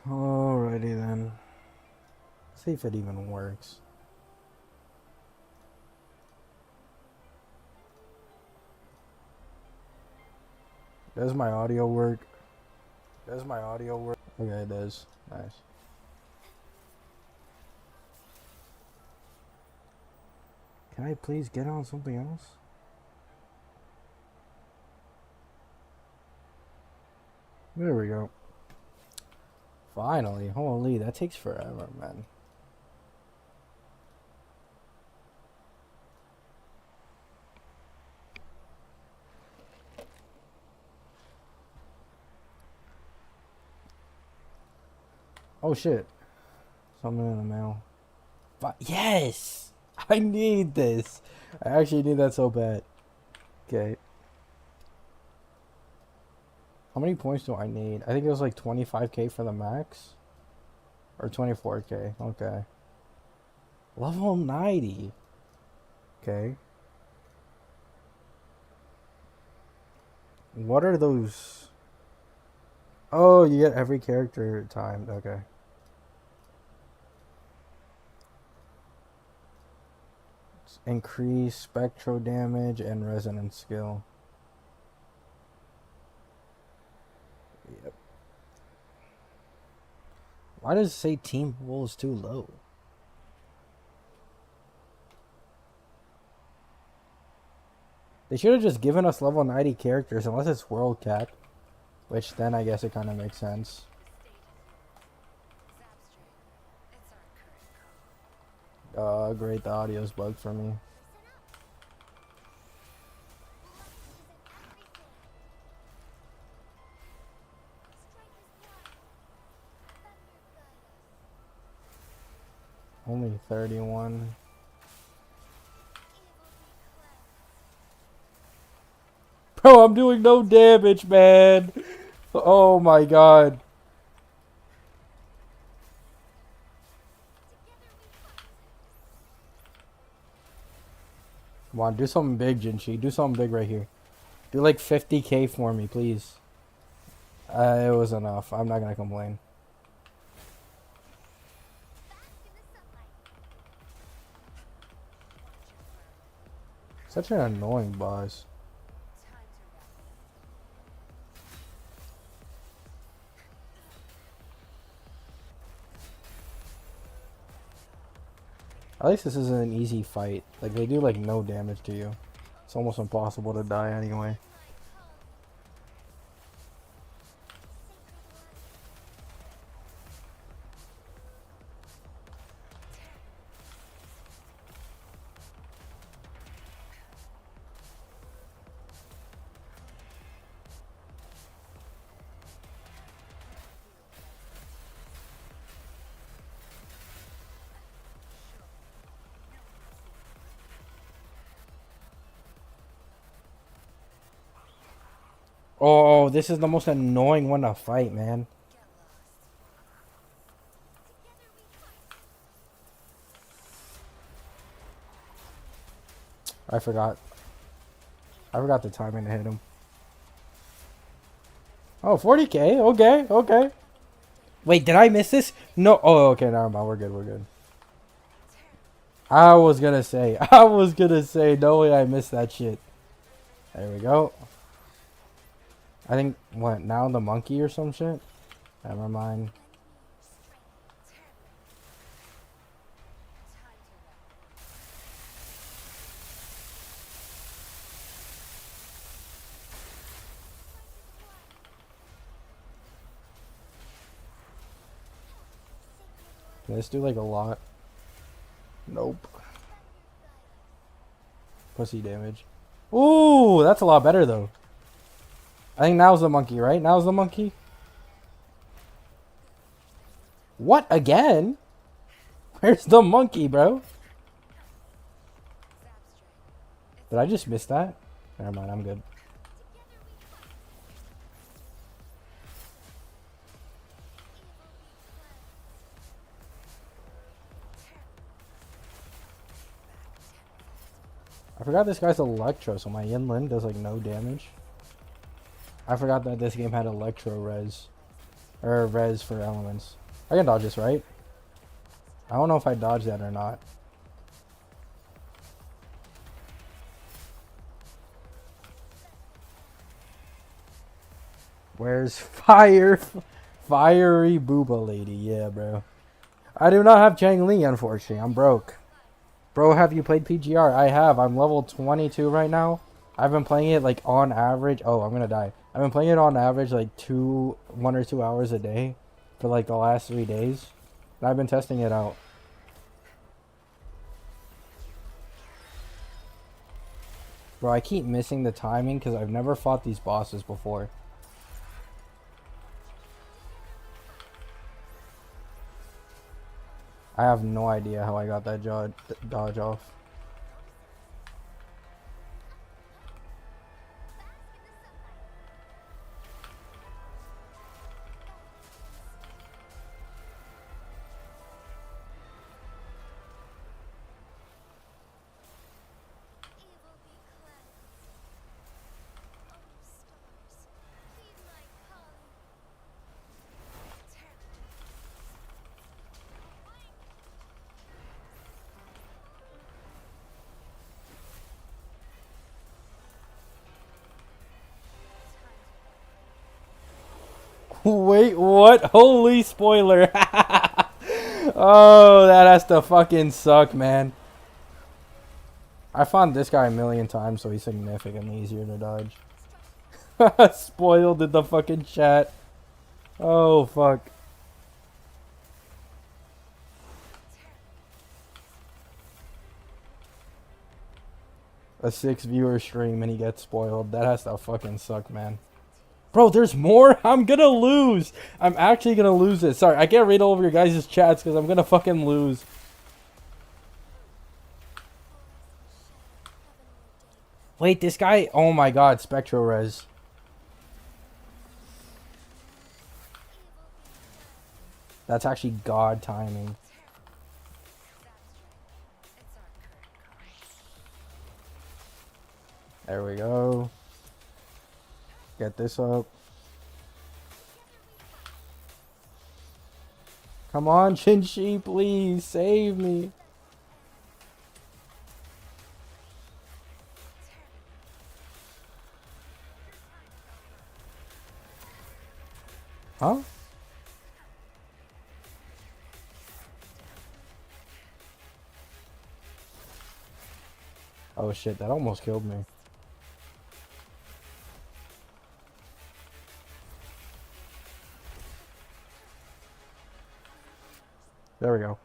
Alrighty then. See if it even works. Does my audio work? Does my audio work? Okay, it does. Nice. Can I please get on something else? There we go. Finally. Holy, that takes forever, man. Oh shit. Something in the mail. But yes! I need this. I actually need that so bad. Okay. How many points do I need? I think it was like 25k for the max. Or 24k. Okay. Level 90. Okay. What are those? Oh, you get every character timed. Okay. Increase spectral damage and resonance skill. Yep. Why does it say team pool is too low? They should have just given us level 90 characters unless it's world cap. Which then I guess it kind of makes sense. Great, the audio's bugged for me. Only 31. Bro, I'm doing no damage, man. Oh my god. Come on, do something big, Jinchi. Do something big right here. Do like 50k for me, please. It was enough. I'm not gonna complain. Such an annoying boss. At least this isn't an easy fight. Like, they do like no damage to you. It's almost impossible to die anyway. Oh, this is the most annoying one to fight, man. I forgot. I forgot the timing to hit him. Oh, 40k. Okay, okay. Wait, did I miss this? No. Oh, okay, never mind. We're good, we're good. I was gonna say, no way I missed that shit. There we go. I think, what, now the monkey or some shit? Never mind. Can this do like a lot? Nope. Pussy damage. Ooh, that's a lot better though. I think now's the monkey, right? Now's the monkey. What, again? Where's the monkey, bro? Did I just miss that? Never mind, I'm good. I forgot this guy's Electro, so my Yinlin does like no damage. I forgot that this game had Electro res. Or res for elements. I can dodge this, right? I don't know if I dodge that or not. Where's fire? Fiery booba lady. Yeah, bro. I do not have Chang Li, unfortunately. I'm broke. Bro, have you played PGR? I have. I'm level 22 right now. I've been playing it like on average. Oh, I'm gonna die. I've been playing it on average like 1 or 2 hours a day for like the last 3 days. And I've been testing it out. Bro, I keep missing the timing because I've never fought these bosses before. I have no idea how I got that dodge off. Wait, what? Holy spoiler. Oh, that has to fucking suck, man. I found this guy a million times, so he's significantly easier to dodge. Spoiled in the fucking chat. Oh, fuck. A 6 viewer stream and he gets spoiled. That has to fucking suck, man. Bro, there's more? I'm gonna lose. I'm actually gonna lose it. Sorry, I can't read all of your guys' chats because I'm gonna fucking lose. Wait, this guy... Oh my god, Spectro Res. That's actually god timing. There we go. Get this up. Come on, Shinshi, please save me. Huh? Oh shit, that almost killed me. There we go.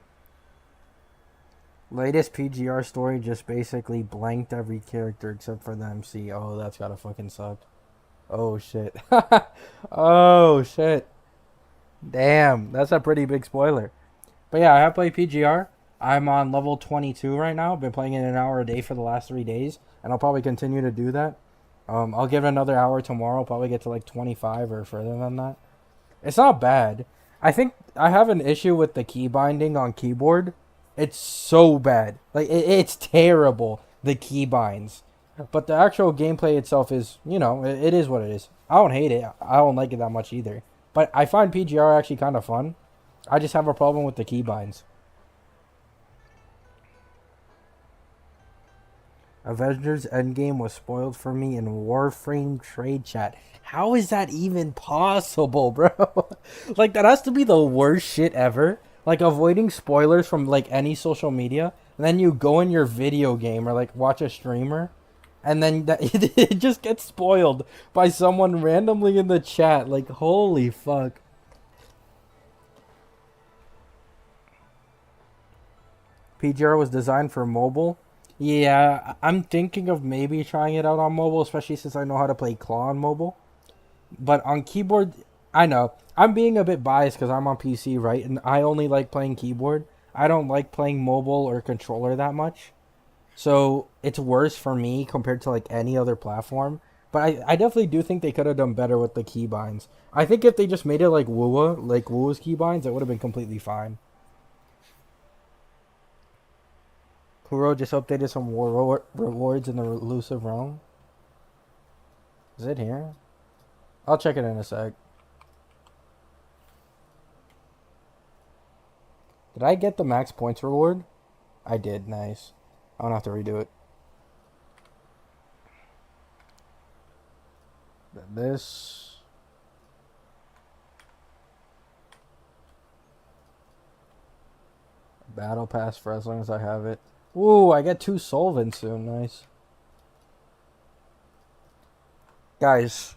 Latest PGR story just basically blanked every character except for the MC. Oh, that's gotta fucking suck. Oh shit. Oh shit. Damn, that's a pretty big spoiler. But yeah, I have played PGR. I'm on level 22 right now. Been playing it an hour a day for the last 3 days, and I'll probably continue to do that. I'll give it another hour tomorrow. Probably get to like 25 or further than that. It's not bad. I think I have an issue with the key binding on keyboard. It's so bad. Like, it's terrible, the key binds. But the actual gameplay itself is, you know, it is what it is. I don't hate it. I don't like it that much either. But I find PGR actually kind of fun. I just have a problem with the key binds. Avengers Endgame was spoiled for me in Warframe trade chat. How is that even possible, bro? Like, that has to be the worst shit ever. Like, avoiding spoilers from, like, any social media. And then you go in your video game or, like, watch a streamer. And then it just gets spoiled by someone randomly in the chat. Like, holy fuck. PGR was designed for mobile. Yeah, I'm thinking of maybe trying it out on mobile, especially since I know how to play claw on mobile. But on keyboard, I know. I'm being a bit biased because I'm on PC, right? And I only like playing keyboard. I don't like playing mobile or controller that much. So it's worse for me compared to like any other platform. But I definitely do think they could have done better with the keybinds. I think if they just made it like Wuwa, like Wuwa's keybinds, it would have been completely fine. Kuro just updated some rewards in the elusive realm. Is it here? I'll check it in a sec. Did I get the max points reward? I did. Nice. I don't have to redo it. This. Battle pass for as long as I have it. Ooh, I get 2 solvents soon. Nice. Guys,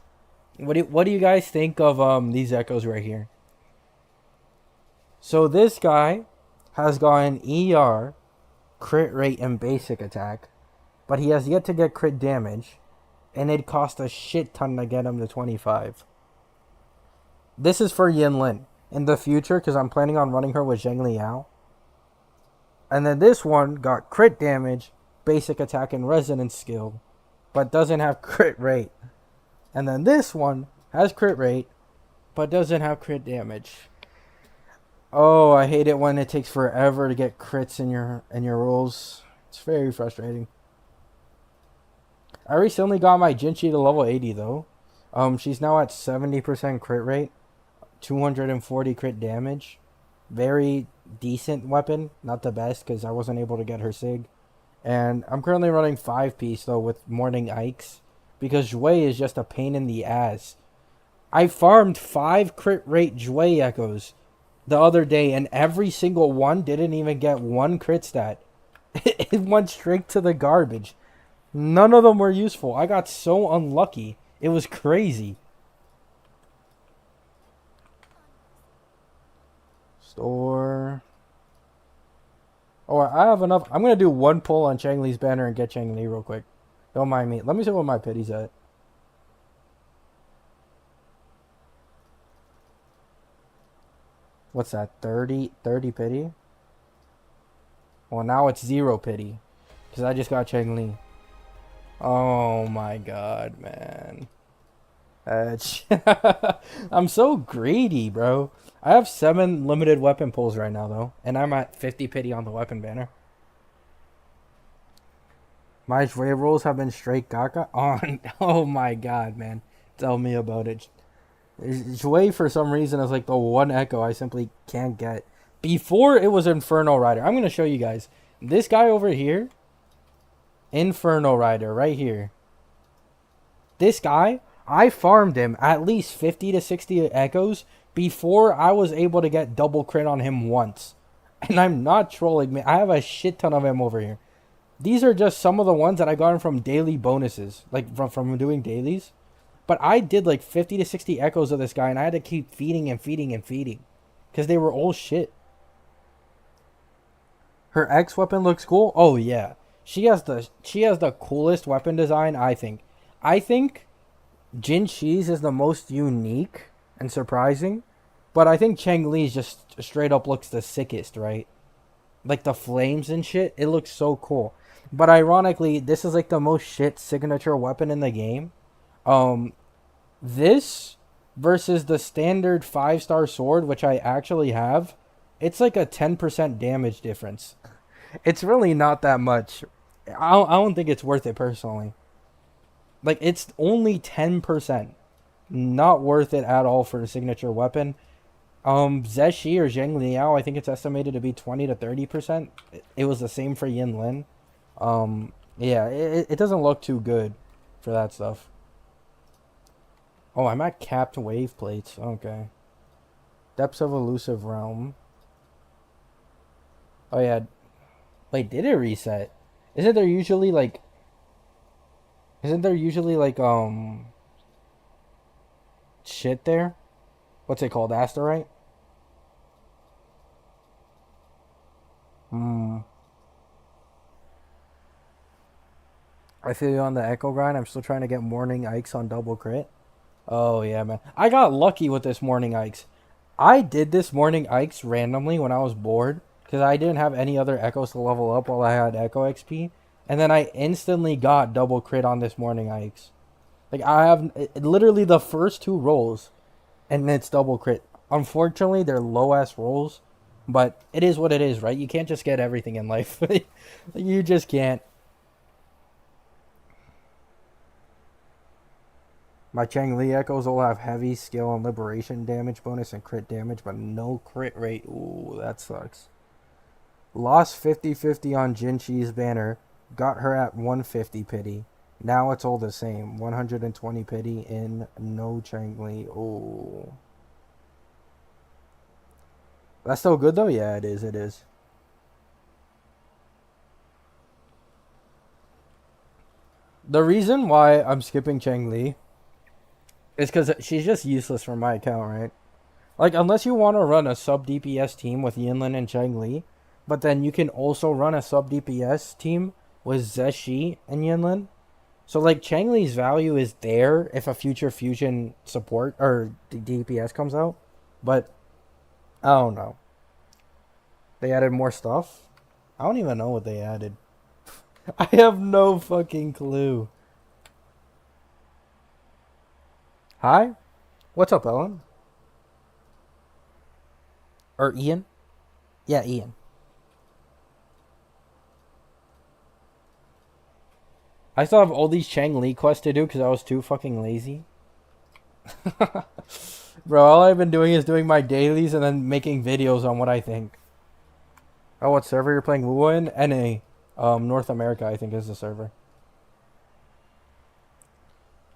what do you guys think of these echoes right here? So this guy has gotten ER, crit rate, and basic attack, but he has yet to get crit damage, and it cost a shit ton to get him to 25. This is for Yin Lin in the future because I'm planning on running her with Zheng Liao. And then this one got crit damage, basic attack, and resonance skill, but doesn't have crit rate. And then this one has crit rate, but doesn't have crit damage. Oh, I hate it when it takes forever to get crits in your rolls. It's very frustrating. I recently got my Jinchi to level 80 though. She's now at 70% crit rate, 240 crit damage. Very decent weapon, not the best because I wasn't able to get her sig. And I'm currently running 5-piece though with Morning Ikes because Jue is just a pain in the ass. I farmed 5 crit rate Jue echoes the other day and every single one didn't even get 1 crit stat. It went straight to the garbage. None of them were useful. I got so unlucky. It was crazy. Store. Oh, I have enough. I'm going to do 1 pull on Chang Li's banner and get Chang Li real quick. Don't mind me. Let me see what my pity's at. What's that? 30 pity? Well, now it's 0 pity. Because I just got Chang Li. Oh my god, man. I'm so greedy, bro. I have 7 limited weapon pulls right now, though. And I'm at 50 pity on the weapon banner. My Jue rolls have been straight Gacha on. Oh my god, man. Tell me about it. Jue, for some reason, is like the one echo I simply can't get. Before, it was Inferno Rider. I'm going to show you guys. This guy over here, Inferno Rider, right here. This guy, I farmed him at least 50 to 60 echoes before I was able to get double crit on him once. And I'm not trolling, man. I have a shit ton of him over here. These are just some of the ones that I got from daily bonuses, like from doing dailies. But I did like 50 to 60 echoes of this guy, and I had to keep feeding and feeding and feeding. Because they were all shit. Her X weapon looks cool? Oh, yeah. She has the coolest weapon design, I think. I think Jin Shi's is the most unique and surprising. But I think Chang Li's just straight up looks the sickest, right? Like the flames and shit. It looks so cool. But ironically, this is like the most shit signature weapon in the game. This versus the standard 5-star sword, which I actually have, it's like a 10% damage difference. It's really not that much. I don't think it's worth it personally. Like, it's only 10%. Not worth it at all for a signature weapon. Zeshi or Zheng Liao, I think it's estimated to be 20 to 30%. It was the same for Yin Lin. Yeah, it doesn't look too good for that stuff. Oh, I'm at capped wave plates. Okay. Depths of Elusive Realm. Oh, yeah. Wait, did it reset? Isn't there usually, like... shit there? What's it called? Asterite? I feel you on the Echo grind. I'm still trying to get Morning Ikes on double crit. Oh, yeah, man. I got lucky with this Morning Ikes. I did this Morning Ikes randomly when I was bored. Because I didn't have any other Echoes to level up while I had Echo XP. And then I instantly got double crit on this Morning Ikes. Like, I have literally the first 2 rolls. And it's double crit. Unfortunately, they're low-ass rolls. But it is what it is, right? You can't just get everything in life. You just can't. My Chang Li Echoes all have heavy skill and liberation damage bonus and crit damage, but no crit rate. Ooh, that sucks. Lost 50-50 on Jinchi's banner. Got her at 150 pity. Now it's all the same. 120 pity in no Changli. Oh. That's still good though? Yeah, it is. It is. The reason why I'm skipping Changli is because she's just useless for my account, right? Like, unless you want to run a sub DPS team with Yinlin and Changli, but then you can also run a sub DPS team with Zeshi and Yinlin. So, like, Changli's value is there if a future fusion support or DPS comes out. But, I don't know. They added more stuff? I don't even know what they added. I have no fucking clue. Hi? What's up, Ellen? Or Ian? Yeah, Ian. I still have all these Chang Li quests to do because I was too fucking lazy. Bro, all I've been doing is doing my dailies and then making videos on what I think. Oh, what server you're playing Wuwa in? NA. North America, I think, is the server.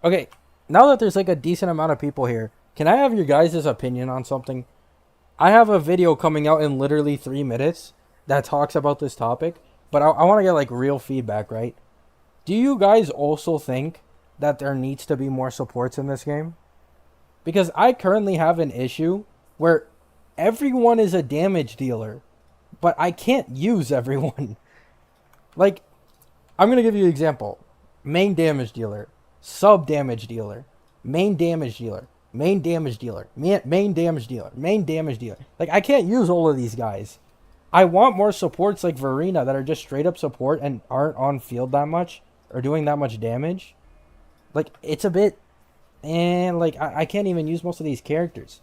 Okay, now that there's like a decent amount of people here, can I have your guys' opinion on something? I have a video coming out in literally 3 minutes that talks about this topic, but I want to get like real feedback, right? Do you guys also think that there needs to be more supports in this game? Because I currently have an issue where everyone is a damage dealer, but I can't use everyone. Like, I'm going to give you an example. Main damage dealer, sub damage dealer, main damage dealer, main damage dealer, main damage dealer, main damage dealer. Like, I can't use all of these guys. I want more supports like Verena that are just straight up support and aren't on field that much or doing that much damage. Like, it's a bit... And, like, I can't even use most of these characters.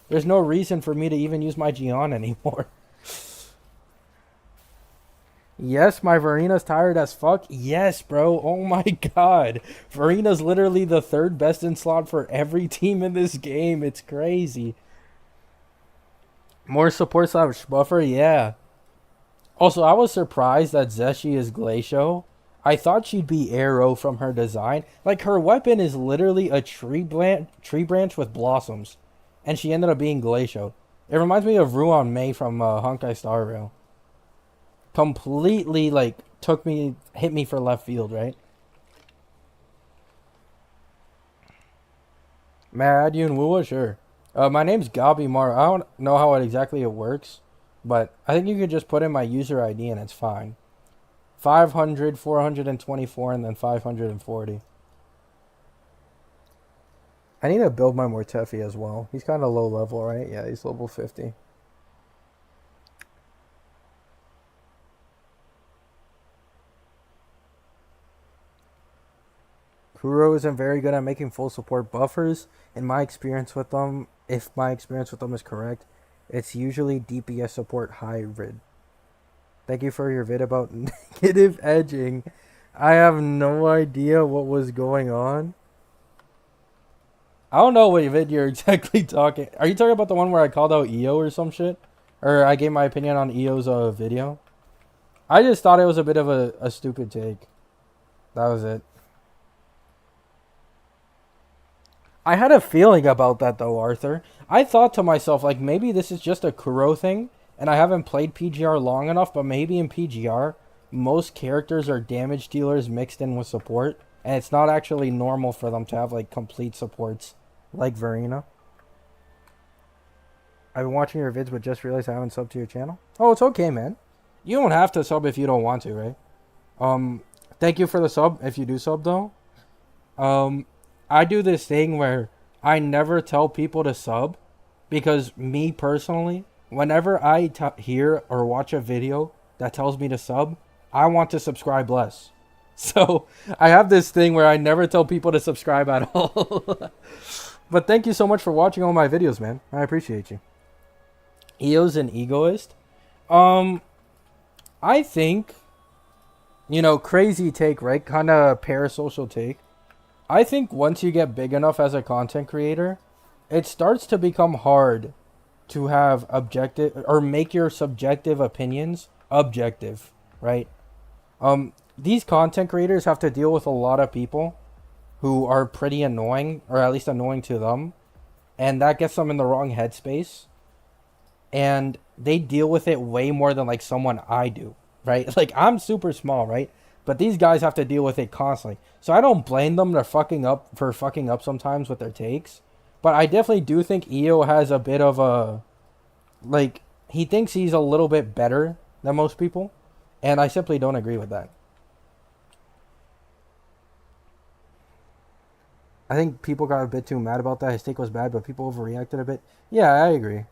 There's no reason for me to even use my Gion anymore. Yes, my Verena's tired as fuck. Yes, bro. Oh my god. Verena's literally the third best in slot for every team in this game. It's crazy. More support slash buffer? Yeah. Also, I was surprised that Zeshi is Glacio. I thought she'd be Arrow from her design. Like, her weapon is literally a tree branch with blossoms. And she ended up being Glacio. It reminds me of Ruan Mei from Honkai Star Rail. Completely, like, hit me for left field, right? May I add you in Wuwa? Sure. My name's Gabi Mar. I don't know how exactly it works, but I think you could just put in my user ID and it's fine. 500, 424, and then 540. I need to build my Mortefi as well. He's kind of low level, right? Yeah, he's level 50. Kuro isn't very good at making full support buffers. In my experience with them, if my experience with them is correct, it's usually DPS support hybrid. Thank you for your vid about negative edging. I have no idea what was going on. I don't know what vid you're exactly talking. Are you talking about the one where I called out EO or some shit? Or I gave my opinion on EO's video? I just thought it was a bit of a stupid take. That was it. I had a feeling about that though, Arthur. I thought to myself, like, maybe this is just a Kuro thing, and I haven't played PGR long enough, but maybe in PGR, most characters are damage dealers mixed in with support, and it's not actually normal for them to have, like, complete supports, like Verena. I've been watching your vids, but just realized I haven't subbed to your channel. Oh, it's okay, man. You don't have to sub if you don't want to, right? Thank you for the sub, if you do sub, though. I do this thing where I never tell people to sub because me personally, whenever I hear or watch a video that tells me to sub, I want to subscribe less. So I have this thing where I never tell people to subscribe at all. But thank you so much for watching all my videos, man. I appreciate you. EO's an egoist. I think, you know, crazy take, right? Kind of parasocial take. I think once you get big enough as a content creator, it starts to become hard to have objective or make your subjective opinions objective, right? These content creators have to deal with a lot of people who are pretty annoying, or at least annoying to them, and that gets them in the wrong headspace. And they deal with it way more than like someone I do, right? Like I'm super small, right? But these guys have to deal with it constantly. So I don't blame them for fucking up sometimes with their takes. But I definitely do think EO has a bit of a like he thinks he's a little bit better than most people, and I simply don't agree with that. I think people got a bit too mad about that. His take was bad, but people overreacted a bit. Yeah, I agree.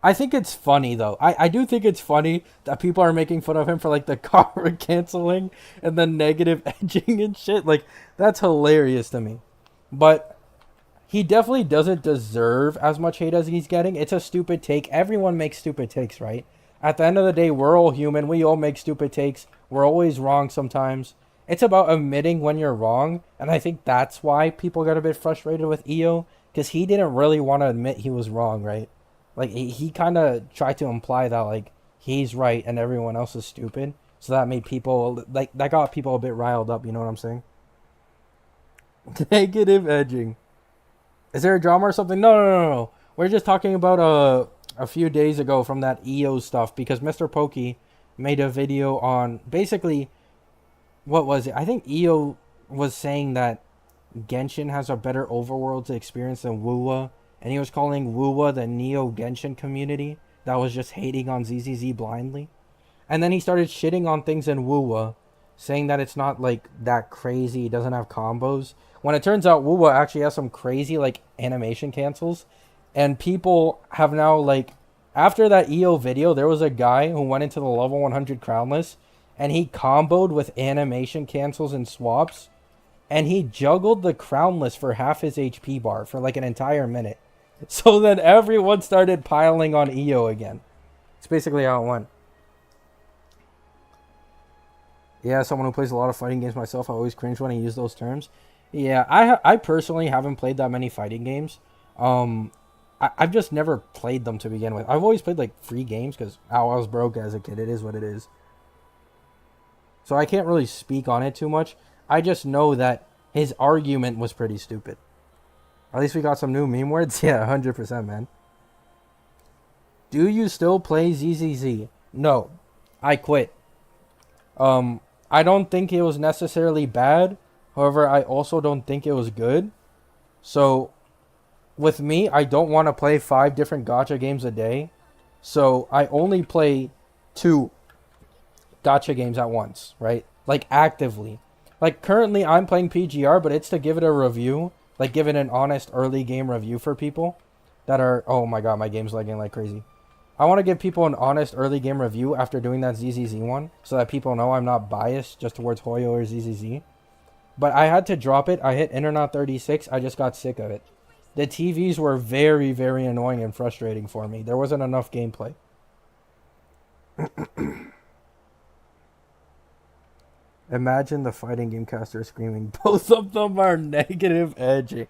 I think it's funny though. I do think it's funny that people are making fun of him for like the karma canceling and the negative edging and shit. Like that's hilarious to me. But he definitely doesn't deserve as much hate as he's getting. It's a stupid take. Everyone makes stupid takes, right? At the end of the day, we're all human. We all make stupid takes. We're always wrong sometimes. It's about admitting when you're wrong, and I think that's why people got a bit frustrated with EO, because he didn't really want to admit he was wrong, right? Like he kind of tried to imply that like he's right and everyone else is stupid, so that made people like that got people a bit riled up. You know what I'm saying? Negative edging. Is there a drama or something? No. We're just talking about a few days ago from that EO stuff because Mr. Pokey made a video on basically what was it? I think EO was saying that Genshin has a better overworld experience than Wuwa, and he was calling Wuwa the Neo Genshin community that was just hating on ZZZ blindly. And then he started shitting on things in Wuwa, saying that it's not like that crazy, it doesn't have combos. When it turns out Wuwa actually has some crazy like animation cancels, and people have now like after that EO video, there was a guy who went into the level 100 crownless, and he comboed with animation cancels and swaps, and he juggled the crownless for half his HP bar for like an entire minute. So then everyone started piling on EO again. It's basically how it went. Yeah, someone who plays a lot of fighting games myself, I always cringe when I use those terms. Yeah, I personally haven't played that many fighting games. I've just never played them to begin with. I've always played like free games because I was broke as a kid. It is what it is. So I can't really speak on it too much. I just know that his argument was pretty stupid. At least we got some new meme words. Yeah, 100%, man. Do you still play ZZZ? No, I quit. I don't think it was necessarily bad. However, I also don't think it was good. So, with me, I don't want to play 5 different gacha games a day. So, I only play 2 gacha games at once, right? Like, actively. Like, currently, I'm playing PGR, but it's to give it a review. Like, give it an honest early game review for people that are... Oh my god, my game's lagging like crazy. I want to give people an honest early game review after doing that ZZZ one, so that people know I'm not biased just towards Hoyo or ZZZ. But I had to drop it. I hit Internet 36. I just got sick of it. The TVs were very, very annoying and frustrating for me. There wasn't enough gameplay. Imagine the fighting game caster screaming. Both of them are negative edging.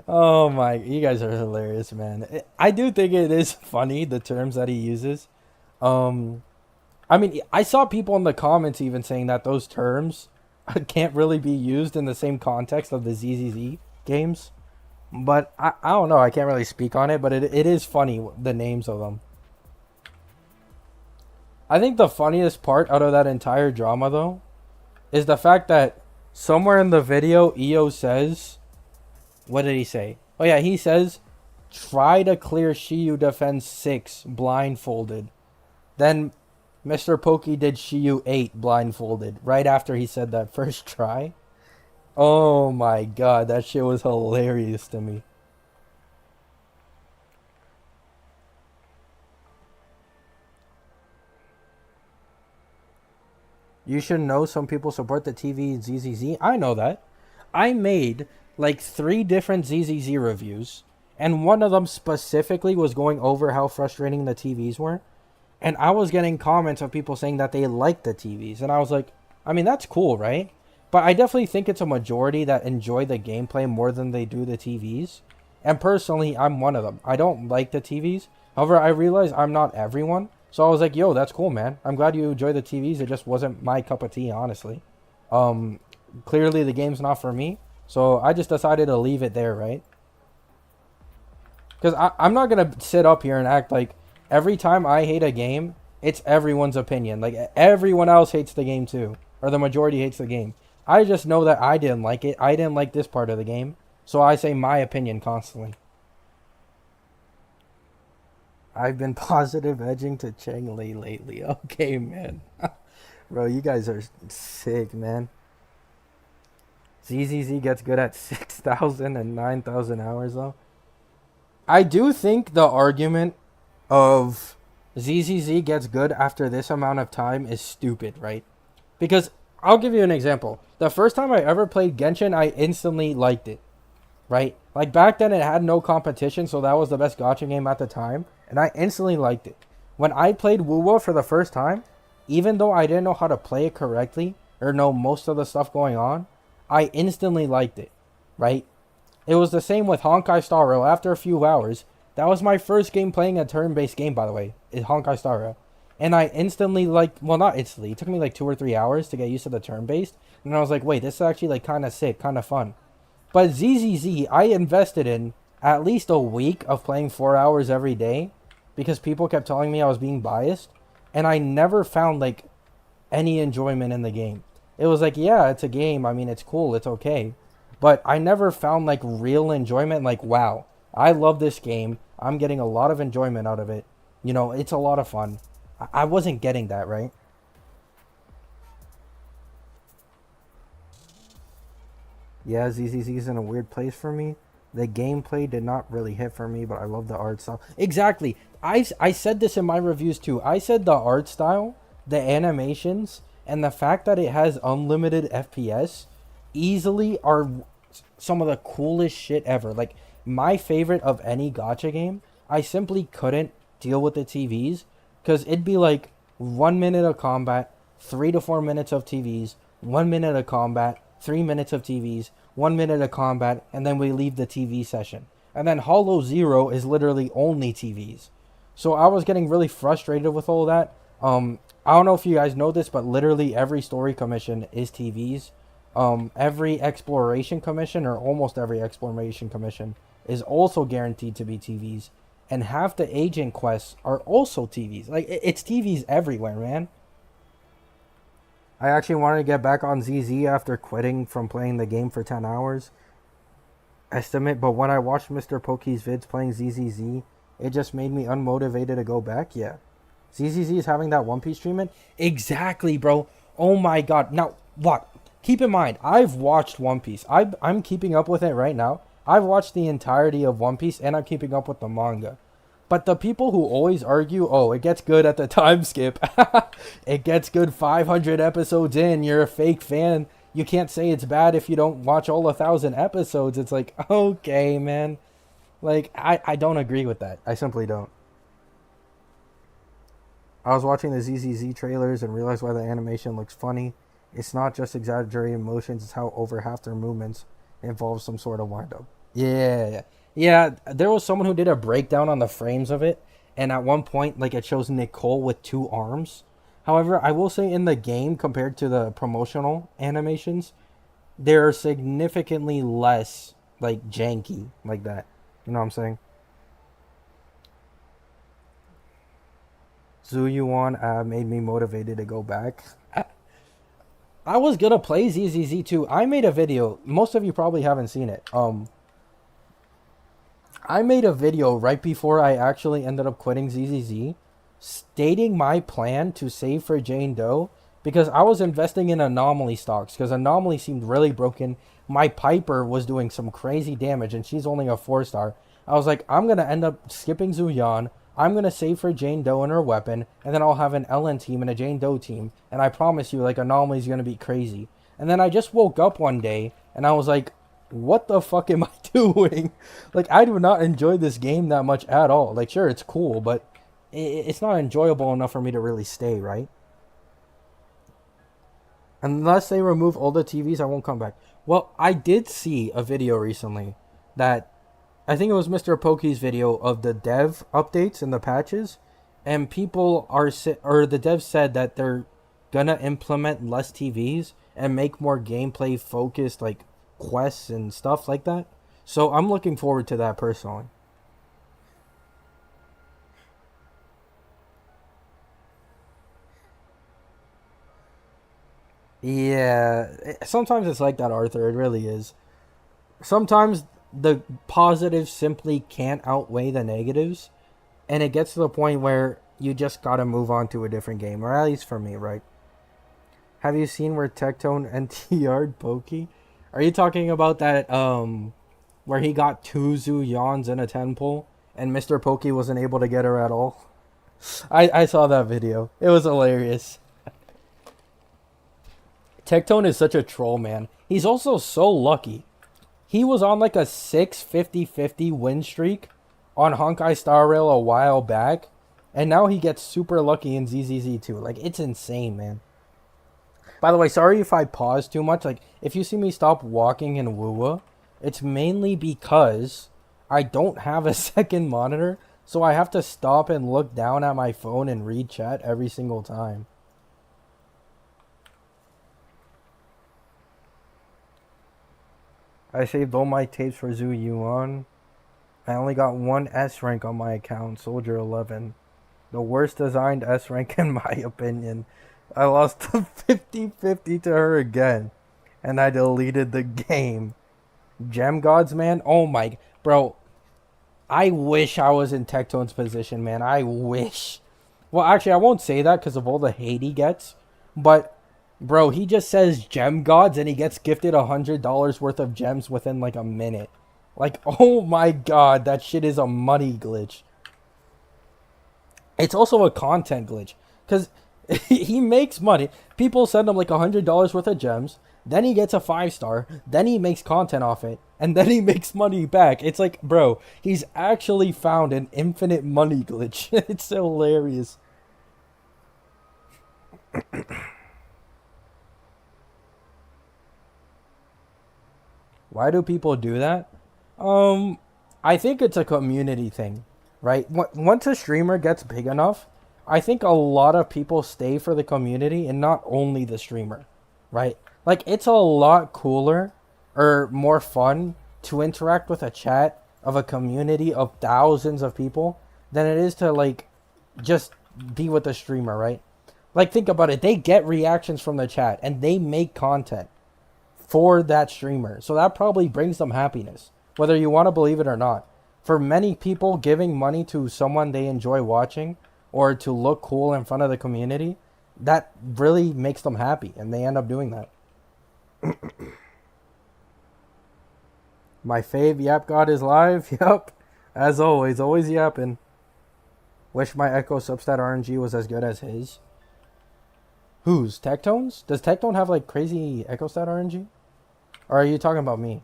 Oh my, you guys are hilarious, man. I do think it is funny, the terms that he uses. I mean, I saw people in the comments even saying that those terms can't really be used in the same context of the ZZZ games. But I don't know, I can't really speak on it, but it is funny, the names of them. I think the funniest part out of that entire drama, though, is the fact that somewhere in the video, EO says... What did he say? Oh yeah, he says, try to clear Shiyu Defense 6 blindfolded. Then Mr. Pokey did Shiyu 8 blindfolded right after he said that first try. Oh my god, that shit was hilarious to me. You should know some people support the TV ZZZ. I know that. I made like 3 different ZZZ reviews, and one of them specifically was going over how frustrating the TVs were, and I was getting comments of people saying that they liked the TVs, and I was like, I mean, that's cool, right? But I definitely think it's a majority that enjoy the gameplay more than they do the TVs, and personally, I'm one of them. I don't like the TVs. However, I realize I'm not everyone, So I was like, yo, that's cool, man. I'm glad you enjoy the TVs. It just wasn't my cup of tea, honestly. Um, Clearly the game's not for me. So I just decided to leave it there, right? Because I'm not going to sit up here and act like every time I hate a game, it's everyone's opinion. Like, everyone else hates the game too. Or the majority hates the game. I just know that I didn't like it. I didn't like this part of the game. So I say my opinion constantly. I've been positive edging to Cheng Li lately. Okay, man. Bro, you guys are sick, man. ZZZ gets good at 6,000 and 9,000 hours, though. I do think the argument of ZZZ gets good after this amount of time is stupid, right? Because I'll give you an example. The first time I ever played Genshin, I instantly liked it, right? Like, back then it had no competition, so that was the best gacha game at the time, and I instantly liked it. When I played Wuwa for the first time, even though I didn't know how to play it correctly or know most of the stuff going on, I instantly liked it, right? It was the same with Honkai Star Rail. After a few hours, that was my first game playing a turn-based game, by the way, is Honkai Star Rail. And I instantly, like, well, not instantly, it took me like 2 or 3 hours to get used to the turn-based. And I was like, wait, this is actually like kind of sick, kind of fun. But ZZZ, I invested in at least a week of playing 4 hours every day because people kept telling me I was being biased. And I never found, like, any enjoyment in the game. It was like, yeah, it's a game. I mean, it's cool. It's okay. But I never found, like, real enjoyment. Like, wow, I love this game. I'm getting a lot of enjoyment out of it. You know, it's a lot of fun. I wasn't getting that, right? Yeah, ZZZ is in a weird place for me. The gameplay did not really hit for me, but I love the art style. Exactly. I said this in my reviews too. I said the art style, the animations, and the fact that it has unlimited FPS easily are some of the coolest shit ever. Like, my favorite of any gacha game, I simply couldn't deal with the TVs because it'd be like 1 minute of combat, 3 to 4 minutes of TVs, 1 minute of combat, 3 minutes of TVs, 1 minute of combat, and then we leave the TV session. And then Hollow Zero is literally only TVs. So I was getting really frustrated with all that. I don't know if you guys know this, but literally every story commission is TVs. Every exploration commission, or almost every exploration commission, is also guaranteed to be TVs. And half the agent quests are also TVs. Like, it's TVs everywhere, man. I actually wanted to get back on ZZ after quitting from playing the game for 10 hours. Estimate, but when I watched Mr. Pokey's vids playing ZZZ, it just made me unmotivated to go back. Yeah. ZZZ is having that One Piece treatment? Exactly, bro. Oh my god. Now, what? Keep in mind, I've watched One Piece. I'm keeping up with it right now. I've watched the entirety of One Piece, and I'm keeping up with the manga. But the people who always argue, oh, it gets good at the time skip. It gets good 500 episodes in. You're a fake fan. You can't say it's bad if you don't watch all 1,000 episodes. It's like, okay, man. Like, I don't agree with that. I simply don't. I was watching the ZZZ trailers and realized why the animation looks funny. It's not just exaggerated emotions, it's how over half their movements involve some sort of wind-up. Yeah, there was someone who did a breakdown on the frames of it, and at one point, like, it shows Nicole with 2 arms. However, I will say in the game, compared to the promotional animations, they're significantly less, like, janky, like that. You know what I'm saying? Zuyuan made me motivated to go back. I was gonna play ZZZ too. I made a video. Most of you probably haven't seen it. I made a video right before I actually ended up quitting ZZZ, stating my plan to save for Jane Doe because I was investing in Anomaly stocks because Anomaly seemed really broken. My Piper was doing some crazy damage and she's only a 4-star. I was like, I'm gonna end up skipping Zuyan. I'm gonna save for Jane Doe and her weapon, and then I'll have an Ellen team and a Jane Doe team, and I promise you, like, Anomaly's gonna be crazy. And then I just woke up one day, and I was like, what the fuck am I doing? Like, I do not enjoy this game that much at all. Like, sure, it's cool, but it's not enjoyable enough for me to really stay, right? Unless they remove all the TVs, I won't come back. Well, I did see a video recently that I think it was Mr. Pokey's video of the dev updates and the patches. and people are or the devs said that they're gonna implement less TVs and make more gameplay focused like quests and stuff like that. So I'm looking forward to that personally. Yeah, sometimes it's like that, Arthur. It really is. Sometimes the positives simply can't outweigh the negatives, and it gets to the point where you just gotta move on to a different game, or at least for me, right? Have you seen where Tectone NTR'd Pokey? Are you talking about that where he got two Zoo Yawns in a 10 pull and Mr. Pokey wasn't able to get her at all? I saw that video. It was hilarious. Tectone is such a troll, man. He's also so lucky. He was on like a 650-50 win streak on Honkai Star Rail a while back, and now he gets super lucky in ZZZ2. Like, it's insane, man. By the way, sorry if I pause too much. Like, if you see me stop walking in Wuwa, it's mainly because I don't have a second monitor, so I have to stop and look down at my phone and read chat every single time. I saved all my tapes for Zhu Yuan. I only got one S rank on my account, Soldier 11. The worst designed S rank in my opinion. I lost the 50-50 to her again. And I deleted the game. Gem Gods, man? Oh my... Bro, I wish I was in Tectone's position, man. I wish. Well, actually, I won't say that because of all the hate he gets. But, bro, he just says Gem Gods and he gets gifted $100 worth of gems within like a minute. Like, oh my god, that shit is a money glitch. It's also a content glitch. Because he makes money. People send him like $100 worth of gems. Then he gets a 5-star. Then he makes content off it. And then he makes money back. It's like, bro, he's actually found an infinite money glitch. It's hilarious. Why do people do that? Um, I think it's a community thing, right? Once a streamer gets big enough, I think a lot of people stay for the community and not only the streamer, right? Like, it's a lot cooler or more fun to interact with a chat of a community of thousands of people than it is to, like, just be with the streamer, right? Like, think about it. They get reactions from the chat and they make content for that streamer. So that probably brings them happiness, whether you want to believe it or not. For many people, giving money to someone they enjoy watching or to look cool in front of the community, that really makes them happy, and they end up doing that. My fave Yap God is live. Yup. As always, always yapping. Wish my Echo Substat RNG was as good as his. Whose? Tectone's? Does Tectone have like crazy Echo Stat RNG? Or are you talking about me?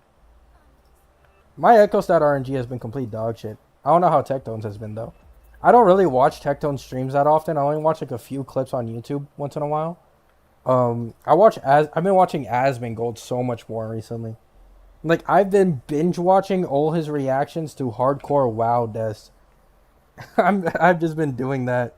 My Echo Stat RNG has been complete dog shit. I don't know how Tectone's has been though. I don't really watch Tectone streams that often. I only watch like a few clips on YouTube once in a while. I've been watching Asmongold so much more recently. Like, I've been binge watching all his reactions to hardcore WoW deaths. I've just been doing that.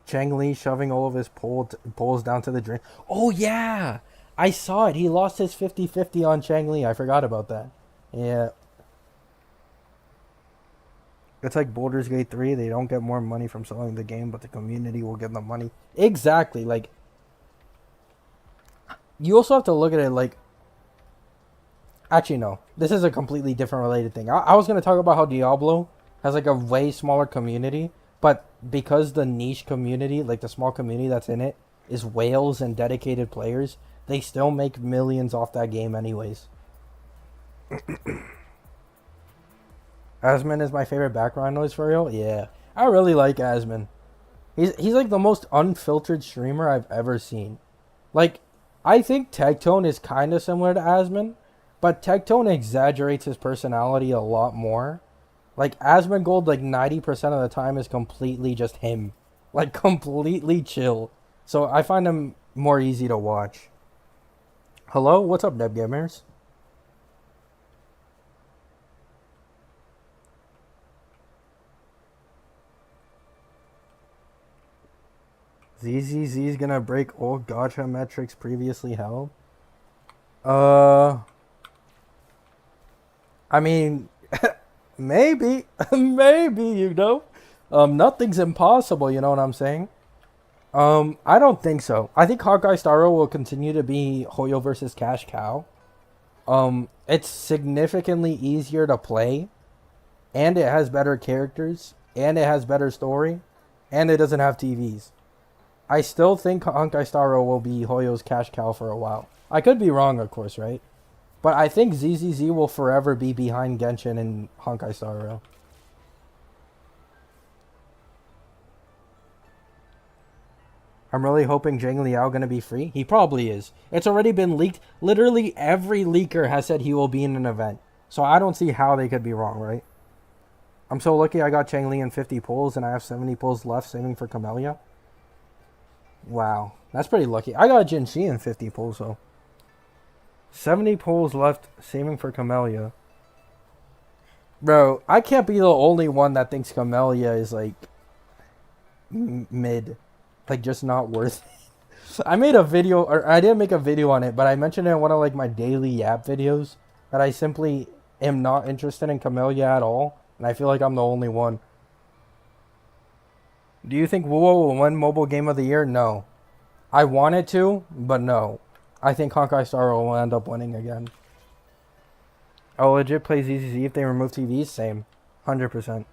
Chang Li shoving all of his poles down to the drain. Oh yeah, I saw it. He lost his 50-50 on Chang Li. I forgot about that. Yeah. It's like Baldur's Gate 3. They don't get more money from selling the game, but the community will get the money. Exactly. Like, you also have to look at it like... Actually, no. This is a completely different related thing. I was going to talk about how Diablo has like a way smaller community, but because the niche community, like the small community that's in it, is whales and dedicated players, they still make millions off that game anyways. Asmon is my favorite background noise for real? Yeah. I really like Asmon. He's like the most unfiltered streamer I've ever seen. Like, I think Tectone is kind of similar to Asmon, but Tectone exaggerates his personality a lot more. Like, Asmongold, like 90% of the time is completely just him. Like, completely chill. So I find him more easy to watch. Hello? What's up, Deb Gamers? ZZZ is gonna break old Gacha metrics previously held. Uh, I mean, maybe, maybe, you know. Nothing's impossible, you know what I'm saying? I don't think so. I think Hawkeye Star Rail will continue to be Hoyo versus Cash Cow. It's significantly easier to play, and it has better characters, and it has better story, and it doesn't have TVs. I still think Honkai Star Rail will be Hoyo's Cash Cow for a while. I could be wrong, of course, right? But I think ZZZ will forever be behind Genshin and Honkai Star Rail. I'm really hoping Zhang Liao gonna be free. He probably is. It's already been leaked. Literally every leaker has said he will be in an event. So I don't see how they could be wrong, right? I'm so lucky I got Chang Li in 50 pulls and I have 70 pulls left saving for Camellia. Wow. That's pretty lucky. I got Jin Shi in 50 pulls though. 70 pulls left saving for Camellia. Bro, I can't be the only one that thinks Camellia is like mid. Like just not worth it. I made a video, or I didn't make a video on it, but I mentioned it in one of like my daily Yap videos that I simply am not interested in Camellia at all, and I feel like I'm the only one. Do you think Wuwa will win Mobile Game of the Year? No. I wanted to, but no. I think Honkai Star Rail will end up winning again. I'll legit play ZZZ if they remove TVs. Same. 100%.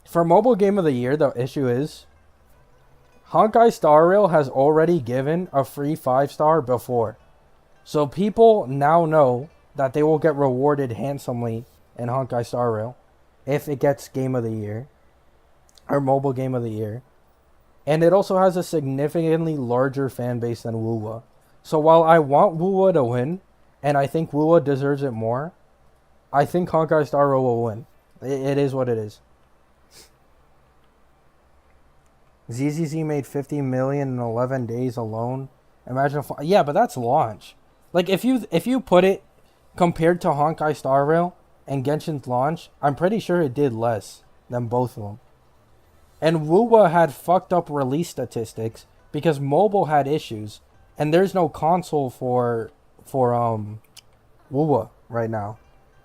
For Mobile Game of the Year, the issue is Honkai Star Rail has already given a free 5-star before. So people now know that they will get rewarded handsomely in Honkai Star Rail if it gets Game of the Year or Mobile Game of the Year. And it also has a significantly larger fan base than Wuwa. So while I want Wuwa to win, and I think Wuwa deserves it more, I think Honkai Star Rail will win. It is what it is. ZZZ made 50 million in 11 days alone. Imagine if, yeah, but that's launch. Like if you put it compared to Honkai Star Rail and Genshin's launch, I'm pretty sure it did less than both of them. And Wuwa had fucked up release statistics because mobile had issues, and there's no console for Wuwa right now.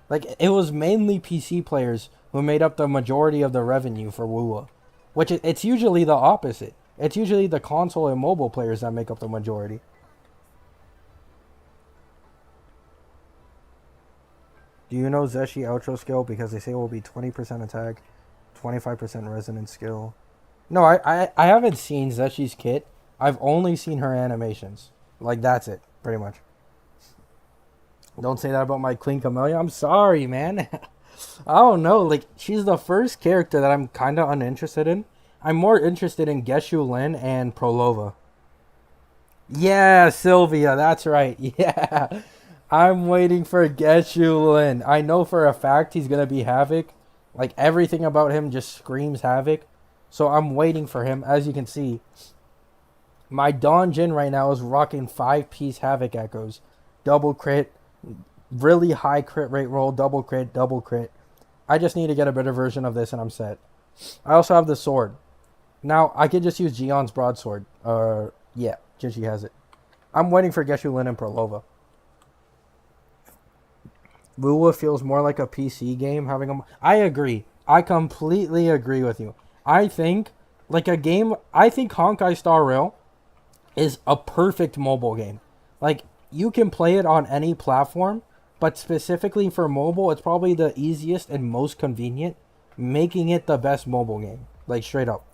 Like it was mainly PC players who made up the majority of the revenue for Wuwa. Which it's usually the opposite. It's usually the console and mobile players that make up the majority. Do you know Zeshi outro skill? Because they say it will be 20% attack, 25% resonance skill. No, I haven't seen Zeshi's kit. I've only seen her animations. Like, that's it, pretty much. Don't say that about my Queen Camellia. I'm sorry, man. I don't know, like, she's the first character that I'm kind of uninterested in. I'm more interested in Geshu Lin and Prolova. Yeah, Sylvia, that's right. Yeah. I'm waiting for Geshu Lin. I know for a fact he's going to be Havoc. Like, everything about him just screams Havoc. So I'm waiting for him. As you can see, my Dawn Jin right now is rocking 5-piece Havoc Echoes. Double crit. Really high crit rate roll, double crit, double crit. I just need to get a better version of this and I'm set. I also have the sword. Now, I could just use Gion's broadsword. Yeah, Jinshi has it. I'm waiting for Geshu Lin and Prolova. Wuwa feels more like a PC game having a... I agree. I completely agree with you. I think, like a game... I think Honkai Star Rail is a perfect mobile game. Like, you can play it on any platform, but specifically for mobile, it's probably the easiest and most convenient, making it the best mobile game. Like, straight up.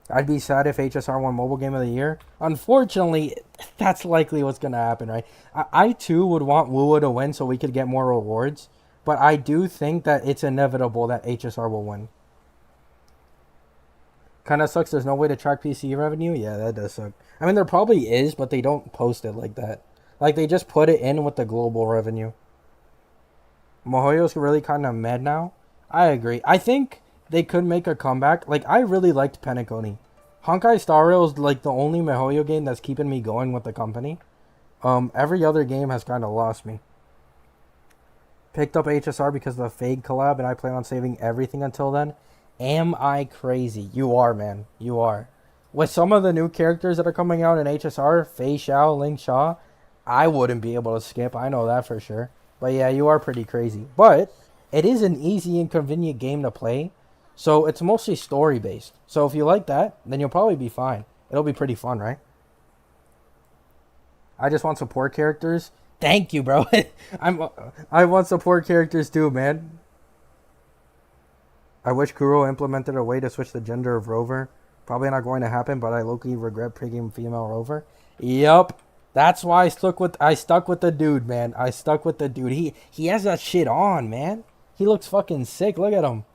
I'd be sad if HSR won Mobile Game of the Year. Unfortunately, that's likely what's going to happen, right? I too would want Wuwa to win so we could get more rewards, but I do think that it's inevitable that HSR will win. Kind of sucks there's no way to track PC revenue. Yeah, that does suck. I mean, there probably is, but they don't post it like that. Like, they just put it in with the global revenue. Mihoyo's really kind of mad now. I agree. I think they could make a comeback. Like, I really liked Penacony. Honkai Star Rail is, like, the only Mihoyo game that's keeping me going with the company. Every other game has kind of lost me. Picked up HSR because of the Fade collab, and I plan on saving everything until then. Am I crazy? You are, man. You are. With some of the new characters that are coming out in HSR, Fei Xiao, Ling Sha, I wouldn't be able to skip. I know that for sure. But yeah, you are pretty crazy. But it is an easy and convenient game to play. So it's mostly story based. So if you like that, then you'll probably be fine. It'll be pretty fun, right? I just want support characters. Thank you, bro. I want support characters too, man. I wish Kuro implemented a way to switch the gender of Rover. Probably not going to happen, but I low-key regret picking female Rover. Yup. That's why I stuck with the dude, man. I stuck with the dude. He has that shit on, man. He looks fucking sick. Look at him.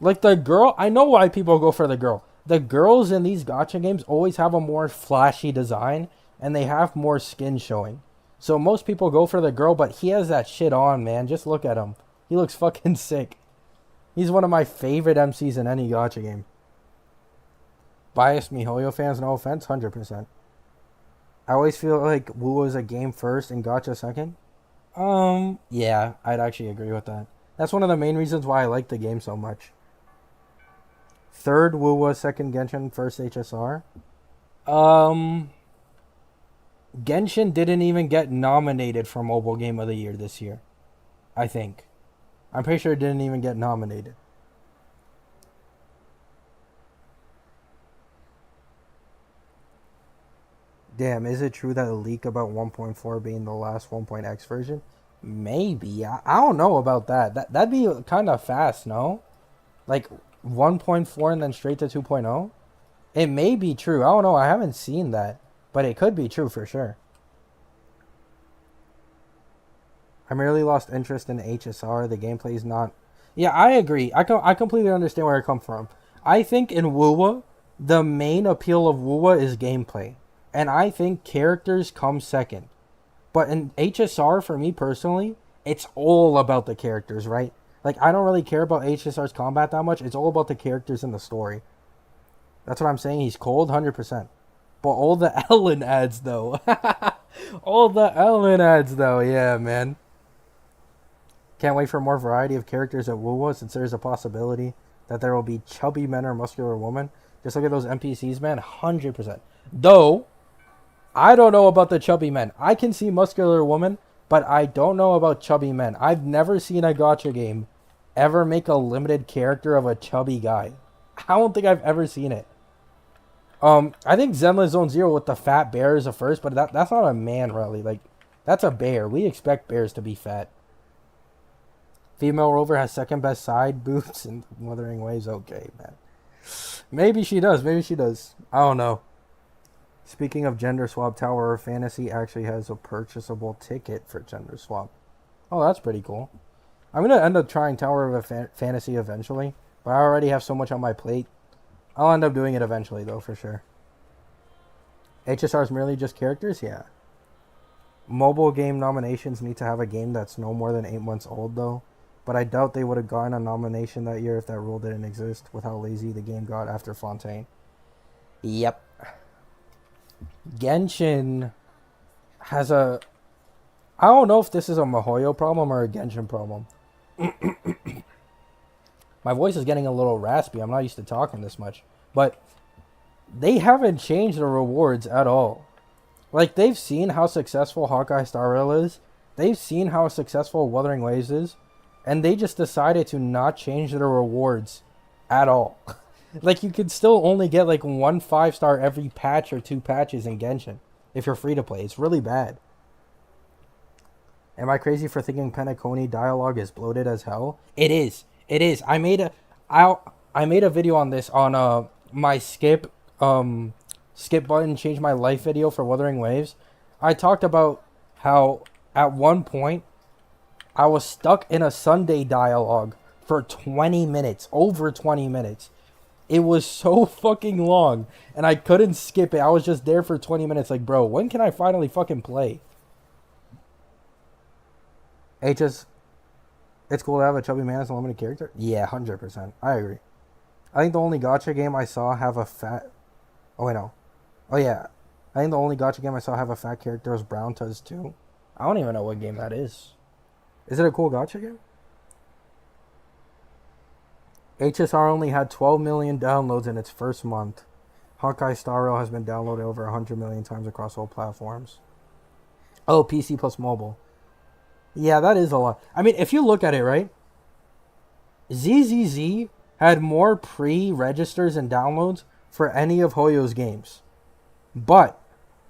Like the girl, I know why people go for the girl. The girls in these gacha games always have a more flashy design and they have more skin showing. So most people go for the girl, but he has that shit on, man. Just look at him. He looks fucking sick. He's one of my favorite MCs in any gacha game. Biased MiHoYo fans, no offense, 100%. I always feel like Wuwa is a game first and gacha second. Yeah, I'd actually agree with that. That's one of the main reasons why I like the game so much. Third Wuwa, second Genshin, first HSR. Genshin didn't even get nominated for Mobile Game of the Year this year. I think. I'm pretty sure it didn't even get nominated. Damn, is it true that a leak about 1.4 being the last 1.x version? Maybe. I don't know about that. That'd be kind of fast, no? Like 1.4 and then straight to 2.0? It may be true. I don't know. I haven't seen that. But it could be true for sure. I merely lost interest in HSR. The gameplay is not... Yeah, I agree. I completely understand where I come from. I think in Wuwa, the main appeal of Wuwa is gameplay. And I think characters come second. But in HSR, for me personally, it's all about the characters, right? Like, I don't really care about HSR's combat that much. It's all about the characters in the story. That's what I'm saying. He's cold, 100%. But all the Ellen ads, though. All the Ellen ads, though. Yeah, man. Can't wait for more variety of characters at Wuwa, since there's a possibility that there will be chubby men or muscular women. Just look at those NPCs, man. 100%. Though, I don't know about the chubby men. I can see muscular women, but I don't know about chubby men. I've never seen a gacha game ever make a limited character of a chubby guy. I don't think I've ever seen it. I think Zenless Zone Zero with the fat bear is the first, but that's not a man really. Like, that's a bear. We expect bears to be fat. Female Rover has second best side boots and Wuthering Waves. Okay, man. Maybe she does. Maybe she does. I don't know. Speaking of gender swap, Tower of Fantasy actually has a purchasable ticket for gender swap. Oh, that's pretty cool. I'm going to end up trying Tower of Fantasy eventually, but I already have so much on my plate. I'll end up doing it eventually, though, for sure. HSR is merely just characters? Yeah. Mobile game nominations need to have a game that's no more than 8 months old, though. But I doubt they would have gotten a nomination that year if that rule didn't exist, with how lazy the game got after Fontaine. Yep. Genshin has a... I don't know if this is a MiHoYo problem or a Genshin problem. My voice is getting a little raspy. I'm not used to talking this much. But they haven't changed the rewards at all. Like, they've seen how successful Hawkeye Star Rail is. They've seen how successful Wuthering Waves is. And they just decided to not change the rewards at all. Like, you could still only get, like, 1 5-star every patch or 2 patches in Genshin. If you're free to play. It's really bad. Am I crazy for thinking Penacony dialogue is bloated as hell? It is. It is. I made a video on this on my skip button change my life video for Wuthering Waves. I talked about how at one point I was stuck in a Sunday dialogue for 20 minutes, over 20 minutes. It was so fucking long and I couldn't skip it. I was just there for 20 minutes like, bro, when can I finally fucking play? It's cool to have a chubby man as a limited character. Yeah, 100%. I agree. I think the only gacha game I saw have a fat... Oh, wait, no. Oh, yeah. I think the only gacha game I saw have a fat character was Brown Tuz 2. I don't even know what game that is. Is it a cool gacha game? HSR only had 12 million downloads in its first month. Honkai Star Rail has been downloaded over 100 million times across all platforms. Oh, PC plus mobile. Yeah, that is a lot. I mean, if you look at it, right? ZZZ had more pre-registers and downloads for any of Hoyo's games. But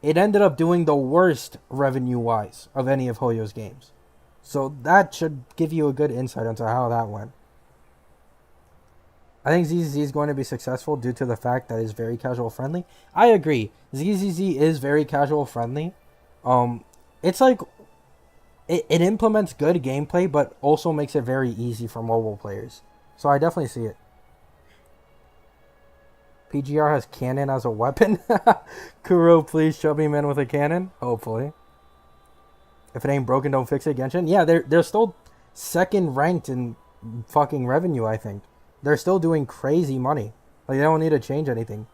it ended up doing the worst revenue-wise of any of Hoyo's games. So that should give you a good insight into how that went. I think ZZZ is going to be successful due to the fact that it's very casual friendly. I agree. ZZZ is very casual friendly. It's like it implements good gameplay, but also makes it very easy for mobile players. So I definitely see it. PGR has cannon as a weapon. Kuro, please show me men with a cannon. Hopefully. If it ain't broken, don't fix it. Genshin. Yeah, they're still second ranked in fucking revenue, I think. They're still doing crazy money. Like, they don't need to change anything.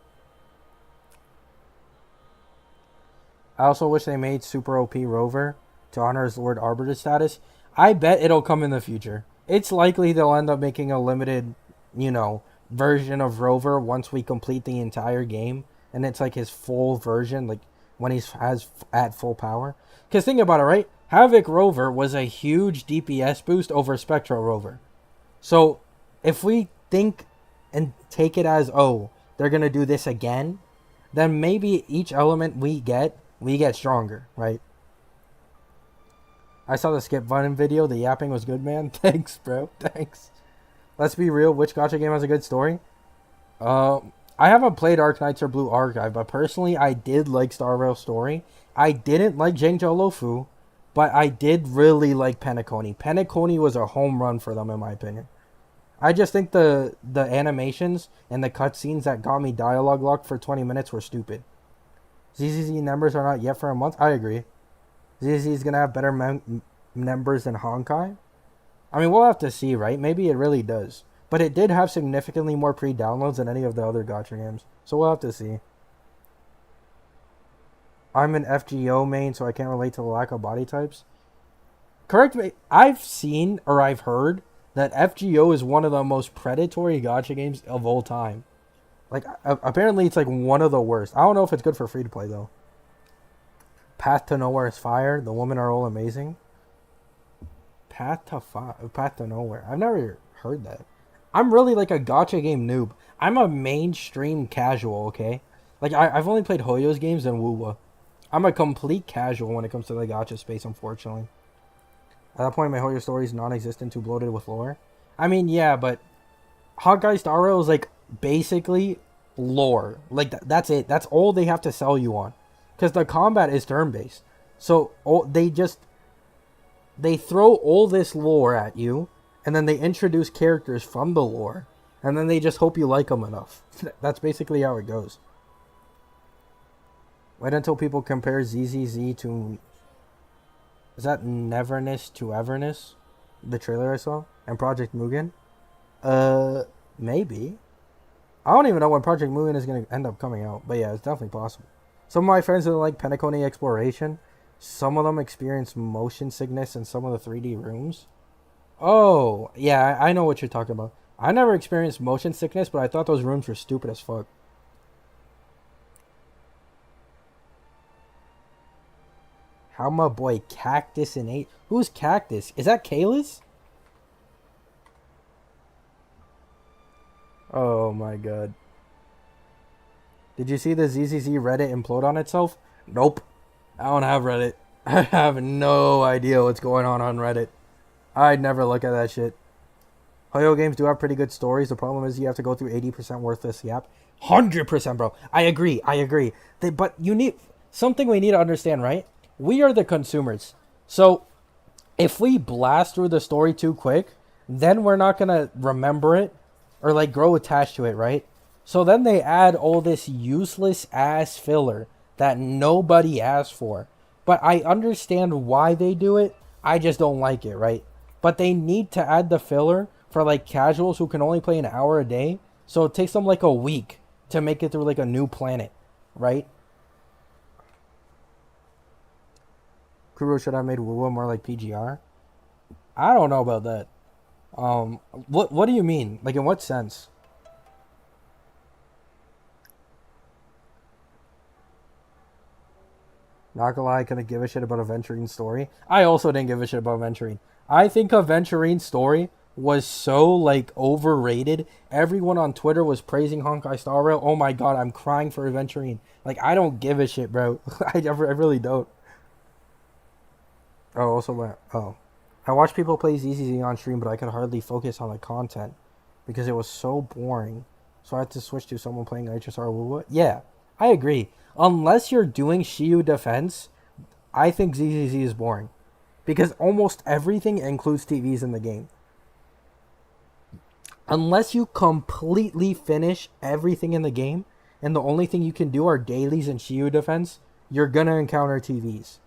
I also wish they made Super OP Rover to honor his Lord Arbiter status. I bet it'll come in the future. It's likely they'll end up making a limited, version of Rover once we complete the entire game. And it's like his full version, like when he's at full power. Because think about it, right? Havoc Rover was a huge DPS boost over Spectral Rover. So if we think and take it as, oh, they're going to do this again, then maybe each element we get stronger, right? I saw the skip button video. The yapping was good, man. Thanks, bro. Thanks. Let's be real. Which gacha game has a good story? I haven't played Arknights or Blue Archive, but personally, I did like Star Rail's story. I didn't like Zhengzhou Lofu, but I did really like Penacony. Penacony was a home run for them, in my opinion. I just think the animations and the cutscenes that got me dialogue locked for 20 minutes were stupid. ZZZ numbers are not yet for a month. I agree. ZZZ is going to have better numbers than Honkai. I mean, we'll have to see, right? Maybe it really does. But it did have significantly more pre-downloads than any of the other gacha games. So we'll have to see. I'm an FGO main, so I can't relate to the lack of body types. Correct me. I've seen, or I've heard, that FGO is one of the most predatory gacha games of all time. Like, apparently it's like one of the worst. I don't know if it's good for free-to-play, though. Path to Nowhere is fire. The women are all amazing. Path to Nowhere. I've never heard that. I'm really like a gacha game noob. I'm a mainstream casual, okay? Like, I've only played Hoyo's games and Wuwa. I'm a complete casual when it comes to the gacha space, unfortunately. At that point, my Hoyo story is non-existent, too bloated with lore. I mean, yeah, but Honkai Star Rail is like basically lore. Like, that's it. That's all they have to sell you on. Because the combat is turn-based. So, they throw all this lore at you, and then they introduce characters from the lore, and then they just hope you like them enough. That's basically how it goes. Wait until people compare ZZZ to... Is that Neverness to Everness? The trailer I saw? And Project Mugen? Maybe. I don't even know when Project Mugen is going to end up coming out, but yeah, it's definitely possible. Some of my friends that like Penacony Exploration, some of them experience motion sickness in some of the 3D rooms. Oh, yeah, I know what you're talking about. I never experienced motion sickness, but I thought those rooms were stupid as fuck. How my boy Cactus in 8? Who's Cactus? Is that Kalis? Oh my god. Did you see the ZZZ Reddit implode on itself? Nope. I don't have Reddit. I have no idea what's going on Reddit. I'd never look at that shit. Hoyo games do have pretty good stories. The problem is you have to go through 80% worthless yap. 100%, bro. I agree. But you need... Something we need to understand, right? We are the consumers. So, if we blast through the story too quick, then we're not going to remember it or, like, grow attached to it, right? So then they add all this useless ass filler that nobody asked for. But I understand why they do it. I just don't like it, right? But they need to add the filler for, like, casuals who can only play an hour a day. So it takes them, like, a week to make it through, like, a new planet, right? Kuro should have made Wuwa more like PGR. I don't know about that. What do you mean? Like in what sense? Not gonna lie, I couldn't give a shit about Aventurine's story. I also didn't give a shit about Aventurine. I think Aventurine's story was so like overrated. Everyone on Twitter was praising Honkai Star Rail. Oh my god, I'm crying for Aventurine. Like I don't give a shit, bro. I really don't. Oh, also went. Oh, I watched people play ZZZ on stream, but I could hardly focus on the content because it was so boring. So I had to switch to someone playing HSR Wuwa. Yeah, I agree. Unless you're doing Shiyu defense, I think ZZZ is boring because almost everything includes TVs in the game. Unless you completely finish everything in the game, and the only thing you can do are dailies and Shiyu defense, you're gonna encounter TVs.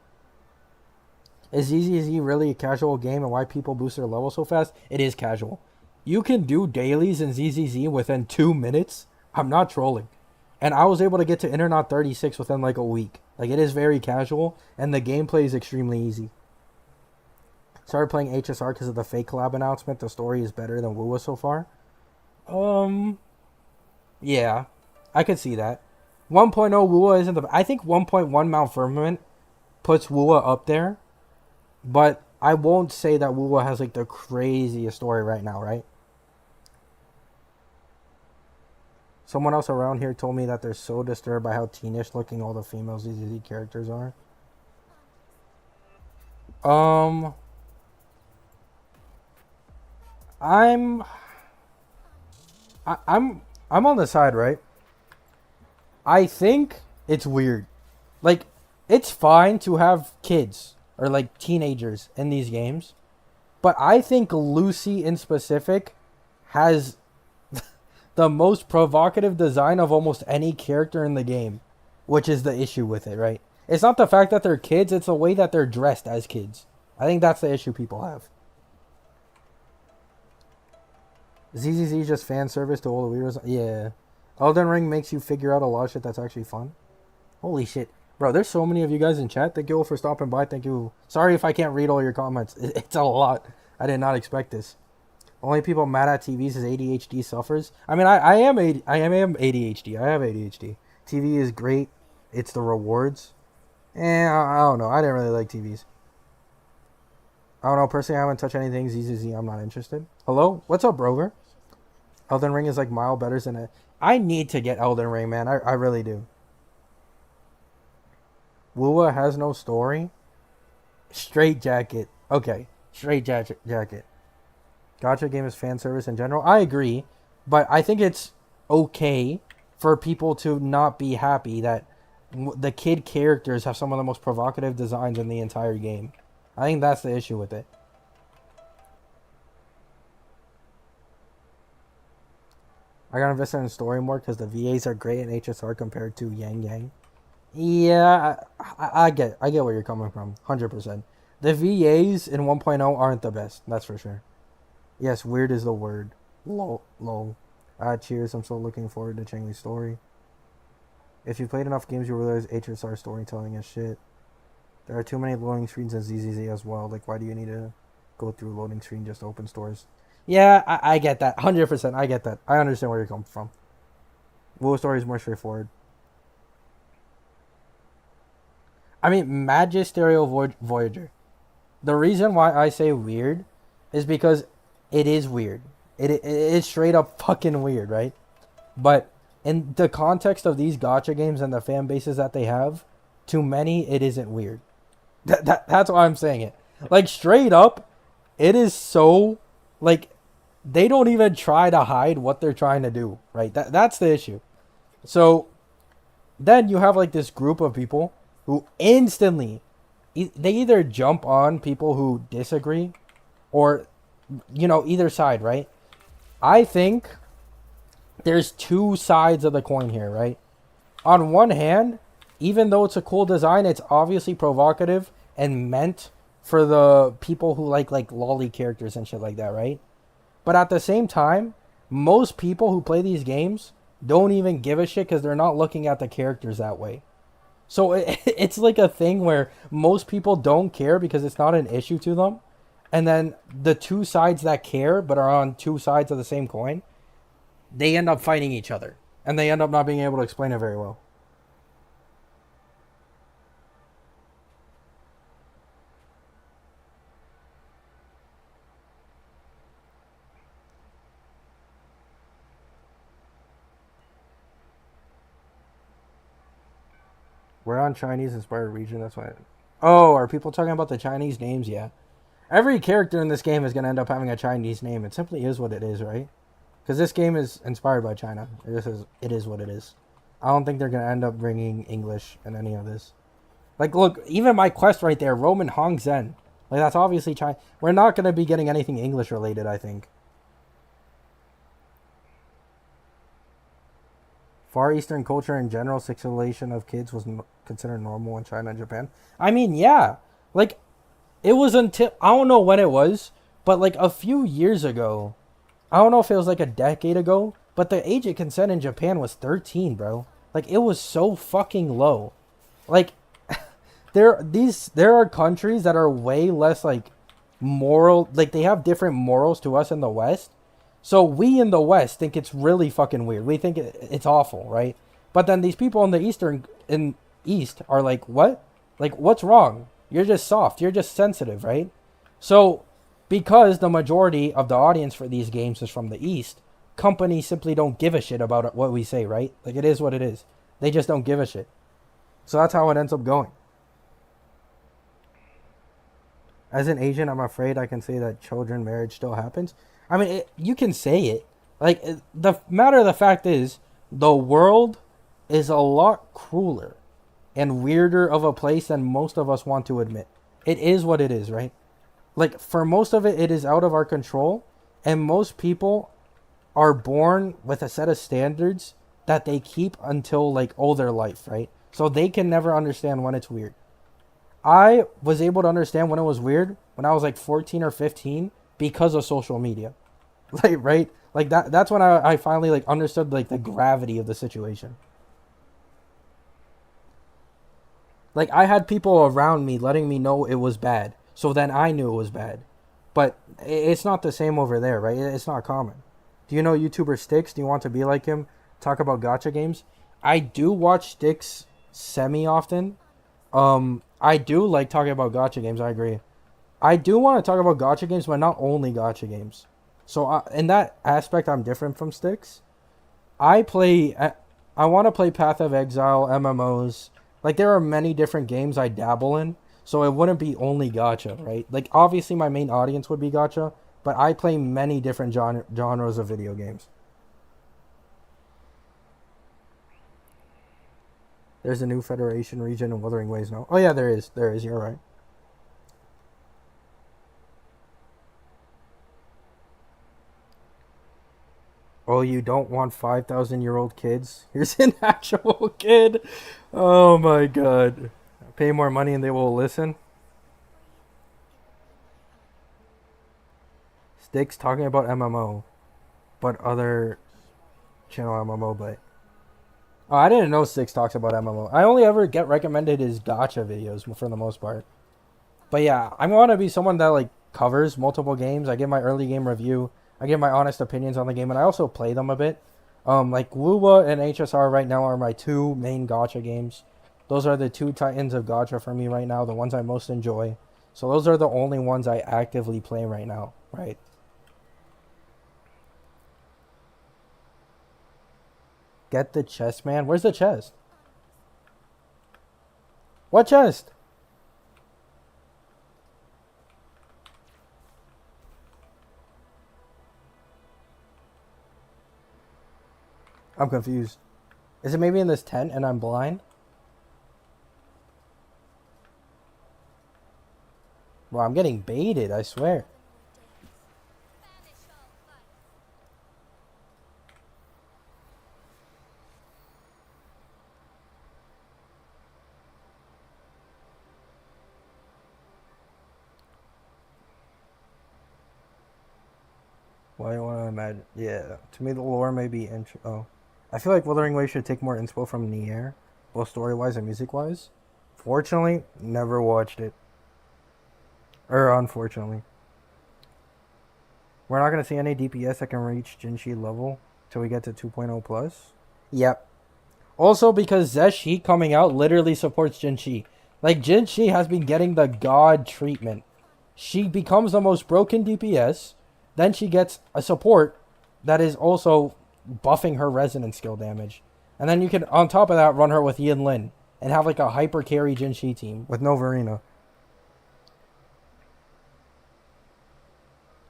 Is ZZZ really a casual game, and why people boost their level so fast? It is casual. You can do dailies in ZZZ within 2 minutes. I'm not trolling. And I was able to get to Internet 36 within like a week. Like it is very casual, and the gameplay is extremely easy. Started playing HSR because of the fake collab announcement. The story is better than Wuwa so far. Yeah, I could see that. 1.0 Wuwa isn't the. I think 1.1 Mount Firmament puts Wuwa up there, but I won't say that Wuwa has like the craziest story right now, right? Someone else around here told me that they're so disturbed by how teenish looking all the female ZZZ characters are. Um, I'm, I'm on the side, right? I think it's weird. Like, it's fine to have kids or like teenagers in these games, but I think Lucy in specific has the most provocative design of almost any character in the game, which is the issue with it, right? It's not the fact that they're kids, it's the way that they're dressed as kids. I think that's the issue people have. ZZZ just fan service to all the weirdos. Yeah. Elden Ring makes you figure out a lot of shit that's actually fun. Holy shit. Bro, there's so many of you guys in chat. Thank you all for stopping by. Thank you. Sorry if I can't read all your comments. It's a lot. I did not expect this. Only people mad at TVs is ADHD suffers. I mean, I am ADHD. I have ADHD. TV is great. It's the rewards. I don't know. I didn't really like TVs. I don't know. Personally, I haven't touched anything. ZZZ, I'm not interested. Hello? What's up, Brover? Elden Ring is like mile better than it. I need to get Elden Ring, man. I really do. Wuwa has no story. Straight jacket. Okay. Straight jacket. Gacha game is fan service in general. I agree. But I think it's okay for people to not be happy that the kid characters have some of the most provocative designs in the entire game. I think that's the issue with it. I gotta invest in story more because the VAs are great in HSR compared to Yang Yang. Yeah, I get where you're coming from. 100%. The VAs in 1.0 aren't the best. That's for sure. Yes, weird is the word. Lol. Cheers. I'm so looking forward to Chang's story. If you played enough games, you realize HSR storytelling is shit. There are too many loading screens in ZZZ as well. Like, why do you need to go through loading screen just to open stores? Yeah, I get that. 100%. I get that. I understand where you're coming from. Wuwa story is more straightforward. I mean, Magisterial Voyager. The reason why I say weird is because it is weird. It is straight up fucking weird, right? But in the context of these gacha games and the fan bases that they have, to many, it isn't weird. That's why I'm saying it. Like, straight up, it is so, like, they don't even try to hide what they're trying to do, right? That's the issue. So, then you have, like, this group of people who instantly, they either jump on people who disagree or, you know, either side, right? I think there's two sides of the coin here, right? On one hand, even though it's a cool design, it's obviously provocative and meant for the people who like lolly characters and shit like that, right? But at the same time, most people who play these games don't even give a shit because they're not looking at the characters that way. So it's like a thing where most people don't care because it's not an issue to them. and then the two sides that care but are on two sides of the same coin, they end up fighting each other, and they end up not being able to explain it very well. We're on Chinese inspired region. That's why. Oh, are people talking about the Chinese names? Yeah. Every character in this game is going to end up having a Chinese name. It simply is what it is, right? Because this game is inspired by China. It is what it is. I don't think they're going to end up bringing English in any of this. Like, look, even my quest right there, Roman Hong Zen. Like, that's obviously China. We're not going to be getting anything English related, I think. Far Eastern culture in general, sexualization of kids was considered normal in China and Japan. I mean, yeah. Like, it was until, I don't know when it was, but like a few years ago, I don't know if it was like a decade ago, but the age of consent in Japan was 13, bro. Like, it was so fucking low. Like, there are countries that are way less like moral, like they have different morals to us in the West. So we in the West think it's really fucking weird. We think it's awful, right? But then these people in the East are like, what? Like, what's wrong? You're just soft. You're just sensitive, right? So because the majority of the audience for these games is from the East, companies simply don't give a shit about what we say, right? Like, it is what it is. They just don't give a shit. So that's how it ends up going. As an Asian, I'm afraid I can say that children marriage still happens. I mean, you can say it. Like, the matter of the fact is, the world is a lot crueler and weirder of a place than most of us want to admit. It is what it is, right? Like, for most of it, it is out of our control, and most people are born with a set of standards that they keep until, like, all their life, right? So they can never understand when it's weird. I was able to understand when it was weird when I was like 14 or 15 because of social media. Like, right? Like that's when I finally like understood like the gravity of the situation. Like, I had people around me letting me know it was bad. So then I knew it was bad. But it's not the same over there, right? It's not common. Do you know YouTuber Sticks? Do you want to be like him? Talk about gacha games? I do watch Sticks semi often. I do like talking about gacha games. I agree. I do want to talk about gacha games, but not only gacha games. So in that aspect, I'm different from Sticks. I play. I want to play Path of Exile, MMOs. Like, there are many different games I dabble in, so it wouldn't be only gacha, right? Like, obviously my main audience would be gacha, but I play many different genres of video games. There's a new Federation region in Wuthering Ways now. Oh yeah, there is. There is. You're right. Oh, you don't want 5,000-year-old kids? Here's an actual kid. Oh my god. Pay more money and they will listen. Sticks talking about MMO, but other channel MMO, but oh, I didn't know Six talks about MMO. I only ever get recommended his gacha videos for the most part. But yeah, I want to be someone that like covers multiple games. I give my early game review. I give my honest opinions on the game, and I also play them a bit. Like Wuwa and HSR right now are my two main gacha games. Those are the two titans of gacha for me right now, the ones I most enjoy. So those are the only ones I actively play right now, right? Get the chest, man. Where's the chest? What chest? I'm confused. Is it maybe in this tent and I'm blind? Well, I'm getting baited, I swear. Why do you want to imagine? Yeah, to me the lore may be oh. I feel like Wuthering Waves should take more inspo from Nier, both story-wise and music-wise. Fortunately, never watched it. Or unfortunately. We're not gonna see any DPS that can reach Jinshi level till we get to 2.0 plus. Yep. Also because Zeshi coming out literally supports Jinshi. Like Jinshi has been getting the god treatment. She becomes the most broken DPS, then she gets a support that is also buffing her resonance skill damage. And then you can, on top of that, run her with Yin Lin and have like a hyper carry Jinshi team with no Verena.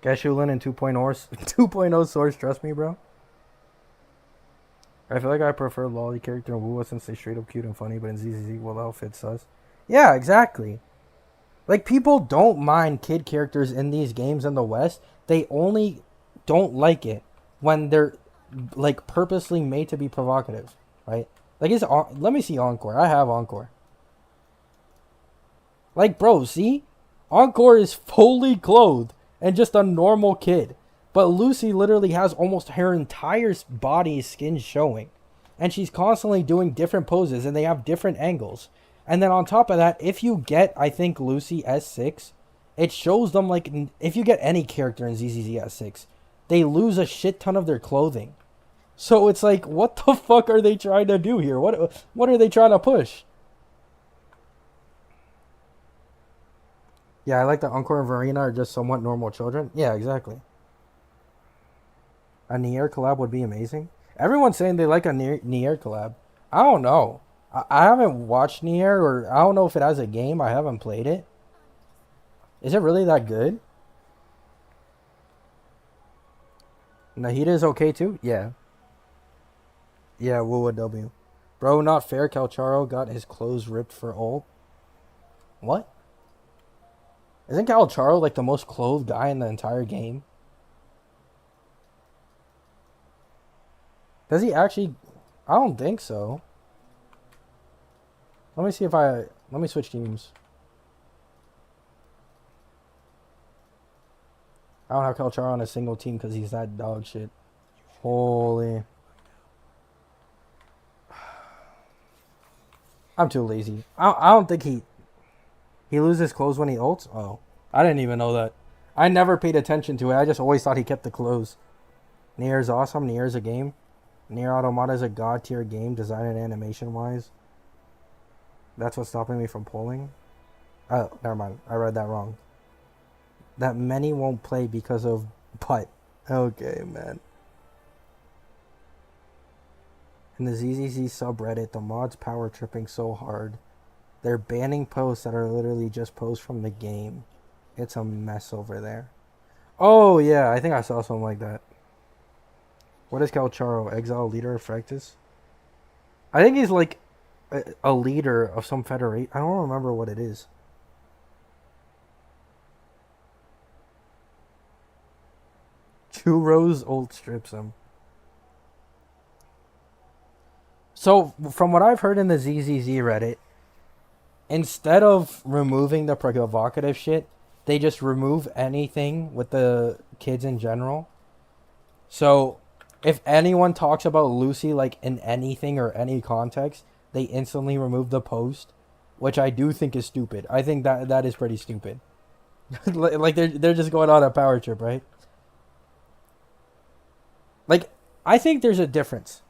Geshulin and 2.0 source, trust me, bro. I feel like I prefer Lolly character in Wuwa since they straight up cute and funny, but in ZZZ, well, outfit sus. Yeah, exactly. Like, people don't mind kid characters in these games in the West. They only don't like it when they're, like, purposely made to be provocative, right? Like, let me see Encore. I have Encore. Like, bro, see? Encore is fully clothed and just a normal kid. But Lucy literally has almost her entire body skin showing. And she's constantly doing different poses and they have different angles. And then on top of that, if you get, I think, Lucy S6, it shows them, like, if you get any character in ZZZ S6, they lose a shit ton of their clothing. So it's like, what the fuck are they trying to do here? What are they trying to push? Yeah, I like that Encore and Verena are just somewhat normal children. Yeah, exactly. A Nier collab would be amazing. Everyone's saying they like a Nier collab. I don't know. I haven't watched Nier, or I don't know if it has a game. I haven't played it. Is it really that good? Nahida is okay too? Yeah. Yeah, Wuwa W. Bro, not fair. Calcharo got his clothes ripped for ult. What? Isn't Calcharo like the most clothed guy in the entire game? Does he actually? I don't think so. Let me see if let me switch teams. I don't have Calcharo on a single team because he's that dog shit. Holy. I'm too lazy. I don't think he loses clothes when he ults? Oh. I didn't even know that. I never paid attention to it. I just always thought he kept the clothes. Nier's awesome. Nier's a game. Nier Automata is a god tier game, design and animation wise. That's what's stopping me from polling. Oh, never mind. I read that wrong. That many won't play because of butt. Okay, man. In the ZZZ subreddit, the mods power tripping so hard. They're banning posts that are literally just posts from the game. It's a mess over there. Oh, yeah. I think I saw something like that. What is Calcharo? Exile leader of Fractus? I think he's like a leader of some federation. I don't remember what it is. Churros ult strips him. So, from what I've heard in the ZZZ Reddit, instead of removing the provocative shit, they just remove anything with the kids in general. So, if anyone talks about Lucy like in anything or any context, they instantly remove the post, which I do think is stupid. I think that is pretty stupid. Like they're just going on a power trip, right? Like, I think there's a difference.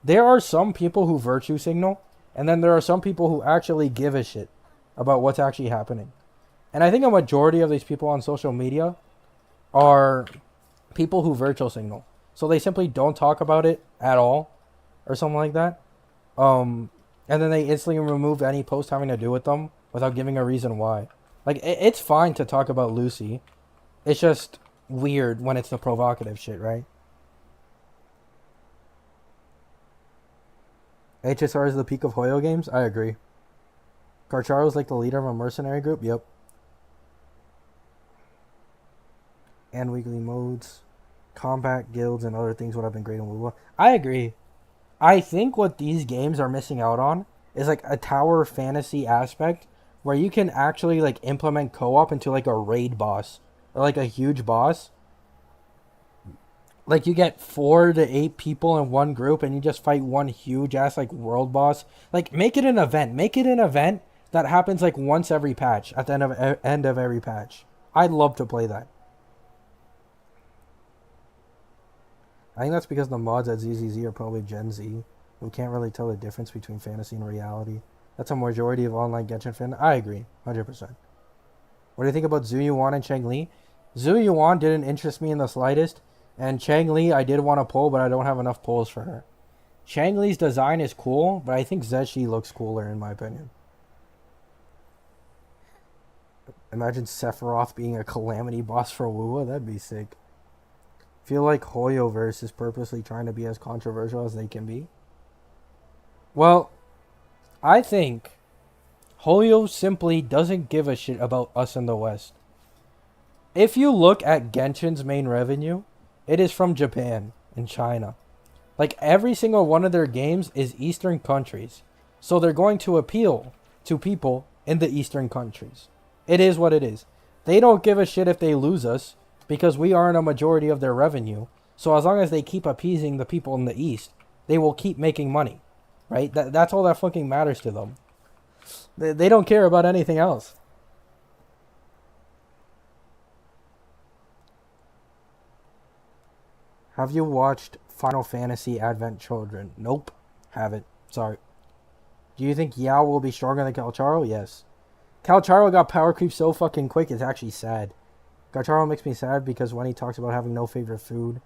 There are some people who virtue signal, and then there are some people who actually give a shit about what's actually happening. And I think a majority of these people on social media are people who virtual signal. So they simply don't talk about it at all, or something like that. And then they instantly remove any post having to do with them without giving a reason why. Like, it's fine to talk about Lucy. It's just weird when it's the provocative shit, right? HSR is the peak of Hoyo games? I agree. Carcharo's like the leader of a mercenary group? Yep. And weekly modes. Combat guilds and other things would have been great in Wuwa. I agree. I think what these games are missing out on is like a tower fantasy aspect where you can actually like implement co-op into like a raid boss or like a huge boss. Like you get 4 to 8 people in one group and you just fight one huge ass like world boss. Like make it an event. Make it an event that happens like once every patch at the end of every patch. I'd love to play that. I think that's because the mods at ZZZ are probably Gen Z, who can't really tell the difference between fantasy and reality. That's a majority of online Genshin fan. I agree, 100%. What do you think about Zhu Yuan and Cheng Li? Zhu Yuan didn't interest me in the slightest, and Cheng Li I did want to pull, but I don't have enough pulls for her. Cheng Li's design is cool, but I think Zeshi looks cooler in my opinion. Imagine Sephiroth being a calamity boss for Wuwa, that'd be sick. Feel like Hoyoverse is purposely trying to be as controversial as they can be. Well, I think Hoyo simply doesn't give a shit about us in the West. If you look at Genshin's main revenue, it is from Japan and China. Like every single one of their games is Eastern countries. So they're going to appeal to people in the Eastern countries. It is what it is. They don't give a shit if they lose us because we aren't a majority of their revenue. So as long as they keep appeasing the people in the East, they will keep making money. Right? That's all that fucking matters to them. They don't care about anything else. Have you watched Final Fantasy Advent Children? Nope. Haven't. Sorry. Do you think Yao will be stronger than Calcharo? Yes. Calcharo got power creep so fucking quick, it's actually sad. Calcharo makes me sad because when he talks about having no favorite food,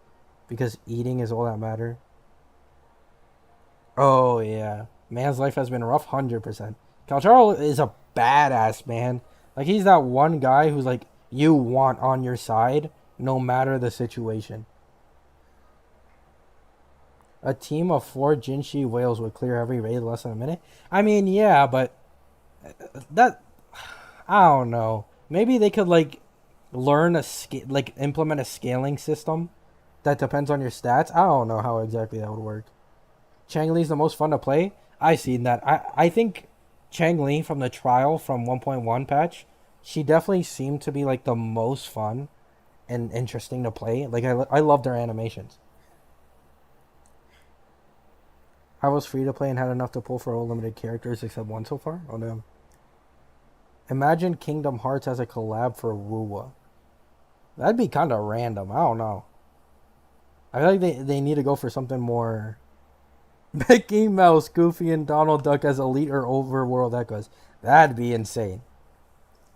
because eating is all that matter. Oh, yeah. Man's life has been rough, 100%. Calcharo is a badass, man. Like, he's that one guy who's like, you want on your side, no matter the situation. A team of 4 Jinshi whales would clear every raid in less than a minute? I mean, yeah, but that... I don't know. Maybe they could, like, implement a scaling system that depends on your stats. I don't know how exactly that would work. Chang Li's the most fun to play? I've seen that. I think Chang Li from the trial from 1.1 patch, she definitely seemed to be, like, the most fun and interesting to play. Like, I love their animations. I was free to play and had enough to pull for all limited characters except one so far? Oh, no. Imagine Kingdom Hearts as a collab for Wuwa. That'd be kind of random. I don't know. I feel like they need to go for something more... Mickey Mouse, Goofy, and Donald Duck as elite or overworld echoes. That'd be insane.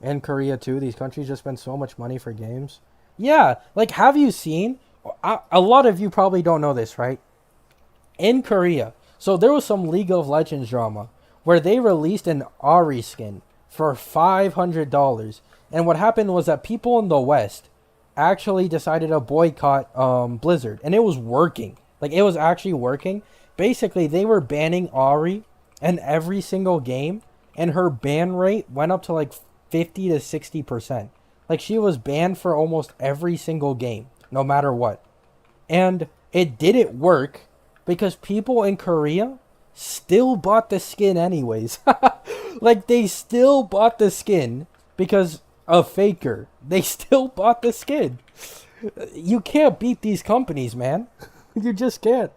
And Korea, too. These countries just spend so much money for games. Yeah, like, have you seen... A lot of you probably don't know this, right? In Korea... So there was some League of Legends drama where they released an Ari skin for $500. And what happened was that people in the West actually decided to boycott Blizzard. And it was working. Like, it was actually working. Basically, they were banning Ari in every single game. And her ban rate went up to like 50 to 60%. Like, she was banned for almost every single game, no matter what. And it didn't work. Because people in Korea still bought the skin anyways. Like, they still bought the skin because a faker. They still bought the skin. You can't beat these companies, man. You just can't.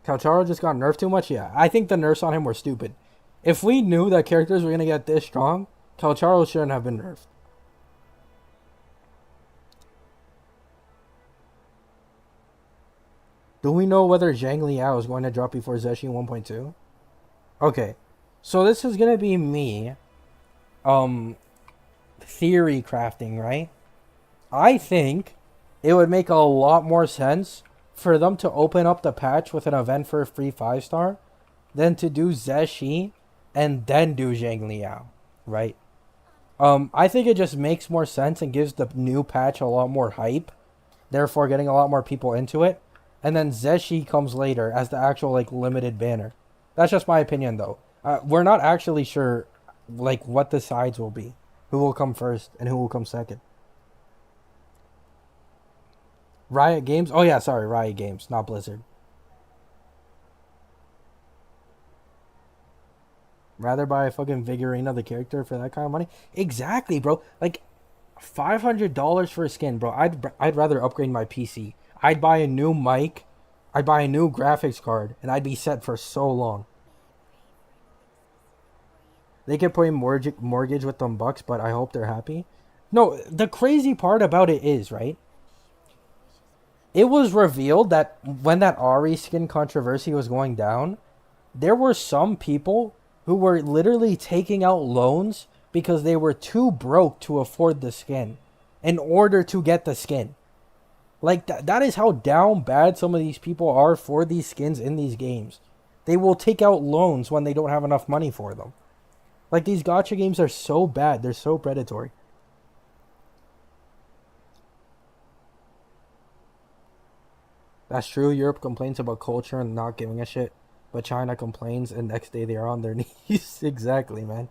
Calcharo just got nerfed too much? Yeah, I think the nerfs on him were stupid. If we knew that characters were going to get this strong, Calcharo shouldn't have been nerfed. Do we know whether Zhang Liao is going to drop before Zeshi 1.2? Okay. So this is going to be me theory crafting, right? I think it would make a lot more sense for them to open up the patch with an event for a free 5-star than to do Zeshi and then do Zhang Liao, right? I think it just makes more sense and gives the new patch a lot more hype, therefore getting a lot more people into it. And then Zeshi comes later as the actual, like, limited banner. That's just my opinion, though. We're not actually sure, like, what the sides will be. Who will come first and who will come second. Riot Games? Oh, yeah, sorry. Riot Games, not Blizzard. Rather buy a fucking figurine of the character for that kind of money? Exactly, bro. Like, $500 for a skin, bro. I'd rather upgrade my PC. I'd buy a new mic, I'd buy a new graphics card, and I'd be set for so long. They can put in mortgage with them bucks, but I hope they're happy. No, the crazy part about it is, right? It was revealed that when that Ari skin controversy was going down, there were some people who were literally taking out loans because they were too broke to afford the skin in order to get the skin. Like that is how down bad some of these people are for these skins in these games. They will take out loans when they don't have enough money for them. Like these gacha games are so bad, they're so predatory. That's true. Europe complains about culture and not giving a shit, but China complains and next day they are on their knees. Exactly, man.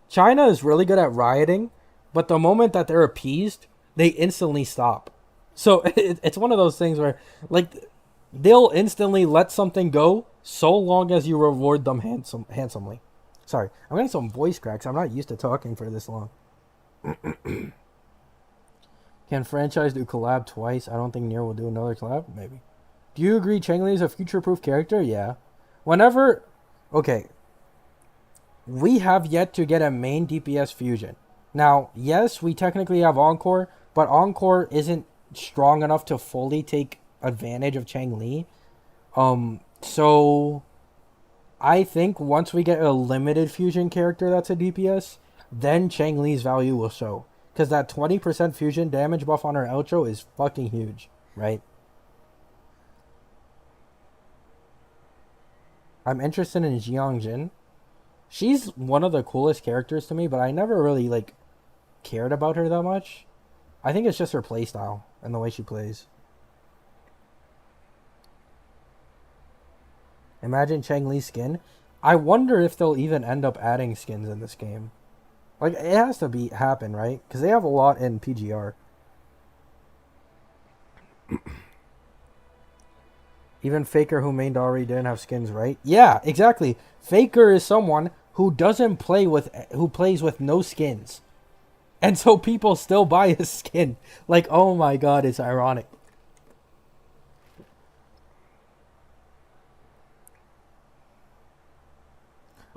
China is really good at rioting, but the moment that they're appeased, they instantly stop. So it's one of those things where, like, they'll instantly let something go so long as you reward them handsomely. Sorry, I'm getting some voice cracks. I'm not used to talking for this long. Can franchise do collab twice? I don't think Nier will do another collab. Maybe. Do you agree Cheng Li is a future-proof character? Yeah. Whenever... Okay. We have yet to get a main DPS fusion. Now, yes, we technically have Encore, but Encore isn't strong enough to fully take advantage of Cheng Li. So... I think once we get a limited fusion character that's a DPS, then Cheng Li's value will show. Because that 20% fusion damage buff on her outro is fucking huge, right? I'm interested in Jiang Jin. She's one of the coolest characters to me, but I never really, like, cared about her that much. I think it's just her playstyle and the way she plays. Imagine Cheng Li's skin. I wonder if they'll even end up adding skins in this game. Like, it has to be happen, right? Because they have a lot in PGR. Even Faker, who mained already, didn't have skins, right? Yeah, exactly. Faker is someone who doesn't play with, who plays with no skins. And so people still buy his skin. Like, oh my god, it's ironic.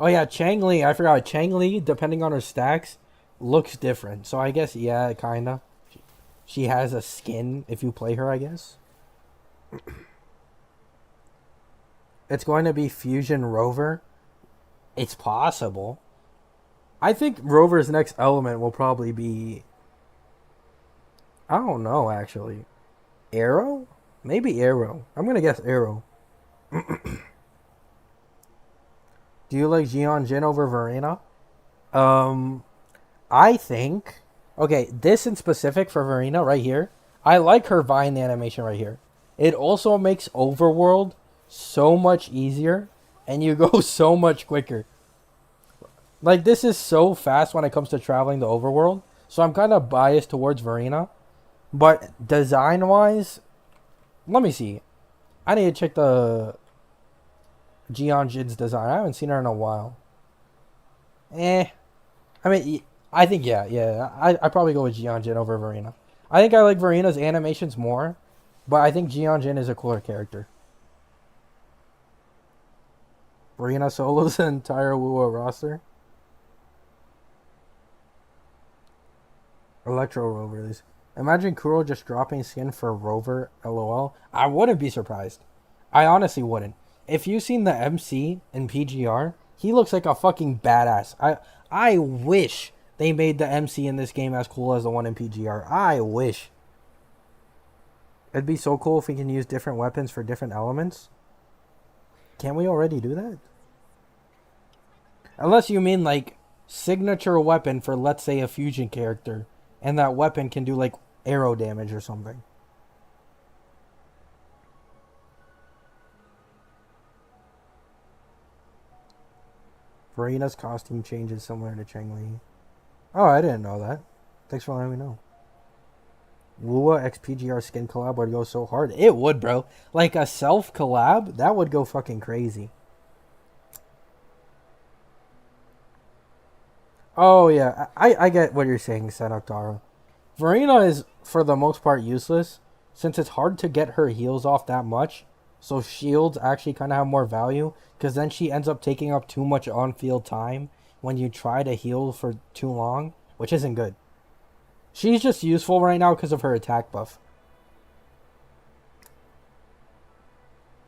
Oh yeah, Chang Li. I forgot. Chang Li, depending on her stacks, looks different. So I guess, yeah, kinda. She has a skin if you play her, I guess. It's going to be Fusion Rover. It's possible. I think Rover's next element will probably be... I don't know, actually. Arrow? Maybe Arrow. I'm going to guess Arrow. Do you like Jian Jin over Verena? I think... Okay, this in specific for Verena right here. I like her vine animation right here. It also makes Overworld so much easier. And you go so much quicker. Like, this is so fast when it comes to traveling the Overworld. So I'm kind of biased towards Verena. But design-wise... Let me see. I need to check the... Jian Jin's design. I haven't seen her in a while. I mean, I think, yeah. I probably go with Jian Jin over Verena. I think I like Verena's animations more. But I think Jian Jin is a cooler character. Verena solos the entire Wuwa roster. Electro Rovers. Imagine Kuro just dropping skin for Rover, lol. I wouldn't be surprised. I honestly wouldn't. If you've seen the MC in PGR, he looks like a fucking badass. I wish they made the MC in this game as cool as the one in PGR. I wish. It'd be so cool if we can use different weapons for different elements. Can't we already do that? Unless you mean like signature weapon for, let's say, a fusion character. And that weapon can do like arrow damage or something. Verena's costume change is similar to Cheng Li. Oh, I didn't know that. Thanks for letting me know. Wuwa x PGR skin collab would go so hard. It would, bro. Like a self collab, that would go fucking crazy. Oh, yeah. I get what you're saying, Senaktara. Verena is, for the most part, useless, since it's hard to get her heals off that much. So shields actually kind of have more value, because then she ends up taking up too much on-field time when you try to heal for too long, which isn't good. She's just useful right now because of her attack buff.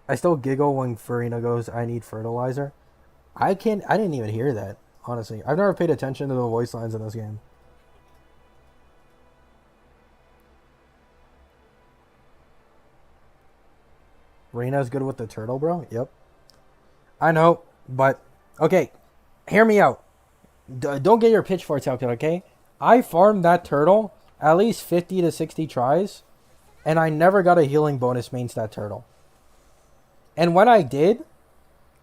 I still giggle when Farina goes, I need fertilizer. I didn't even hear that, honestly. I've never paid attention to the voice lines in this game. Reina's good with the turtle, bro? Yep. I know, but... Okay, hear me out. Don't get your pitchforks out, okay? I farmed that turtle at least 50 to 60 tries, and I never got a healing bonus main stat turtle. And when I did,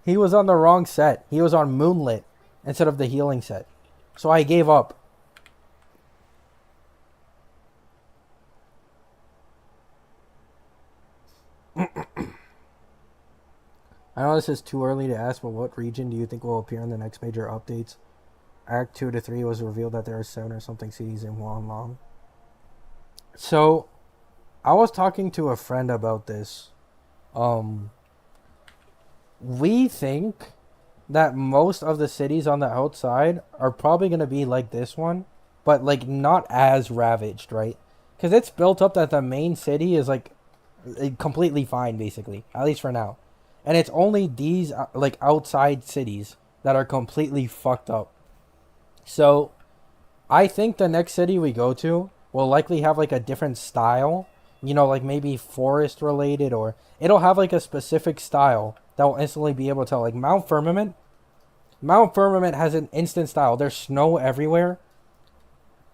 he was on the wrong set. He was on Moonlit instead of the healing set. So I gave up. I know this is too early to ask, but what region do you think will appear in the next major updates? Act 2 to 3 was revealed that there are 7 or something cities in Wuhan. So, I was talking to a friend about this. We think that most of the cities on the outside are probably going to be like this one, but like not as ravaged, right? Because it's built up that the main city is like completely fine, basically, at least for now. And it's only these like outside cities that are completely fucked up. So, I think the next city we go to will likely have like a different style. You know, like maybe forest related, or it'll have like a specific style that will instantly be able to tell. Like Mount Firmament. Mount Firmament has an instant style. There's snow everywhere.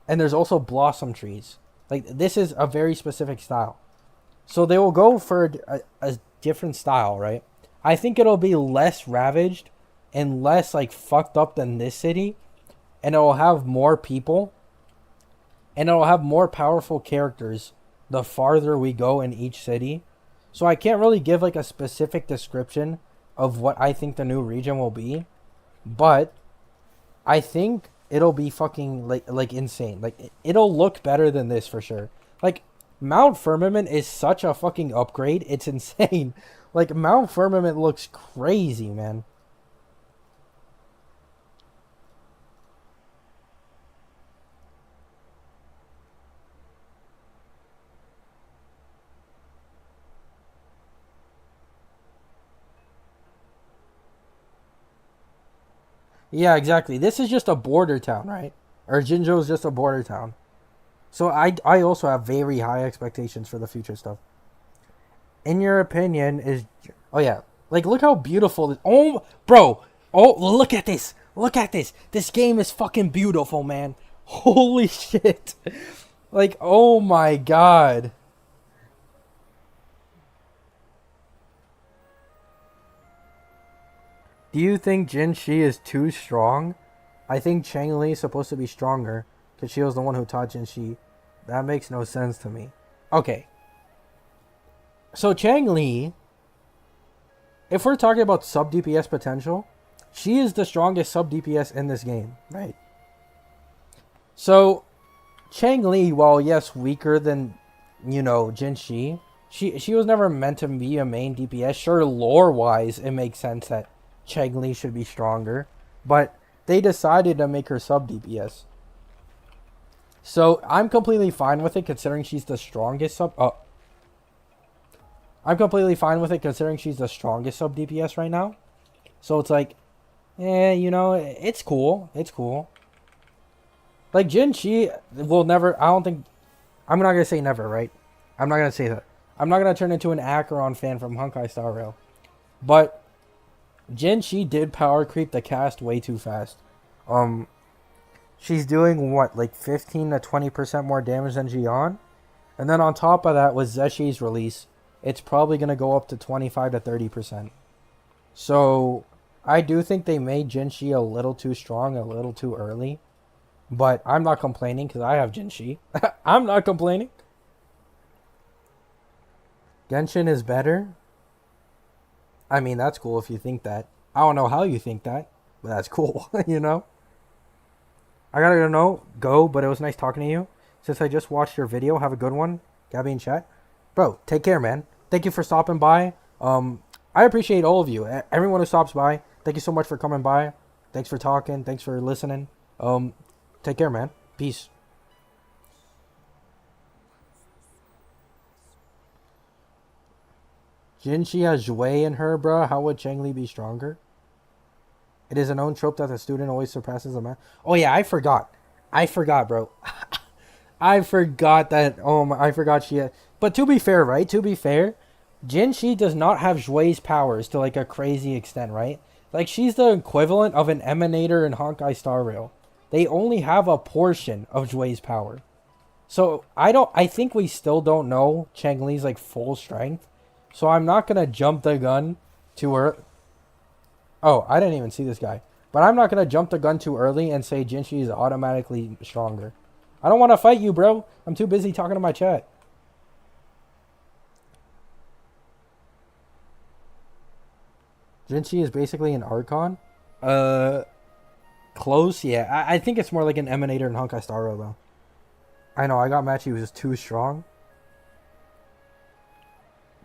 And there's also blossom trees. Like this is a very specific style. So they will go for a different style, right? I think it'll be less ravaged and less like fucked up than this city. And it'll have more people. And it'll have more powerful characters the farther we go in each city. So I can't really give like a specific description of what I think the new region will be. But I think it'll be fucking like insane. Like it'll look better than this for sure. Like Mount Firmament is such a fucking upgrade. It's insane. Like Mount Firmament looks crazy, man. Yeah, exactly. This is just a border town, right? Or Jinzhou is just a border town. So I also have very high expectations for the future stuff. In your opinion, is oh yeah, like look how beautiful this. Oh, bro. Oh, look at this. Look at this. This game is fucking beautiful, man. Holy shit. Like, oh my god. Do you think Jin Shi is too strong? I think Chang Li is supposed to be stronger because she was the one who taught Jin Shi. That makes no sense to me. Okay. So Chang Li, if we're talking about sub DPS potential, she is the strongest sub DPS in this game, right? So Chang Li, while yes weaker than, Jin Shi, she was never meant to be a main DPS. Sure, lore wise, it makes sense that Chang Li should be stronger, but they decided to make her sub DPS. So I'm completely fine with it considering she's the strongest sub. I'm completely fine with it considering she's the strongest sub DPS right now. So it's like, it's cool. It's cool. Like Jin Shi will never. I don't think. I'm not gonna say never, right? I'm not gonna say that. I'm not gonna turn into an Acheron fan from Honkai Star Rail, but Jin Shi did power creep the cast way too fast. She's doing what, like 15 to 20% more damage than Jian? And then on top of that, with Zeshi's release, it's probably going to go up to 25 to 30%. So, I do think they made Jin Shi a little too strong, a little too early. But I'm not complaining because I have Jin Shi. I'm not complaining. Genshin is better. I mean, that's cool if you think that. I don't know how you think that, but that's cool, I gotta go, but it was nice talking to you. Since I just watched your video, have a good one. Gabby in chat. Bro, take care, man. Thank you for stopping by. I appreciate all of you. Everyone who stops by, thank you so much for coming by. Thanks for talking. Thanks for listening. Take care, man. Peace. Jinxie has Jue in her, bruh. How would Chengli be stronger? It is a known trope that the student always surpasses the man. Oh yeah, I forgot. I forgot, bro. I forgot that. I forgot she had. But to be fair, right? To be fair, Jinxie does not have Jue's powers to like a crazy extent, right? Like she's the equivalent of an Emanator in Honkai Star Rail. They only have a portion of Jue's power. So I think we still don't know Cheng-Li's like full strength. So I'm not gonna jump the gun too early. Oh, I didn't even see this guy. But I'm not gonna jump the gun too early and say Jinxie is automatically stronger. I don't want to fight you, bro. I'm too busy talking to my chat. Jinxie is basically an Archon. Close, yeah. I think it's more like an Emanator in Honkai Star Rail, though. I know, I got matched. He was just too strong.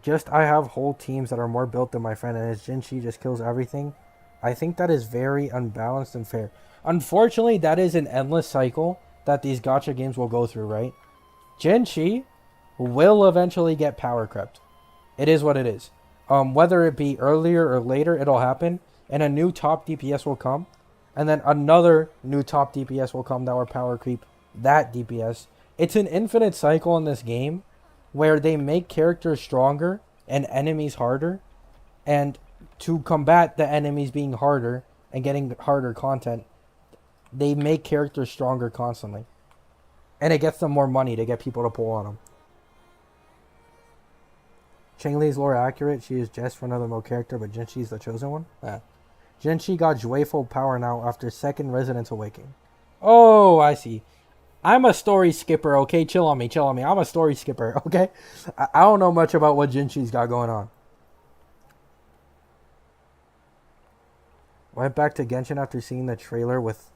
Just, I have whole teams that are more built than my friend, and his Jinxie just kills everything. I think that is very unbalanced and fair. Unfortunately, that is an endless cycle that these gacha games will go through, right? Jinxie will eventually get power crept. It is what it is. Whether it be earlier or later, it'll happen, and a new top DPS will come, and then another new top DPS will come that will power creep that DPS. It's an infinite cycle in this game where they make characters stronger and enemies harder, and to combat the enemies being harder and getting harder content, they make characters stronger constantly. And it gets them more money to get people to pull on them. Cheng-Li's lore accurate. She is just for another mode character, but Jinxi's the chosen one. Yeah. Jinxie got Jue full power now after second Residence Awakening. Oh, I see. I'm a story skipper, okay? Chill on me. I'm a story skipper, okay? I don't know much about what Jinxi's got going on. Went back to Genshin after seeing the trailer with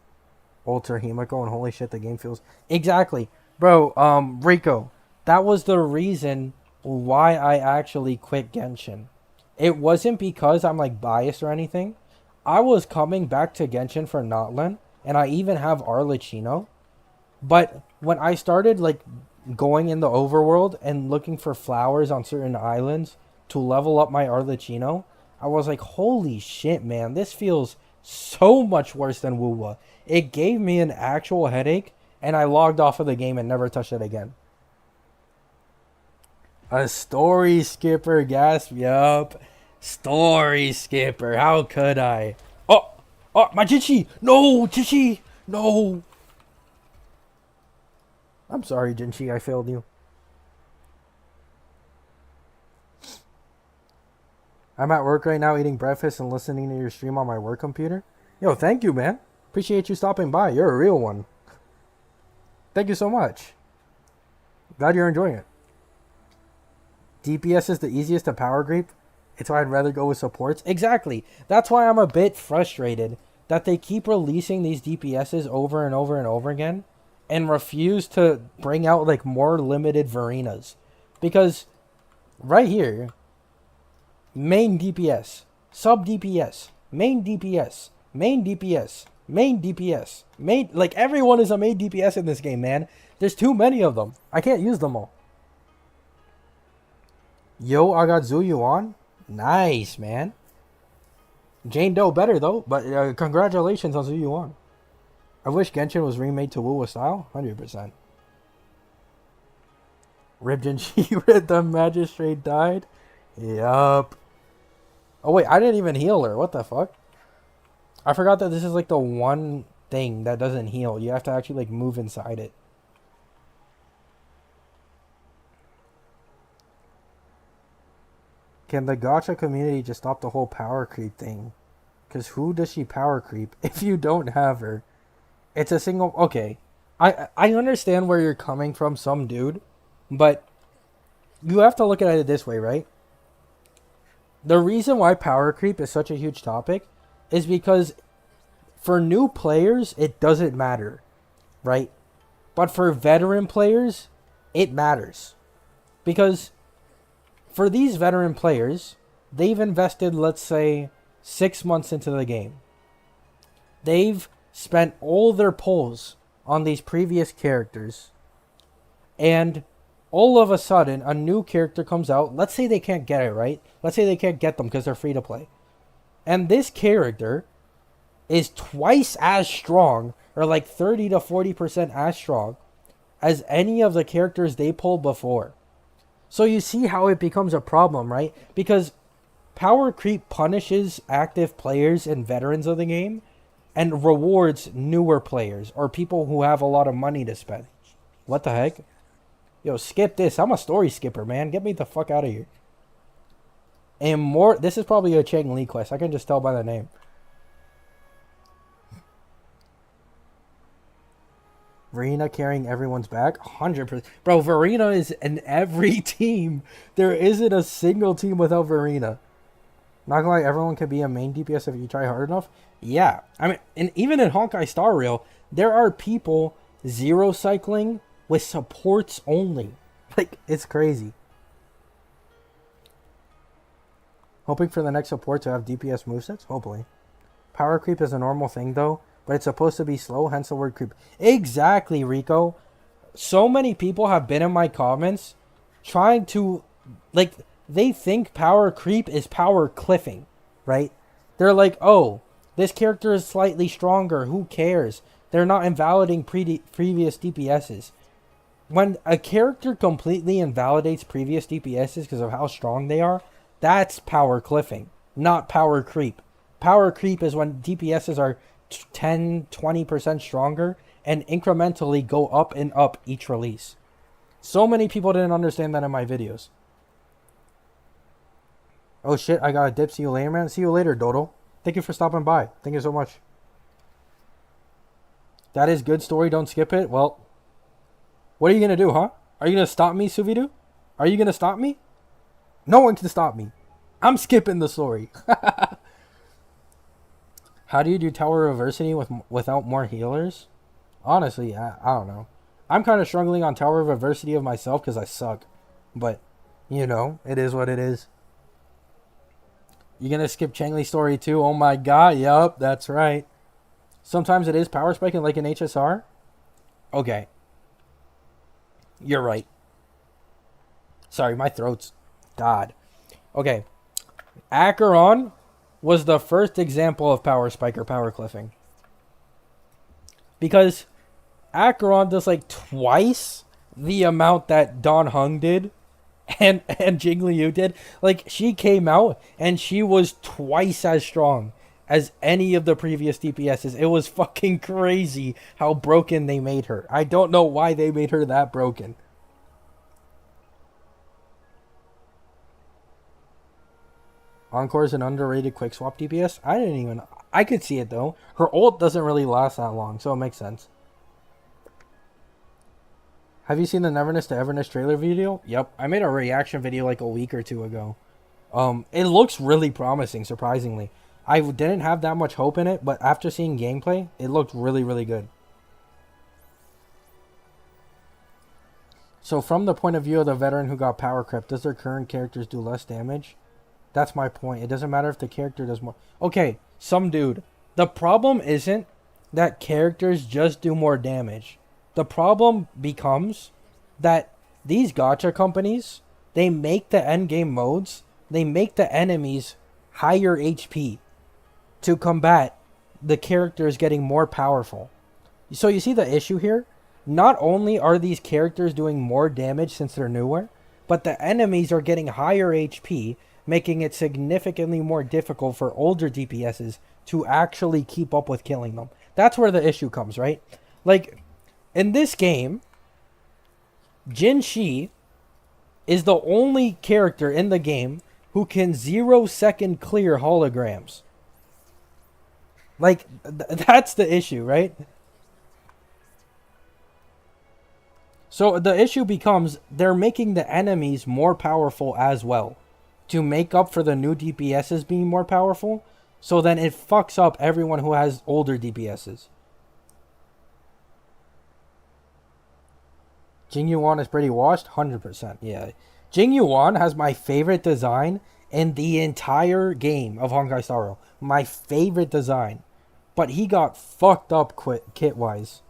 Ultra Himiko, and holy shit, the game feels... Exactly. Bro, Rico, that was the reason why I actually quit Genshin. It wasn't because I'm like biased or anything. I was coming back to Genshin for Notland, and I even have Arlecchino. But when I started like going in the overworld and looking for flowers on certain islands to level up my Arlecchino, I was like, holy shit, man, this feels so much worse than Wuwa. It gave me an actual headache, and I logged off of the game and never touched it again. A story skipper, gasp, yup. Story skipper, how could I? Oh, my Jinxie! No, Jinxie! No! I'm sorry, Jinxie, I failed you. I'm at work right now eating breakfast and listening to your stream on my work computer. Yo, thank you, man. Appreciate you stopping by. You're a real one. Thank you so much. Glad you're enjoying it. DPS is the easiest to power creep. It's why I'd rather go with supports. Exactly. That's why I'm a bit frustrated that they keep releasing these DPSs over and over and over again and refuse to bring out like more limited Varinas. Because right here, main DPS, sub DPS, main DPS, main DPS, main DPS, main, like everyone is a main DPS in this game, man. There's too many of them. I can't use them all. Yo, I got Zhu Yuan. Nice, man. Jane Doe better though, but congratulations on Zhu Yuan. I wish Genshin was remade to Wuwa style. 100%. Rip Jinxie, the magistrate died. Yup. Oh wait, I didn't even heal her. What the fuck? I forgot that this is like the one thing that doesn't heal. You have to actually like move inside it. Can the gacha community just stop the whole power creep thing? Because who does she power creep if you don't have her? It's a single... Okay. I understand where you're coming from, some dude. But you have to look at it this way, right? The reason why power creep is such a huge topic is because for new players, it doesn't matter, right? But for veteran players, it matters. Because for these veteran players, they've invested, let's say, 6 months into the game. They've spent all their pulls on these previous characters. And all of a sudden a new character comes out. Let's say they can't get it, right? Let's say they can't get them because they're free to play. And this character is twice as strong, or like 30 to 40% as strong as any of the characters they pulled before. So you see how it becomes a problem, right? Because power creep punishes active players and veterans of the game and rewards newer players or people who have a lot of money to spend. What the heck? Yo, skip this. I'm a story skipper, man. Get me the fuck out of here. And more, this is probably a Chang Li quest. I can just tell by the name. Verena carrying everyone's back? 100%. Bro, Verena is in every team. There isn't a single team without Verena. Not gonna lie, everyone can be a main DPS if you try hard enough. Yeah. I mean, and even in Honkai Star Rail, there are people zero cycling with supports only. Like, it's crazy. Hoping for the next support to have DPS movesets? Hopefully. Power creep is a normal thing, though. But it's supposed to be slow, hence the word creep. Exactly, Rico. So many people have been in my comments trying to, like, they think power creep is power cliffing, right? They're like, oh, this character is slightly stronger. Who cares? They're not invalidating previous DPSs. When a character completely invalidates previous DPSs because of how strong they are, that's power cliffing, not power creep. Power creep is when DPSs are 10, 20% stronger and incrementally go up and up each release. So many people didn't understand that in my videos. Oh shit, I got a dip. See you later, man. See you later, Dodo. Thank you for stopping by. Thank you so much. That is good story. Don't skip it. Well, what are you going to do, huh? Are you going to stop me, Suvidu? Are you going to stop me? No one can stop me. I'm skipping the story. How do you do Tower of Adversity without more healers? Honestly, I don't know. I'm kind of struggling on Tower of Adversity of myself because I suck. But, you know, it is what it is. You gonna skip Changley's story too? Oh my god, yup, that's right. Sometimes it is power spiking like an HSR. Okay. You're right. Sorry, my throat's... God. Okay. Acheron was the first example of power spike or power cliffing. Because Acheron does like twice the amount that Don Hung did and Jing Liu did. Like, she came out and she was twice as strong as any of the previous DPSs. It was fucking crazy how broken they made her. I don't know why they made her that broken. Encore is an underrated quick swap DPS. I could see it though. Her ult doesn't really last that long, so it makes sense. Have you seen the Neverness to Everness trailer video? Yep, I made a reaction video like a week or two ago. It looks really promising, surprisingly. I didn't have that much hope in it, but after seeing gameplay, it looked really, really good. So from the point of view of the veteran who got power crept, does their current characters do less damage? That's my point. It doesn't matter if the character does more. Okay, some dude. The problem isn't that characters just do more damage. The problem becomes that these gacha companies, they make the endgame modes, they make the enemies higher HP to combat the characters getting more powerful. So you see the issue here? Not only are these characters doing more damage since they're newer, but the enemies are getting higher HP, making it significantly more difficult for older DPSs to actually keep up with killing them. That's where the issue comes, right? Like, in this game, Jin Shi is the only character in the game who can 0-second clear holograms. Like, that's the issue, right? So the issue becomes they're making the enemies more powerful as well to make up for the new DPSs being more powerful. So then it fucks up everyone who has older DPSs. Jing Yuan is pretty washed? 100%, yeah. Jing Yuan has my favorite design in the entire game of Honkai Star Rail. My favorite design. But he got fucked up kit-wise.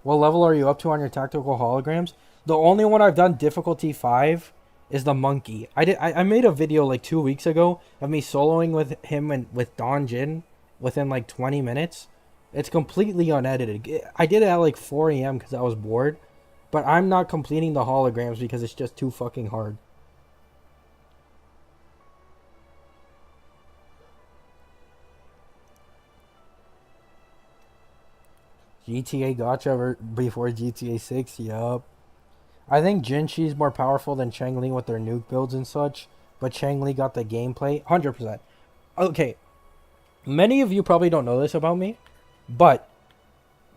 What level are you up to on your tactical holograms? The only one I've done difficulty 5 is the monkey. I made a video like 2 weeks ago of me soloing with him and with Don Jin within like 20 minutes. It's completely unedited. I did it at like 4 a.m. because I was bored. But I'm not completing the holograms because it's just too fucking hard. GTA Gacha before GTA 6, yup. I think Jinxi's more powerful than Changli with their nuke builds and such, but Changli got the gameplay 100%. Okay, many of you probably don't know this about me, but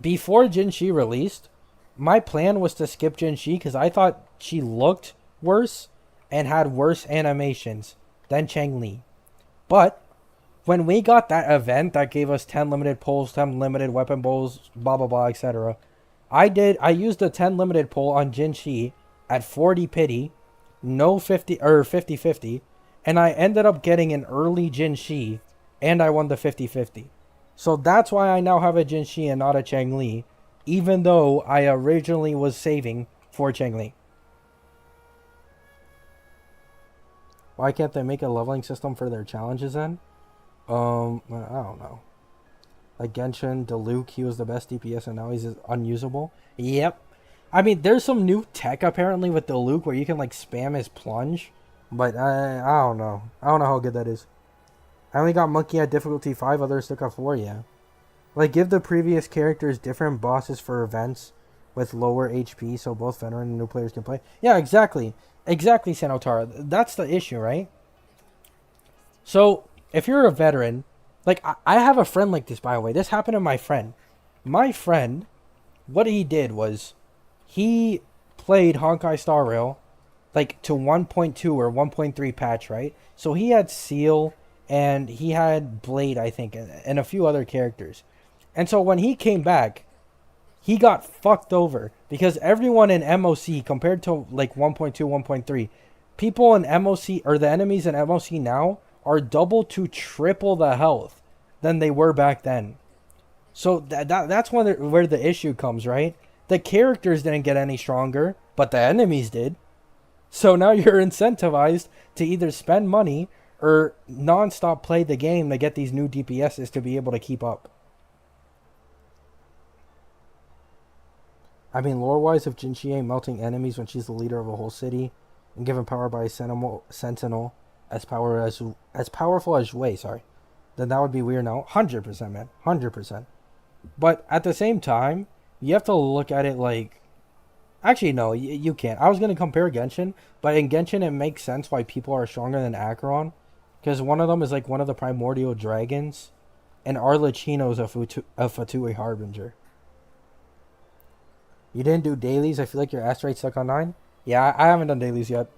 before Jinxi released, my plan was to skip Jinxi because I thought she looked worse and had worse animations than Changli. But when we got that event that gave us 10 limited pulls, 10 limited weapon bowls, blah blah blah, etc. I used the 10 limited pull on Jinxi at 40 pity, no 50 or 50-50, and I ended up getting an early Jinxi and I won the 50-50. So that's why I now have a Jinxi and not a Changli, even though I originally was saving for Changli. Why can't they make a leveling system for their challenges then? I don't know. Like Genshin, Diluc, he was the best DPS and now he's unusable. Yep. I mean, there's some new tech apparently with Diluc where you can like spam his plunge. But I don't know. I don't know how good that is. I only got Monkey at difficulty 5, others took at 4, yeah. Like, give the previous characters different bosses for events with lower HP so both veteran and new players can play. Yeah, exactly. Exactly, Sanotara. That's the issue, right? So, if you're a veteran, like, I have a friend like this, by the way. This happened to my friend. My friend, what he did was, he played Honkai Star Rail, like, to 1.2 or 1.3 patch, right? So, he had Seal, and he had Blade, I think, and a few other characters. And so, when he came back, he got fucked over. Because everyone in MOC, compared to, like, 1.2, 1.3, people in MOC, or the enemies in MOC now, are double to triple the health than they were back then. So that's where the issue comes, right? The characters didn't get any stronger, but the enemies did. So now you're incentivized to either spend money or non-stop play the game to get these new DPSs to be able to keep up. I mean, lore-wise, if Jinxi ain't melting enemies when she's the leader of a whole city and given power by a sentinel as powerful as Wei, then that would be weird now. 100%, man. 100%. But at the same time, you have to look at it like... Actually, no, you can't. I was going to compare Genshin, but in Genshin it makes sense why people are stronger than Acheron. Because one of them is like one of the primordial dragons, and Arlecchino's a Fatui Harbinger. You didn't do dailies? I feel like your asteroid stuck on 9? Yeah, I haven't done dailies yet.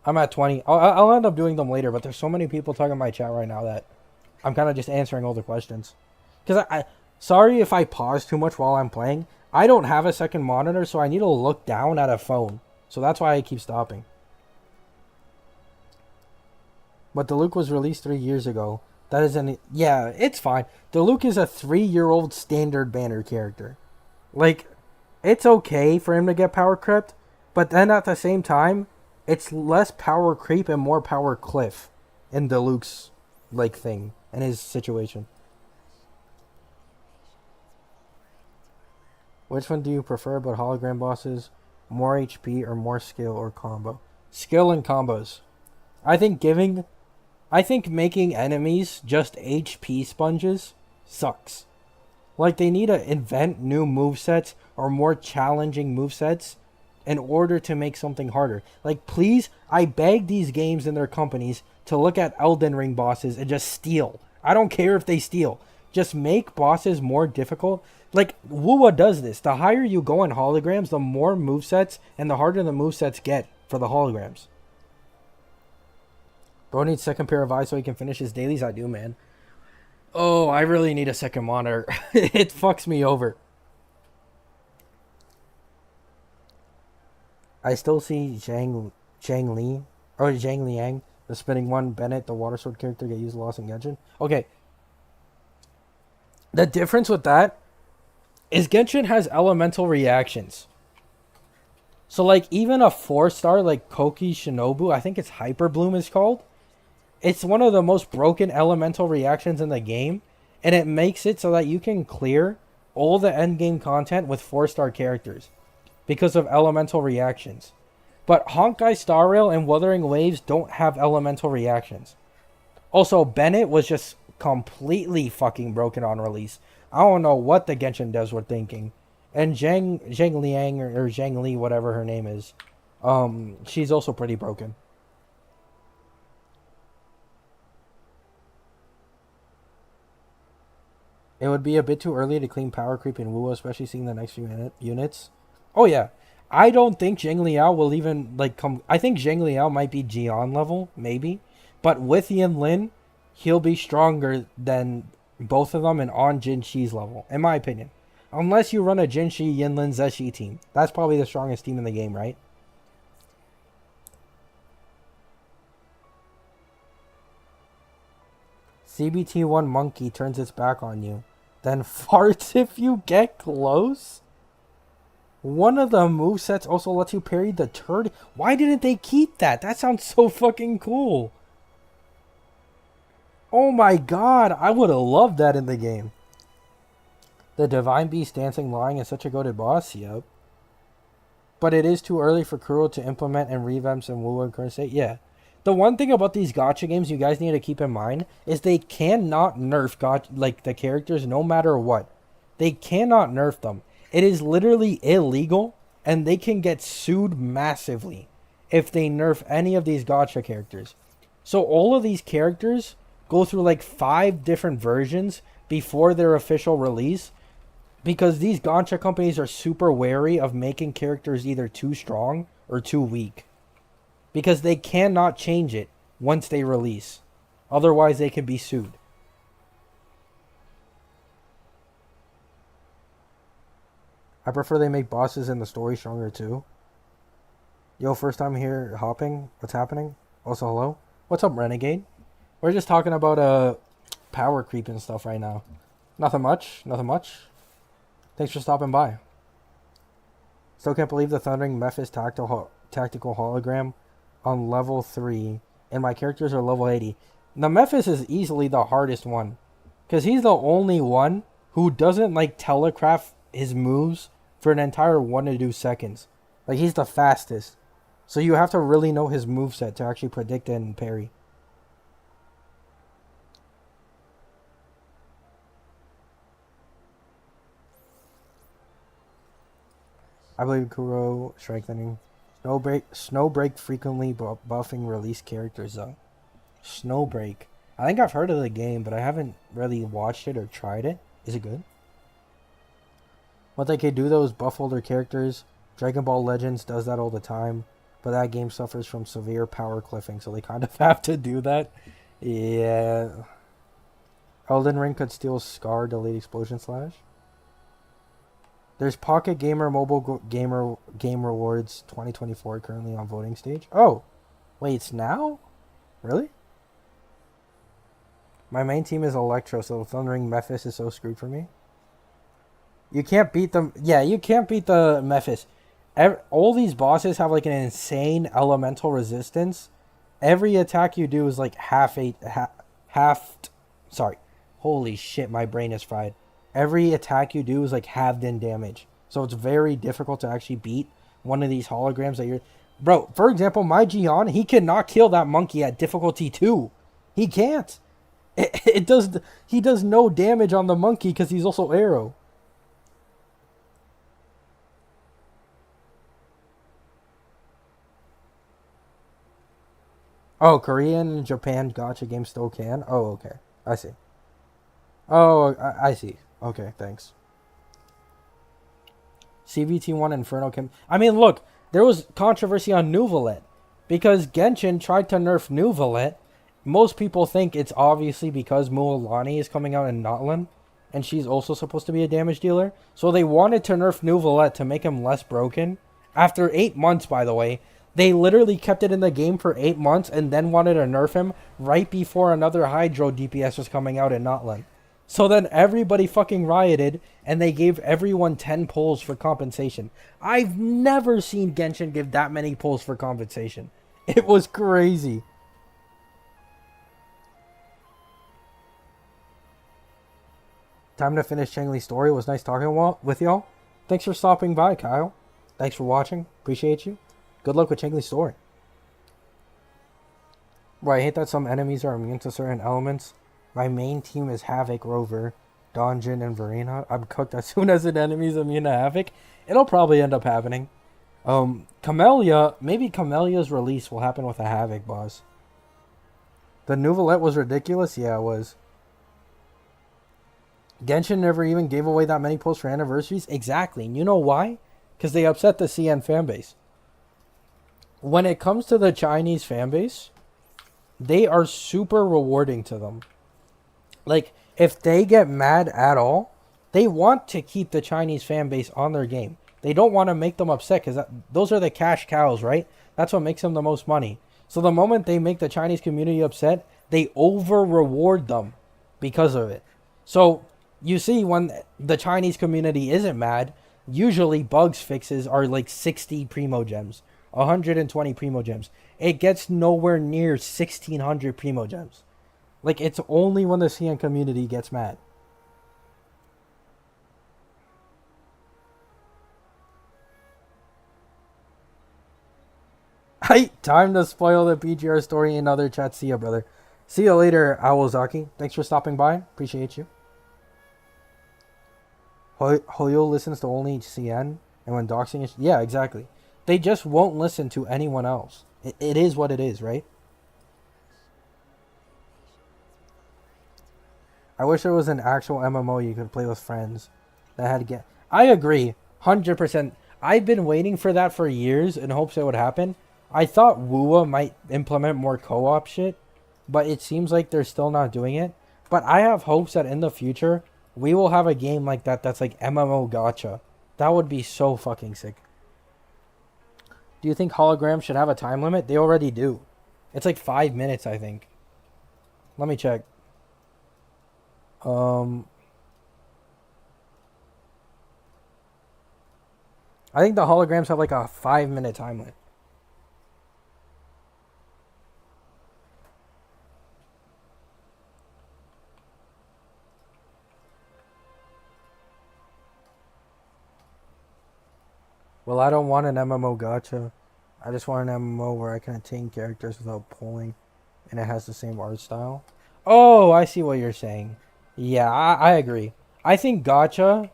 I'm at 20. I'll end up doing them later, but there's so many people talking in my chat right now that I'm kind of just answering all the questions. Because sorry if I pause too much while I'm playing. I don't have a second monitor, so I need to look down at a phone. So that's why I keep stopping. But Diluc was released 3 years ago. That isn't... Yeah, it's fine. Diluc is a 3-year-old standard banner character. Like, it's okay for him to get power crept, but then at the same time, it's less power creep and more power cliff in Diluc's, like, thing, and his situation. Which one do you prefer about hologram bosses? More HP or more skill or combo? Skill and combos. I think making enemies just HP sponges sucks. Like, they need to invent new movesets or more challenging movesets in order to make something harder. Like, please, I beg these games and their companies to look at Elden Ring bosses and just steal. I don't care if they steal. Just make bosses more difficult. Like, Wuwa does this. The higher you go in holograms, the more movesets and the harder the movesets get for the holograms. Bro needs second pair of eyes so he can finish his dailies. I do, man. Oh, I really need a second monitor. It fucks me over. I still see Zhang Liang, the spinning one, Bennett, the water sword character, get used lost in Genshin. Okay. The difference with that is Genshin has elemental reactions. So like even a 4-star like Koki Shinobu, I think it's Hyper Bloom is called. It's one of the most broken elemental reactions in the game, and it makes it so that you can clear all the endgame content with 4-star characters because of elemental reactions. But Honkai Star Rail and Wuthering Waves don't have elemental reactions. Also, Bennett was just completely fucking broken on release. I don't know what the Genshin devs were thinking. And Zhang Liang or Zhang Li, whatever her name is, she's also pretty broken. It would be a bit too early to clean power creep in Wuwa, especially seeing the next few units. Oh yeah, I don't think Zhang Liao will even like come. I think Zhang Liao might be Jian level, maybe, but with Yin Lin, he'll be stronger than both of them and on Jin Shi's level, in my opinion. Unless you run a Jin Shi, Yin Lin, Zeshi team, that's probably the strongest team in the game, right? CBT1 monkey turns its back on you, then farts if you get close. One of the movesets also lets you parry the turd. Why didn't they keep that? That sounds so fucking cool. Oh my god, I would have loved that in the game. The Divine Beast dancing lying is such a goated boss, yep. But it is too early for Kuro to implement and revamp some Wuwa in current state, yeah. The one thing about these gacha games you guys need to keep in mind is they cannot nerf like the characters no matter what. They cannot nerf them. It is literally illegal, and they can get sued massively if they nerf any of these gacha characters. So all of these characters go through like 5 different versions before their official release, because these gacha companies are super wary of making characters either too strong or too weak. Because they cannot change it once they release. Otherwise, they can be sued. I prefer they make bosses in the story stronger too. Yo, first time here hopping. What's happening? Also, hello. What's up, Renegade? We're just talking about power creep and stuff right now. Nothing much. Nothing much. Thanks for stopping by. Still can't believe the Thundering Mephis tactical hologram on level 3, and my characters are level 80. The Mephis is easily the hardest one, because he's the only one who doesn't like telegraph his moves for an entire 1 to 2 seconds. Like, he's the fastest. So you have to really know his moveset to actually predict and parry. I believe Kuro strengthening. Snowbreak frequently buffing release characters though. Snowbreak. I think I've heard of the game, but I haven't really watched it or tried it. Is it good? What they could do though is buff older characters. Dragon Ball Legends does that all the time, but that game suffers from severe power cliffing, so they kind of have to do that. Yeah. Elden Ring could steal Scar Delayed Explosion Slash. There's Pocket Gamer Mobile Gamer Game Rewards 2024 currently on voting stage. Oh, wait, it's now? Really? My main team is Electro, so Thundering Mephis is so screwed for me. You can't beat them. Yeah, you can't beat the Mephis. All these bosses have like an insane elemental resistance. Every attack you do is like sorry. Holy shit, my brain is fried. Every attack you do is like halved in damage. So it's very difficult to actually beat one of these holograms that you're... Bro, for example, my Gion, he cannot kill that monkey at difficulty 2. He can't. He does no damage on the monkey because he's also arrow. Oh, Korean and Japan gacha games still can? Oh, okay. I see. Oh, I see. Okay, thanks. CVT1 Inferno can... I mean, look, there was controversy on Nuvalet. Because Genshin tried to nerf Nuvalet. Most people think it's obviously because Mualani is coming out in Notland. And she's also supposed to be a damage dealer. So they wanted to nerf Nuvalet to make him less broken. After 8 months, by the way. They literally kept it in the game for 8 months and then wanted to nerf him right before another Hydro DPS was coming out in Notland. So then everybody fucking rioted and they gave everyone 10 pulls for compensation. I've never seen Genshin give that many pulls for compensation. It was crazy. Time to finish Changli's story. It was nice talking with y'all. Thanks for stopping by, Kyle. Thanks for watching. Appreciate you. Good luck with Changli's story. Well, I hate that some enemies are immune to certain elements. My main team is Havoc, Rover, Donjin, and Verena. I'm cooked as soon as an enemy's immune to Havoc. It'll probably end up happening. Camellia, maybe Camelia's release will happen with a Havoc boss. The Nouvellette was ridiculous? Yeah, it was. Genshin never even gave away that many pulls for anniversaries? Exactly. And you know why? Because they upset the CN fanbase. When it comes to the Chinese fanbase, they are super rewarding to them. Like, if they get mad at all, they want to keep the Chinese fan base on their game. They don't want to make them upset because those are the cash cows, right? That's what makes them the most money. So the moment they make the Chinese community upset, they over-reward them because of it. So you see when the Chinese community isn't mad, usually bugs fixes are like 60 Primo Gems, 120 Primo Gems. It gets nowhere near 1,600 Primo Gems. Like, it's only when the CN community gets mad. Time to spoil the PGR story in other chats. See ya, brother. See ya later, Awozaki. Thanks for stopping by. Appreciate you. Hoyo listens to only CN, and when doxing is... Yeah, exactly. They just won't listen to anyone else. It is what it is, right? I wish there was an actual MMO you could play with friends that had to get... I agree, 100%. I've been waiting for that for years in hopes it would happen. I thought Wuwa might implement more co-op shit, but it seems like they're still not doing it. But I have hopes that in the future, we will have a game like that that's like MMO Gacha. That would be so fucking sick. Do you think holograms should have a time limit? They already do. It's like 5 minutes, I think. Let me check. I think the holograms have like a 5-minute time limit. Well, I don't want an MMO gacha. I just want an MMO where I can attain characters without pulling, and it has the same art style. Oh, I see what you're saying. Yeah, I agree. I think gacha...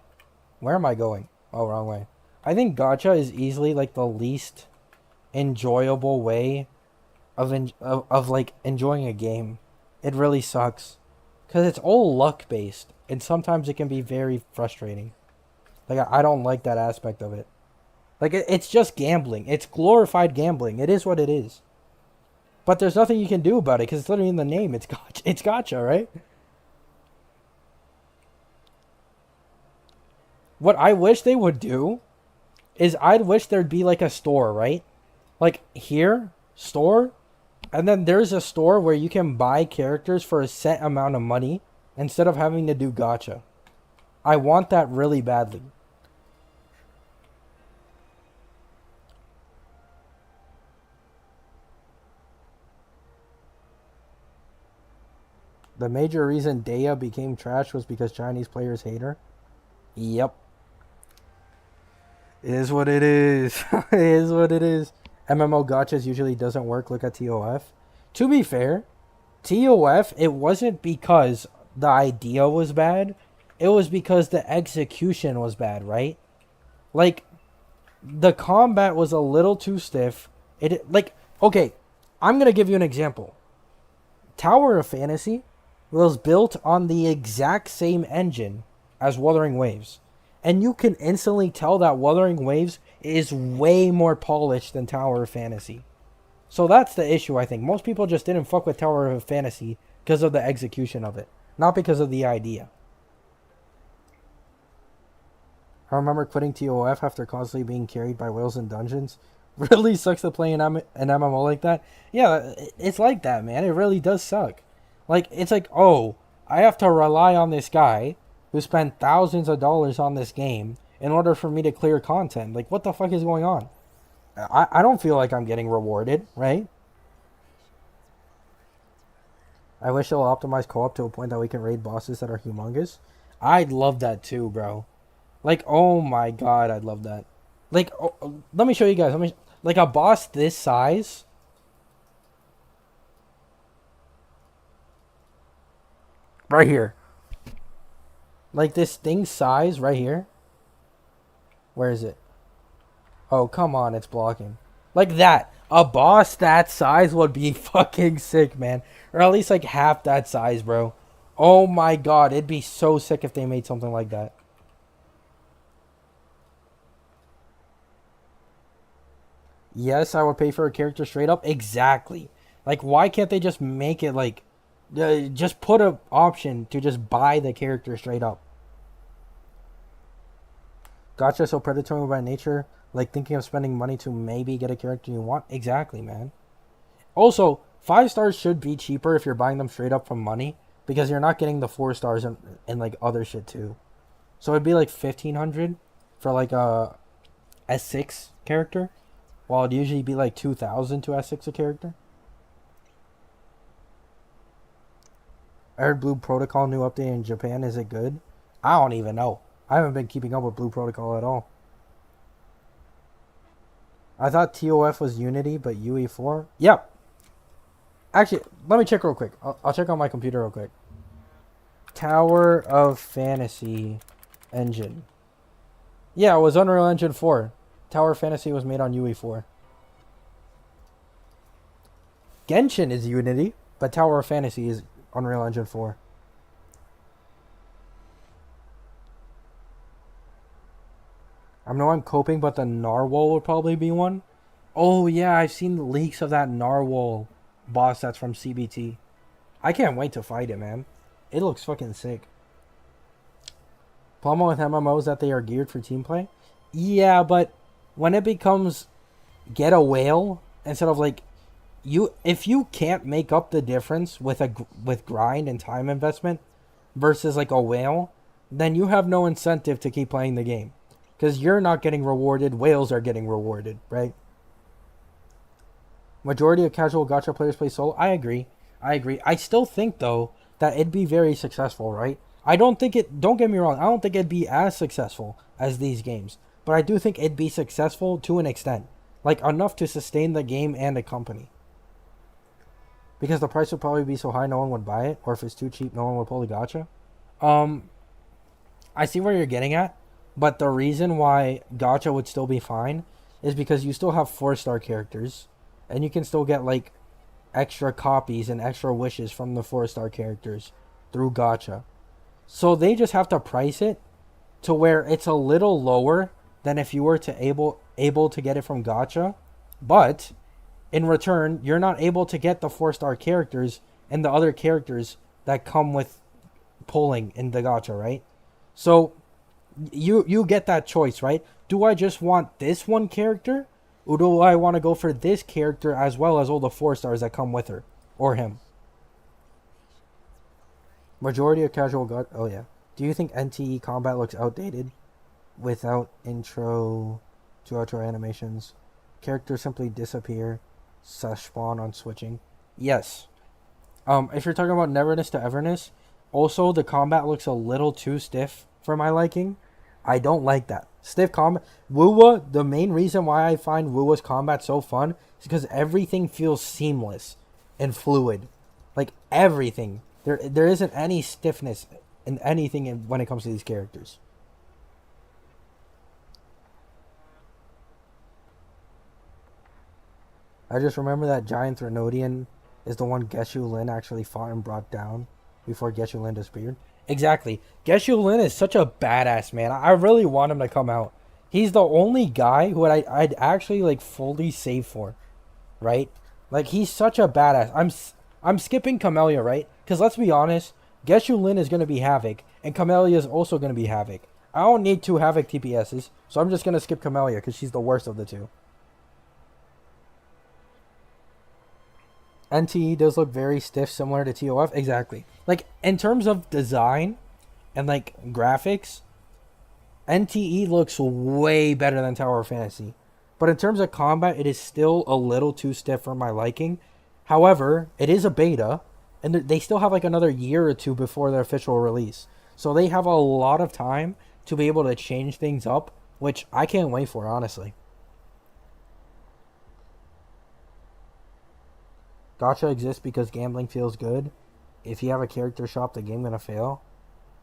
Where am I going? Oh, wrong way. I think gacha is easily like the least enjoyable way of like enjoying a game. It really sucks. Because it's all luck based, and sometimes it can be very frustrating. Like, I don't like that aspect of it. Like, it's just gambling. It's glorified gambling. It is what it is. But there's nothing you can do about it because it's literally in the name. It's gacha. It's gacha, right? What I wish they would do is I'd wish there'd be like a store, right? Like here, store, and then there's a store where you can buy characters for a set amount of money instead of having to do gacha. I want that really badly. The major reason Daya became trash was because Chinese players hate her. Yep. It is what it is. It is what it is. MMO gachas usually doesn't work. Look at TOF. To be fair, TOF, it wasn't because the idea was bad. It was because the execution was bad, right? Like, the combat was a little too stiff. Okay, I'm going to give you an example. Tower of Fantasy was built on the exact same engine as Wuthering Waves. And you can instantly tell that Wuthering Waves is way more polished than Tower of Fantasy. So that's the issue, I think. Most people just didn't fuck with Tower of Fantasy because of the execution of it. Not because of the idea. I remember quitting TOF after constantly being carried by whales in dungeons. Really sucks to play an MMO like that. Yeah, it's like that, man. It really does suck. Like, it's like, oh, I have to rely on this guy who spent thousands of dollars on this game in order for me to clear content. Like, what the fuck is going on? I don't feel like I'm getting rewarded, right? I wish they'll optimize co-op to a point that we can raid bosses that are humongous. I'd love that too, bro. Like, oh my god, I'd love that. Like, let me show you guys. Like a boss this size. Right here. Like this thing size right here. Where is it? Oh, come on, it's blocking. Like that. A boss that size would be fucking sick, man. Or at least like half that size, bro. Oh my god, it'd be so sick if they made something like that. Yes, I would pay for a character straight up. Exactly. Like, why can't they just make it like, just put a option to just buy the character straight up? Gotcha. So predatory by nature, like thinking of spending money to maybe get a character you want. Exactly, man. Also, 5 stars should be cheaper if you're buying them straight up from money because you're not getting the 4 stars and like other shit too. So it'd be like 1,500 for like a S6 character, while it'd usually be like 2,000 to S6 a character. I heard Blue Protocol new update in Japan. Is it good? I don't even know. I haven't been keeping up with Blue Protocol at all. I thought TOF was Unity, but UE4? Yep. Actually, let me check real quick. I'll check on my computer real quick. Tower of Fantasy engine. Yeah, it was Unreal Engine 4. Tower of Fantasy was made on UE4. Genshin is Unity, but Tower of Fantasy is Unreal Engine 4. I know I'm coping, but the narwhal will probably be one. Oh yeah, I've seen the leaks of that narwhal boss that's from CBT. I can't wait to fight it, man. It looks fucking sick. Problem with MMOs that they are geared for team play. Yeah, but when it becomes get a whale instead of like if you can't make up the difference with grind and time investment versus like a whale, then you have no incentive to keep playing the game. Because you're not getting rewarded, whales are getting rewarded, right? Majority of casual gacha players play solo. I agree. I still think, though, that it'd be very successful, right? Don't get me wrong, I don't think it'd be as successful as these games. But I do think it'd be successful to an extent. Like, enough to sustain the game and the company. Because the price would probably be so high no one would buy it. Or if it's too cheap, no one would pull the gacha. I see where you're getting at. But the reason why gacha would still be fine is because you still have 4-star characters. And you can still get, like, extra copies and extra wishes from the 4-star characters through gacha. So they just have to price it to where it's a little lower than if you were to able to get it from gacha. But in return, you're not able to get the 4-star characters and the other characters that come with pulling in the gacha, right? So you get that choice, right? Do I just want this one character, or do I want to go for this character as well as all the 4-stars that come with her or him? Majority of casual gacha. Oh yeah. Do you think NTE combat looks outdated without intro to outro animations? Characters simply disappear, spawn on switching. Yes. If you're talking about neverness to everness, also the combat looks a little too stiff for my liking. I don't like that. Stiff combat. Wuwa, the main reason why I find Wuwa's combat so fun is because everything feels seamless and fluid. Like, everything. There isn't any stiffness in anything when it comes to these characters. I just remember that giant Threnodian is the one Geshu Lin actually fought and brought down before Geshu Lin disappeared. Exactly. Geshu Lin is such a badass, man. I really want him to come out. He's the only guy who I'd actually like fully save for, right? Like, he's such a badass. I'm skipping Camellia, right? Because let's be honest, Geshu Lin is going to be Havoc, and Camellia is also going to be Havoc. I don't need 2 Havoc TPSs, so I'm just going to skip Camellia because she's the worst of the two. NTE does look very stiff, similar to TOF. Exactly. Like, in terms of design and, like, graphics, NTE looks way better than Tower of Fantasy. But in terms of combat, it is still a little too stiff for my liking. However, it is a beta, and they still have, like, another year or two before their official release. So they have a lot of time to be able to change things up, which I can't wait for, honestly. Gacha exists because gambling feels good. If you have a character shop, the game gonna fail.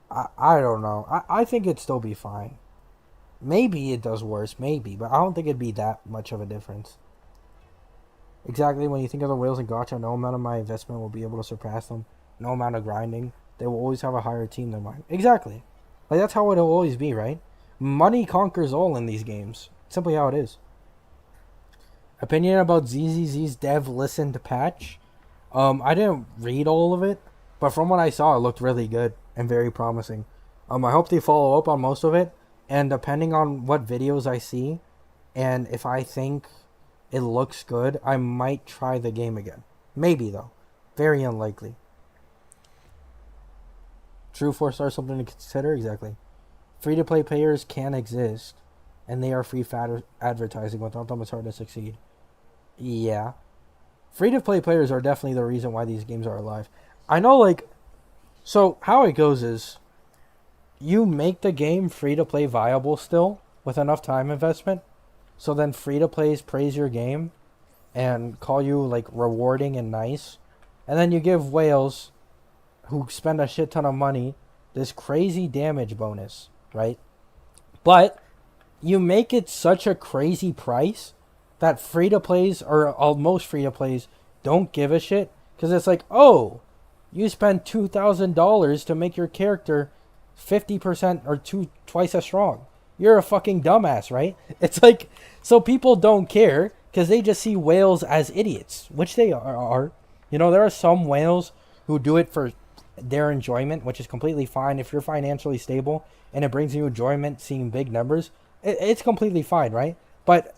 I don't know. I think it'd still be fine. Maybe it does worse, maybe, but I don't think it'd be that much of a difference. Exactly, when you think of the whales in Gacha, no amount of my investment will be able to surpass them. No amount of grinding. They will always have a higher team than mine. Exactly. Like, that's how it'll always be, right? Money conquers all in these games. Simply how it is. Opinion about ZZZ's dev listened patch. I didn't read all of it, but from what I saw, it looked really good and very promising. I hope they follow up on most of it, and depending on what videos I see, and if I think it looks good, I might try the game again. Maybe, though. Very unlikely. True 4-star something to consider? Exactly. Free-to-play players can exist, and they are free advertising. Without them, it's hard to succeed. Yeah. Free-to-play players are definitely the reason why these games are alive. I know, like... So, how it goes is... You make the game free-to-play viable still, with enough time investment. So then free-to-plays praise your game, and call you, like, rewarding and nice. And then you give whales, who spend a shit ton of money, this crazy damage bonus, right? But... You make it such a crazy price that free-to-plays, or most free-to-plays, don't give a shit. Because it's like, oh, you spent $2,000 to make your character 50% or twice as strong. You're a fucking dumbass, right? It's like, so people don't care because they just see whales as idiots, which they are. You know, there are some whales who do it for their enjoyment, which is completely fine. If you're financially stable and it brings you enjoyment seeing big numbers, it's completely fine, right? But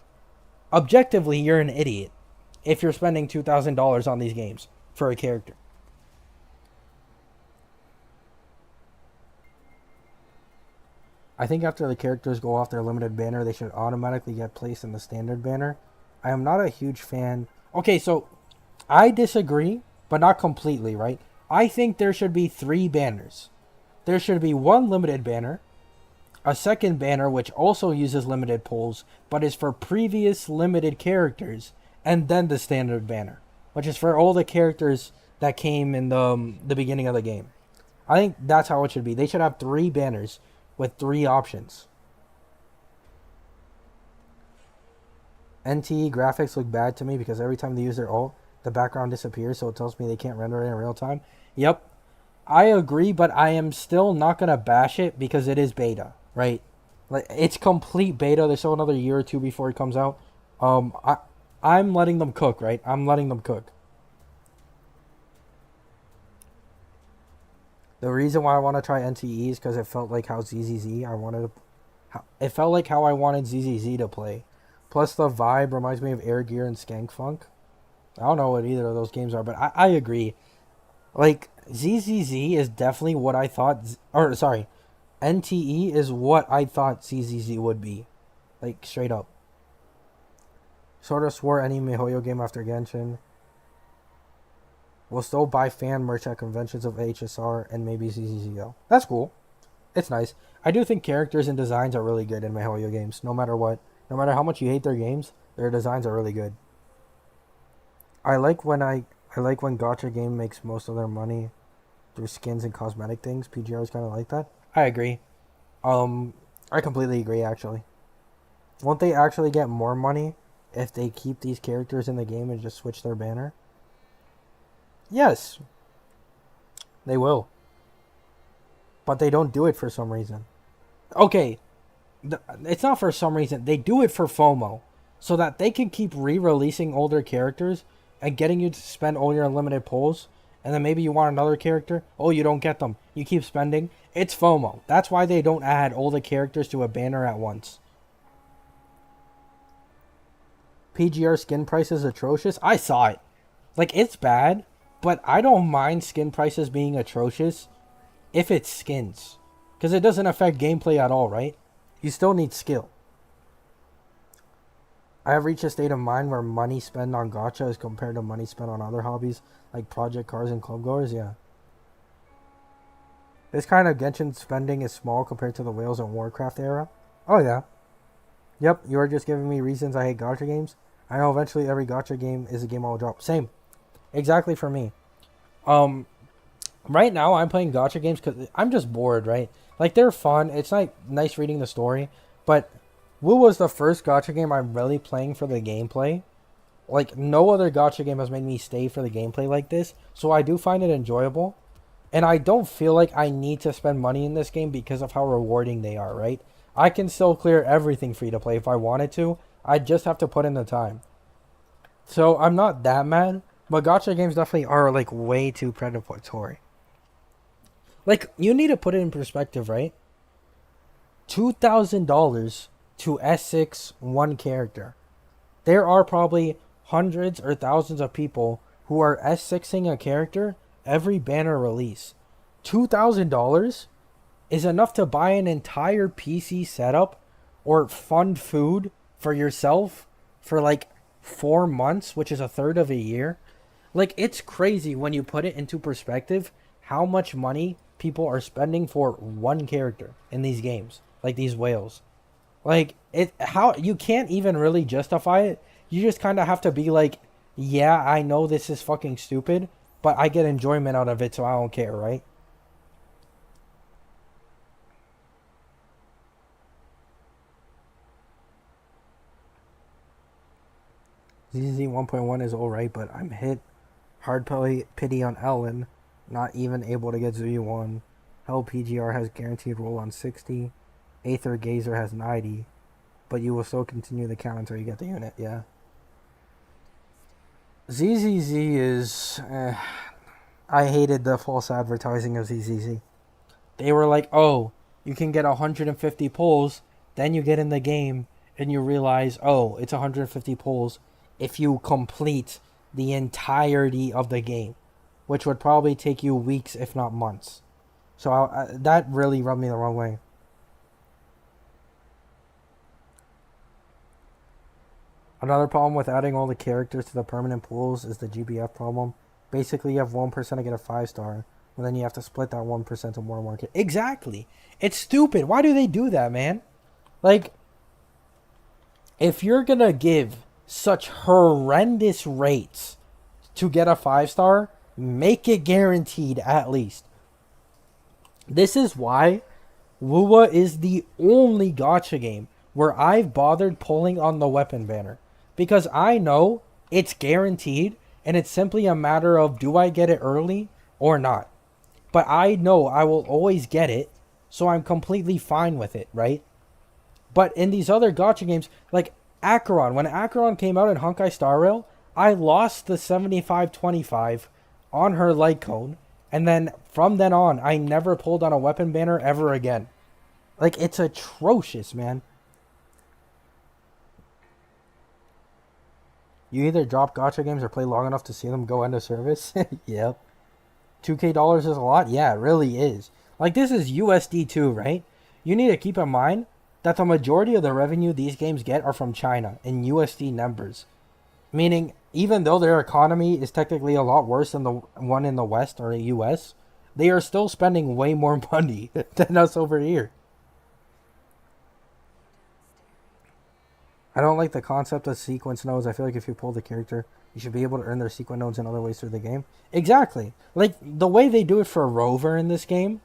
objectively, you're an idiot if you're spending $2,000 on these games for a character. I think after the characters go off their limited banner, they should automatically get placed in the standard banner. I am not a huge fan. Okay, so I disagree, but not completely, right? I think there should be 3 banners. There should be 1 limited banner, a second banner which also uses limited pulls, but is for previous limited characters, and then the standard banner, which is for all the characters that came in the beginning of the game. I think that's how it should be. They should have 3 banners with 3 options. NTE graphics look bad to me because every time they use their ult, the background disappears, so it tells me they can't render it in real time. Yep, I agree, but I am still not gonna bash it because it is beta, right? Like, it's complete beta. There's still another year or 2 before it comes out. I'm letting them cook, right? I'm letting them cook. The reason why I want to try NTE is because it felt like how ZZZ I wanted to. It felt like how I wanted ZZZ to play. Plus, the vibe reminds me of Air Gear and Skank Funk. I don't know what either of those games are, but I agree. Like, ZZZ is definitely what I thought. Or, sorry. NTE is what I thought ZZZ would be. Like, straight up. Sort of swore any MiHoYo game after Genshin. Will still buy fan merch at conventions of HSR and maybe ZZZ though. That's cool. It's nice. I do think characters and designs are really good in MiHoYo games, no matter what. No matter how much you hate their games, their designs are really good. I like when Gacha game makes most of their money through skins and cosmetic things. PGR is kind of like that. I agree. I completely agree, actually. Won't they actually get more money if they keep these characters in the game and just switch their banner? Yes. They will. But they don't do it for some reason. Okay. It's not for some reason. They do it for FOMO. So that they can keep re-releasing older characters and getting you to spend all your unlimited pulls. And then maybe you want another character. Oh, you don't get them. You keep spending. It's FOMO. That's why they don't add all the characters to a banner at once. PGR skin price is atrocious. I saw it. Like, it's bad, but I don't mind skin prices being atrocious if it's skins. Because it doesn't affect gameplay at all, right? You still need skill. I have reached a state of mind where money spent on gacha is compared to money spent on other hobbies like project cars and club goers. Yeah. This kind of Genshin spending is small compared to the Whales and Warcraft era. Oh yeah. Yep, you are just giving me reasons I hate gacha games. I know eventually every gacha game is a game I'll drop. Same. Exactly for me. Um, right now I'm playing gacha games because I'm just bored, right? Like, they're fun. It's like nice reading the story, but Wu was the first gacha game I'm really playing for the gameplay. Like, no other gacha game has made me stay for the gameplay like this, so I do find it enjoyable. And I don't feel like I need to spend money in this game because of how rewarding they are, right? I can still clear everything free to play if I wanted to. I just have to put in the time. So I'm not that mad, but gacha games definitely are like way too predatory. Like, you need to put it in perspective, right? $2,000 to S6 one character. There are probably hundreds or thousands of people who are S6ing a character every banner release. $2,000 is enough to buy an entire PC setup or fund food for yourself for like 4 months, which is a third of a year. Like, it's crazy when you put it into perspective how much money people are spending for one character in these games, like these whales. Like, it, how you can't even really justify it. You just kind of have to be like, yeah, I know this is fucking stupid, but I get enjoyment out of it, so I don't care, right? ZZ 1.1 is alright, but I'm hit hard pity on Ellen, not even able to get Z1. Hell PGR has guaranteed roll on 60. Aether Gazer has 90, but you will still continue the count until you get the unit, yeah. ZZZ is... I hated the false advertising of ZZZ. They were like, oh, you can get 150 pulls, then you get in the game, and you realize, oh, it's 150 pulls if you complete the entirety of the game, which would probably take you weeks, if not months. So that really rubbed me the wrong way. Another problem with adding all the characters to the permanent pools is the GBF problem. Basically, you have 1% to get a 5-star, and then you have to split that 1% to more market. Exactly. It's stupid. Why do they do that, man? Like, if you're going to give such horrendous rates to get a 5-star, make it guaranteed at least. This is why Wuwa is the only gacha game where I've bothered pulling on the weapon banner. Because I know it's guaranteed, and it's simply a matter of, do I get it early or not? But I know I will always get it, so I'm completely fine with it, right? But in these other gacha games, like Acheron, when Acheron came out in Honkai Star Rail, I lost the 75-25 on her light cone, and then from then on, I never pulled on a weapon banner ever again. Like, it's atrocious, man. You either drop gacha games or play long enough to see them go into service. Yep. $2K is a lot? Yeah, it really is. Like, this is USD too, right? You need to keep in mind that the majority of the revenue these games get are from China in USD numbers. Meaning, even though their economy is technically a lot worse than the one in the West or the US, they are still spending way more money than us over here. I don't like the concept of sequence nodes. I feel like if you pull the character, you should be able to earn their sequence nodes in other ways through the game. Exactly. Like, the way they do it for Rover in this game,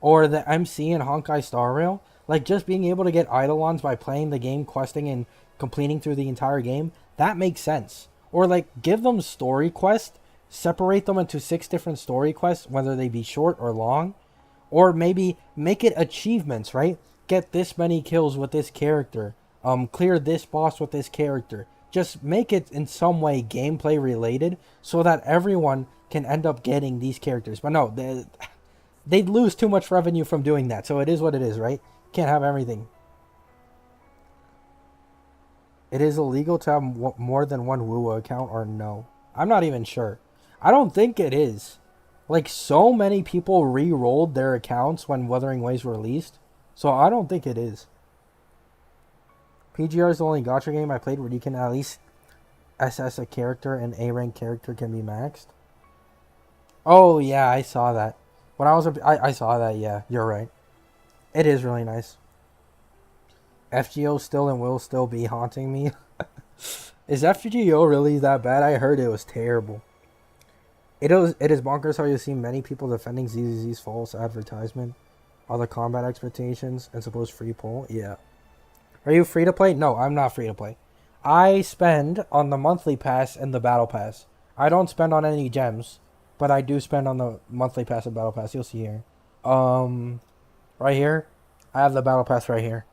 or the MC in Honkai Star Rail, like, just being able to get Eidolons by playing the game, questing, and completing through the entire game, that makes sense. Or, like, give them story quests, separate them into 6 different story quests, whether they be short or long, or maybe make it achievements, right? Get this many kills with this character. Clear this boss with this character. Just make it in some way gameplay related so that everyone can end up getting these characters. But no, they'd lose too much revenue from doing that. So it is what it is, right? Can't have everything. It is illegal to have more than one Wuwa account, or no? I'm not even sure. I don't think it is. Like, so many people re-rolled their accounts when Wuthering Waves were released, so I don't think it is. PGR is the only gacha game I played where you can at least SS a character and A rank character can be maxed. Oh yeah, I saw that. When I saw that. Yeah, you're right. It is really nice. FGO still and will still be haunting me. Is FGO really that bad? I heard it was terrible. It is bonkers how you see many people defending ZZZ's false advertisement, all the combat expectations, and supposed free pull. Yeah. Are you free to play? No, I'm not free to play. I spend on the monthly pass and the battle pass. I don't spend on any gems, but I do spend on the monthly pass and battle pass. You'll see here. Right here, I have the battle pass right here.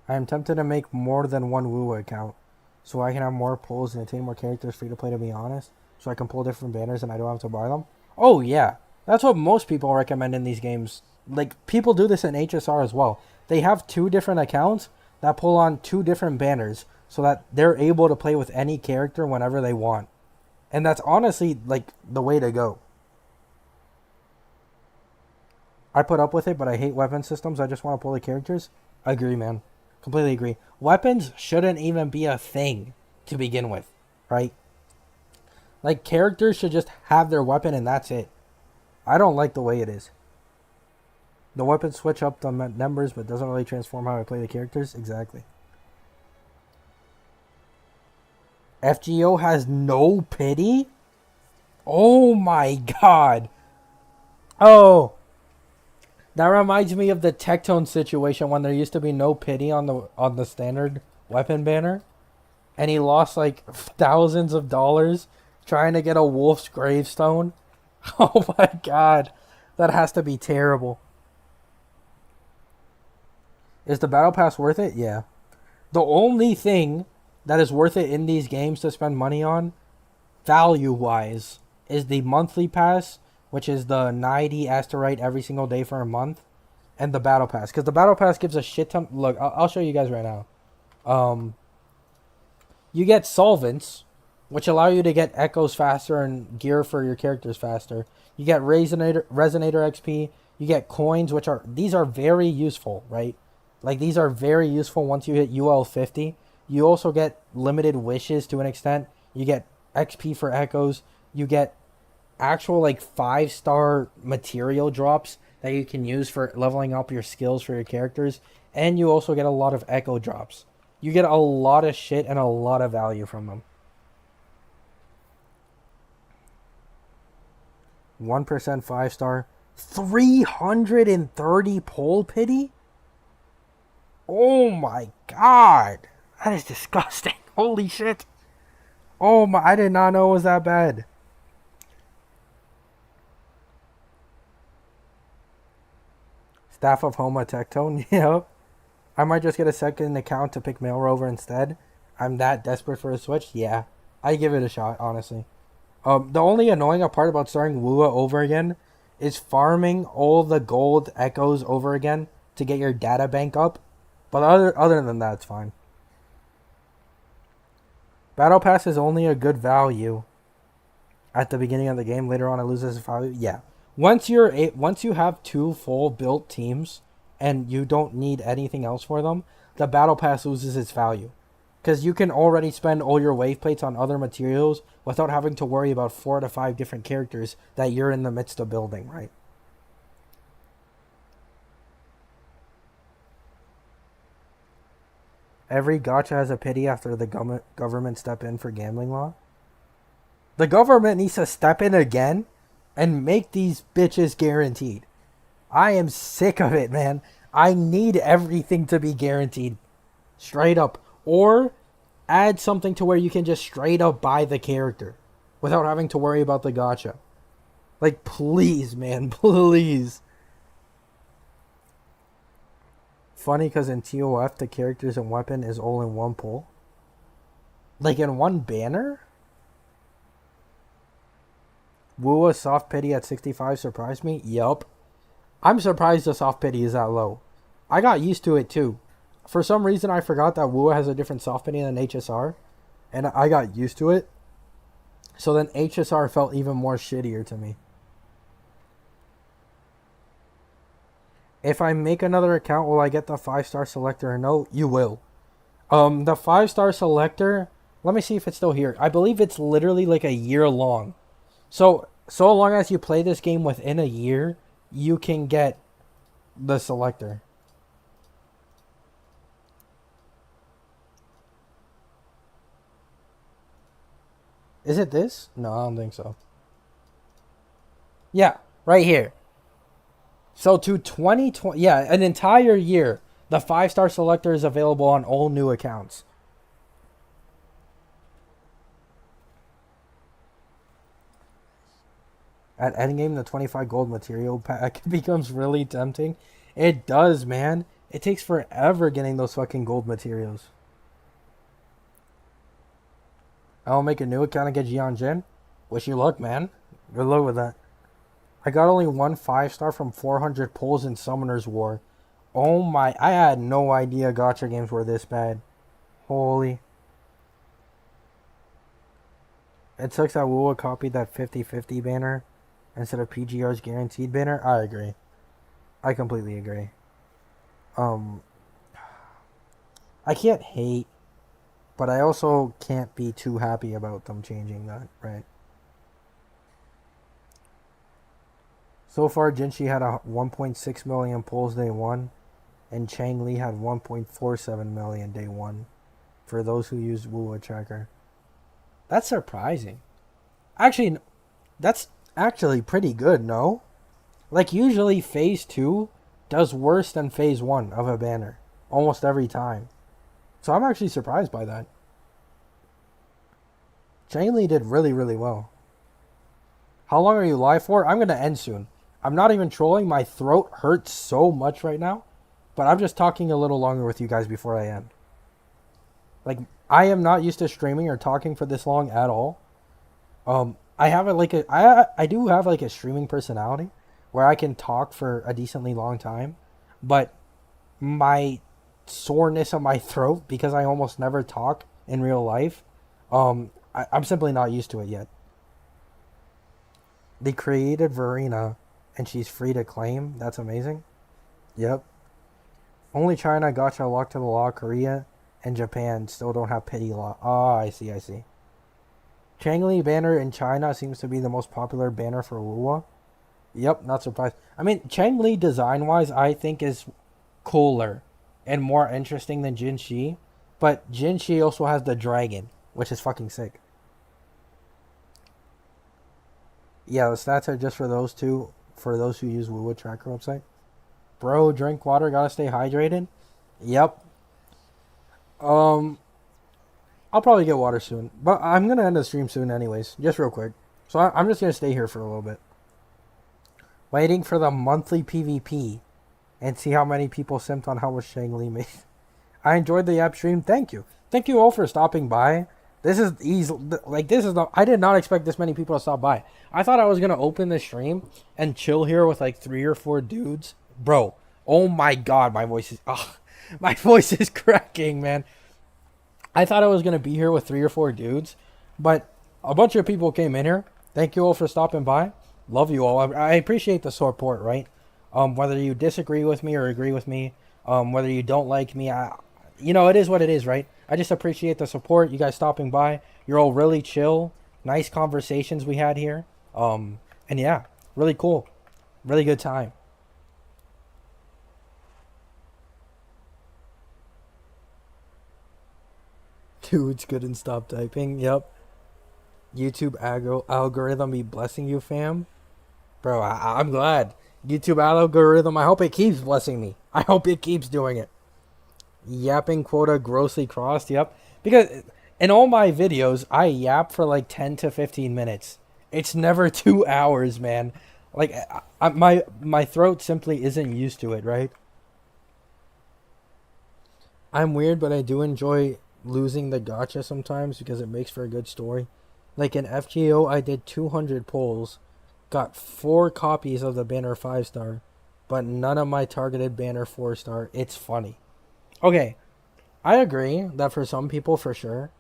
I am tempted to make more than one Wuwa account, so I can have more pulls and attain more characters free to play, to be honest, so I can pull different banners and I don't have to buy them. Oh yeah, that's what most people recommend in these games. Like, people do this in HSR as well. They have 2 different accounts that pull on 2 different banners so that they're able to play with any character whenever they want. And that's honestly, like, the way to go. I put up with it, but I hate weapon systems. I just want to pull the characters. Agree, man. Completely agree. Weapons shouldn't even be a thing to begin with, right? Like, characters should just have their weapon and that's it. I don't like the way it is. The weapons switch up the numbers, but doesn't really transform how I play the characters. Exactly. FGO has no pity? Oh my god. Oh. That reminds me of the Tectone situation when there used to be no pity on the standard weapon banner. And he lost like thousands of dollars trying to get a wolf's gravestone. Oh my god. That has to be terrible. Is the battle pass worth it? Yeah. The only thing that is worth it in these games to spend money on, value-wise, is the monthly pass, which is the 90 asterite every single day for a month, and the battle pass. Because the battle pass gives a shit ton... Look, I'll show you guys right now. You get solvents, which allow you to get echoes faster and gear for your characters faster. You get resonator XP. You get coins, which are... These are very useful, right? Like, these are very useful once you hit UL 50. You also get limited wishes to an extent. You get XP for echoes. You get actual, like, 5-star material drops that you can use for leveling up your skills for your characters. And you also get a lot of echo drops. You get a lot of shit and a lot of value from them. 1% 5-star. 330 pole pity? Oh my god. That is disgusting. Holy shit. Oh my, I did not know it was that bad. Staff of Homa Tectone, yeah. I might just get a second account to pick Mail Rover instead. I'm that desperate for a Switch. Yeah, I give it a shot, honestly. The only annoying part about starting Wuwa over again is farming all the gold echoes over again to get your data bank up. But other than that, it's fine. Battle Pass is only a good value at the beginning of the game. Later on, it loses its value. Yeah. Once you have 2 full built teams and you don't need anything else for them, the Battle Pass loses its value. Because you can already spend all your wave plates on other materials without having to worry about 4 to 5 different characters that you're in the midst of building, right? Every gacha has a pity after the government step in for gambling law. The government needs to step in again and make these bitches guaranteed. I am sick of it, man. I need everything to be guaranteed. Straight up. Or add something to where you can just straight up buy the character without having to worry about the gacha. Like, please, man. Please. Funny because in TOF, the characters and weapon is all in one pull. Like, in one banner? Wuwa soft pity at 65 surprised me? Yup. I'm surprised the soft pity is that low. I got used to it too. For some reason, I forgot that Wuwa has a different soft bidding than HSR, and I got used to it. So then HSR felt even more shittier to me. If I make another account, will I get the 5-star selector? No, you will. The 5-star selector, let me see if it's still here. I believe it's literally like a year long. So long as you play this game within a year, you can get the selector. Is it this? No, I don't think so. Yeah, right here. So to 2020, yeah, an entire year, the 5-star selector is available on all new accounts. At endgame, the 25 gold material pack becomes really tempting. It does, man. It takes forever getting those fucking gold materials. I'll make a new account and get Jian Jin. Wish you luck, man. Good luck with that. I got only one 5-star from 400 pulls in Summoner's War. Oh my, I had no idea gacha games were this bad. Holy. It sucks that Wuwa copied that 50-50 banner instead of PGR's guaranteed banner. I agree. I completely agree. I can't hate, but I also can't be too happy about them changing that, right? So far, Jinshi had a 1.6 million pulls day one, and Chang Li had 1.47 million day one, for those who use Wuwa Tracker. That's surprising. Actually, that's actually pretty good, no? Like, usually Phase 2 does worse than Phase 1 of a banner, almost every time. So I'm actually surprised by that. Chang Li did really, really well. How long are you live for? I'm going to end soon. I'm not even trolling. My throat hurts so much right now. But I'm just talking a little longer with you guys before I end. Like, I am not used to streaming or talking for this long at all. I have I do have like a streaming personality where I can talk for a decently long time. But my soreness of my throat, because I almost never talk in real life, I'm simply not used to it yet. They created Verena, and she's free to claim. That's amazing. Yep. Only China, Gacha, Lock to the Law, Korea, and Japan still don't have pity law. Oh, I see. Chang Li banner in China seems to be the most popular banner for Wuwa. Yep, not surprised. I mean, Chang Li design-wise, I think is cooler and more interesting than Jin Shi. But Jin Shi also has the dragon, which is fucking sick. Yeah, the stats are just for those two, for those who use Wuwa Tracker website. Bro, drink water, gotta stay hydrated. Yep. I'll probably get water soon, but I'm gonna end the stream soon anyways, just real quick. So I'm just gonna stay here for a little bit. Waiting for the monthly PvP and see how many people simped on how much Shang Li made. I enjoyed the app stream. Thank you. Thank you all for stopping by. This is easy. Like, this is I did not expect this many people to stop by. I thought I was gonna open the stream and chill here with like 3 or 4 dudes. Bro, oh my god, my voice is cracking, man. I thought I was gonna be here with 3 or 4 dudes, but a bunch of people came in here. Thank you all for stopping by. Love you all. I appreciate the support, right? Whether you disagree with me or agree with me, whether you don't like me, it is what it is, right? I just appreciate the support. You guys stopping by. You're all really chill. Nice conversations we had here. And yeah, really cool. Really good time. Dudes couldn't stop typing. Yep. YouTube algorithm be blessing you, fam. Bro, I'm glad. YouTube algorithm, I hope it keeps blessing me. I hope it keeps doing it. Yapping quota grossly crossed. Yep. Because in all my videos, I yap for like 10 to 15 minutes. It's never 2 hours, man. Like, my throat simply isn't used to it, right? I'm weird, but I do enjoy losing the gacha sometimes because it makes for a good story. Like in FGO, I did 200 pulls, got 4 copies of the banner 5-star, but none of my targeted banner 4-star. It's funny. Okay, I agree that for some people, for sure,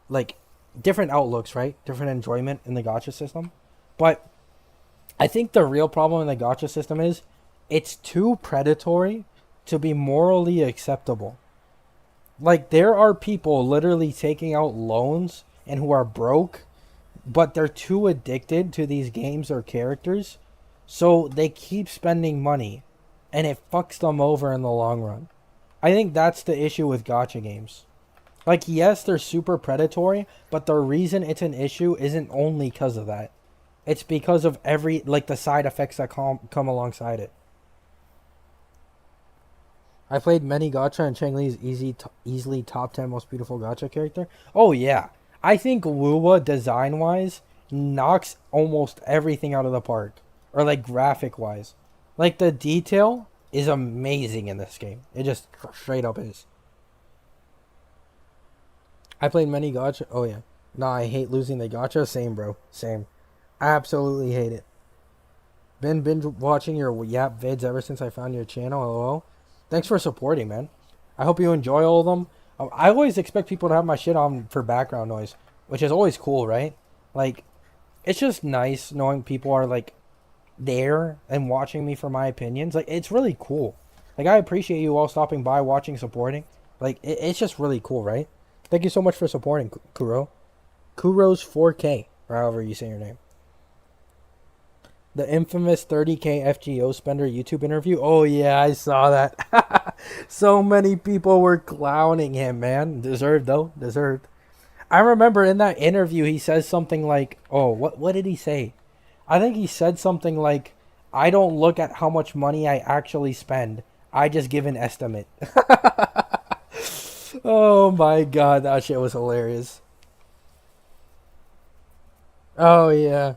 like different outlooks, right? Different enjoyment in the gotcha system. But I think the real problem in the gotcha system is it's too predatory to be morally acceptable. Like there are people literally taking out loans and who are broke, but they're too addicted to these games or characters, so they keep spending money and it fucks them over in the long run. I think that's the issue with gotcha games. Like, yes, they're super predatory, but the reason it's an issue isn't only because of that. It's because of every, like, the side effects that come alongside it. I played many gacha and Cheng Li's easily top 10 most beautiful gacha character. Oh, yeah. I think Wuwa, design wise, knocks almost everything out of the park. Or, like, graphic wise. Like, the detail is amazing in this game. It just straight up is. I played many gacha. Oh, yeah. Nah, I hate losing the gacha. Same, bro. Same. Absolutely hate it. Been binge watching your Yap vids ever since I found your channel. LOL. Thanks for supporting, man. I hope you enjoy all of them. I always expect people to have my shit on for background noise, which is always cool, right? Like, it's just nice knowing people are like there and watching me for my opinions. Like, it's really cool. Like, I appreciate you all stopping by, watching, supporting. Like, it's just really cool, right? Thank you so much for supporting, Kuro. Kuro's 4K, or however you say your name. The infamous 30K FGO spender YouTube interview. Oh, yeah, I saw that. So many people were clowning him, man. Deserved, though. Deserved. I remember in that interview, he says something like, oh, what did he say? I think he said something like, I don't look at how much money I actually spend. I just give an estimate. Oh, my God. That shit was hilarious. Oh, yeah.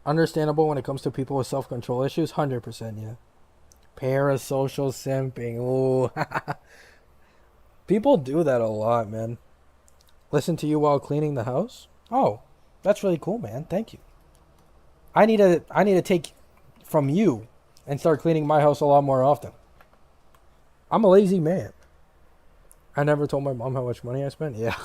Understandable when it comes to people with self-control issues. 100%, yeah. Parasocial simping. Ooh. People do that a lot, man. Listen to you while cleaning the house? Oh, that's really cool, man. Thank you. I need to take from you and start cleaning my house a lot more often. I'm a lazy man. I never told my mom how much money I spent. Yeah.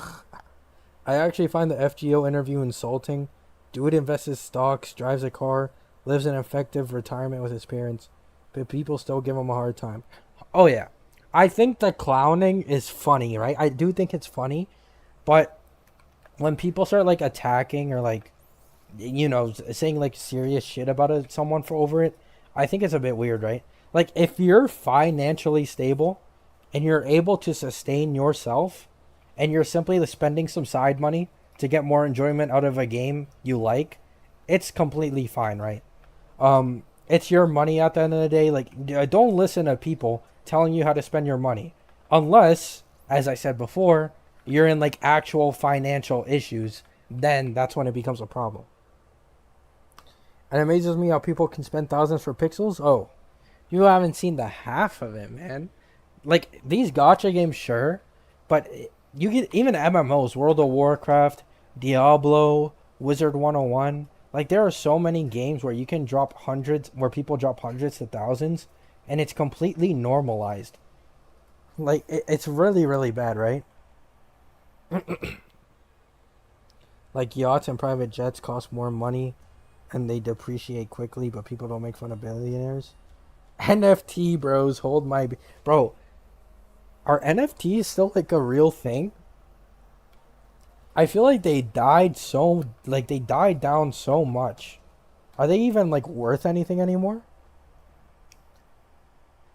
I actually find the FGO interview insulting. Dude invests his stocks, drives a car, lives an effective retirement with his parents, but people still give him a hard time. Oh, yeah. I think the clowning is funny, right? I do think it's funny, but when people start, like, attacking or, like, you know, saying, like, serious shit about someone for over it, I think it's a bit weird, right? Like, if you're financially stable and you're able to sustain yourself and you're simply spending some side money to get more enjoyment out of a game you like, it's completely fine, right? It's your money at the end of the day. Like, don't listen to people telling you how to spend your money, unless, as I said before, you're in like actual financial issues. Then that's when it becomes a problem. And it amazes me how people can spend thousands for pixels. Oh, you haven't seen the half of it, man. Like these gacha games, sure, but you get even MMOs, World of Warcraft, Diablo, Wizard 101. Like there are so many games where you can drop hundreds, where people drop hundreds to thousands, and it's completely normalized. Like it's really, really bad, right? Like yachts and private jets cost more money, and they depreciate quickly, but people don't make fun of billionaires. NFT bros, hold my bro. Are NFTs still like a real thing? I feel like they died down so much. Are they even like worth anything anymore?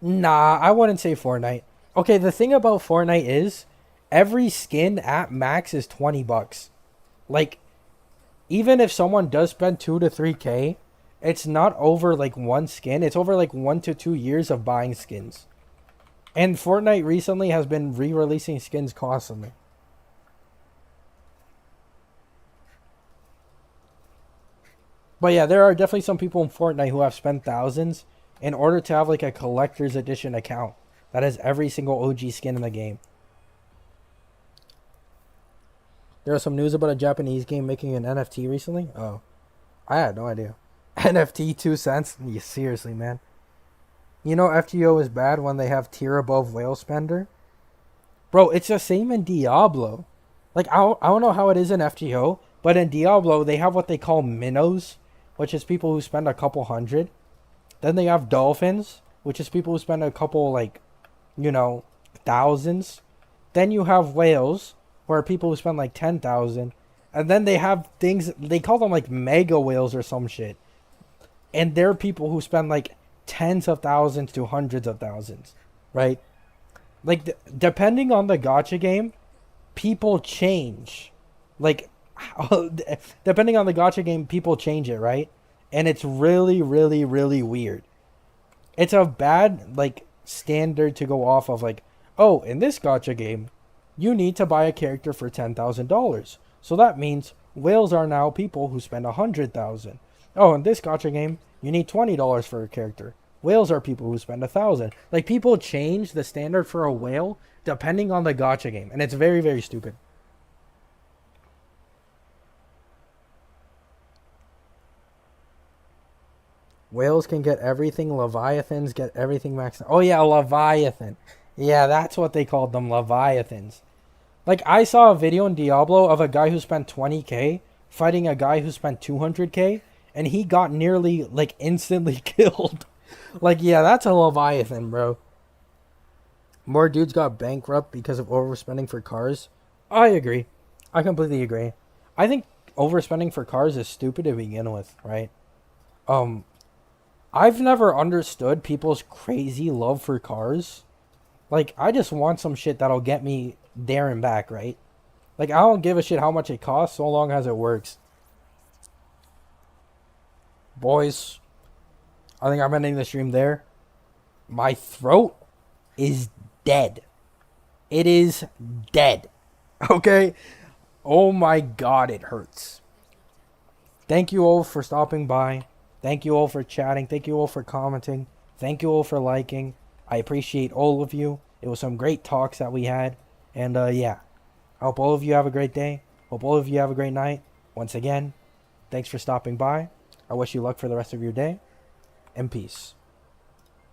Nah, I wouldn't say Fortnite. Okay, the thing about Fortnite is every skin at max is $20. Like even if someone does spend 2 to 3K, it's not over like one skin. It's over like 1 to 2 years of buying skins. And Fortnite recently has been re-releasing skins constantly. But yeah, there are definitely some people in Fortnite who have spent thousands in order to have like a collector's edition account that has every single OG skin in the game. There was some news about a Japanese game making an NFT recently. Oh, I had no idea. NFT 2 cents? Yeah, seriously, man. You know FGO is bad when they have tier above whale spender? Bro, it's the same in Diablo. Like, I don't know how it is in FGO, but in Diablo, they have what they call minnows, which is people who spend a couple hundred. Then they have dolphins, which is people who spend a couple, like, you know, thousands. Then you have whales, where people who spend like 10,000. And then they have things, they call them like mega whales or some shit. And they're people who spend like tens of thousands to hundreds of thousands, right? Like, depending on the gacha game, people change. Like, depending on the gacha game, people change it, right? And it's really, really, really weird. It's a bad, like, standard to go off of, like, oh, in this gacha game, you need to buy a character for $10,000. So that means whales are now people who spend 100,000. Oh, in this gacha game, you need $20 for a character. Whales are people who spend 1,000. Like, people change the standard for a whale depending on the gacha game, and it's very, very stupid. Whales can get everything. Leviathans get everything maxed. Oh yeah, Leviathan. Yeah, that's what they called them, Leviathans. Like, I saw a video in Diablo of a guy who spent 20k fighting a guy who spent 200k, and he got nearly, like, instantly killed. Like, yeah, that's a Leviathan, bro. More dudes got bankrupt because of overspending for cars. I agree. I completely agree. I think overspending for cars is stupid to begin with, right? Um, I've never understood people's crazy love for cars. Like, I just want some shit that'll get me there and back, right? Like, I don't give a shit how much it costs so long as it works. Boys, I think I'm ending the stream there. My throat is dead. It is dead. Okay? Oh my god, it hurts. Thank you all for stopping by. Thank you all for chatting. Thank you all for commenting. Thank you all for liking. I appreciate all of you. It was some great talks that we had. And yeah, I hope all of you have a great day. Hope all of you have a great night. Once again, thanks for stopping by. I wish you luck for the rest of your day. And peace.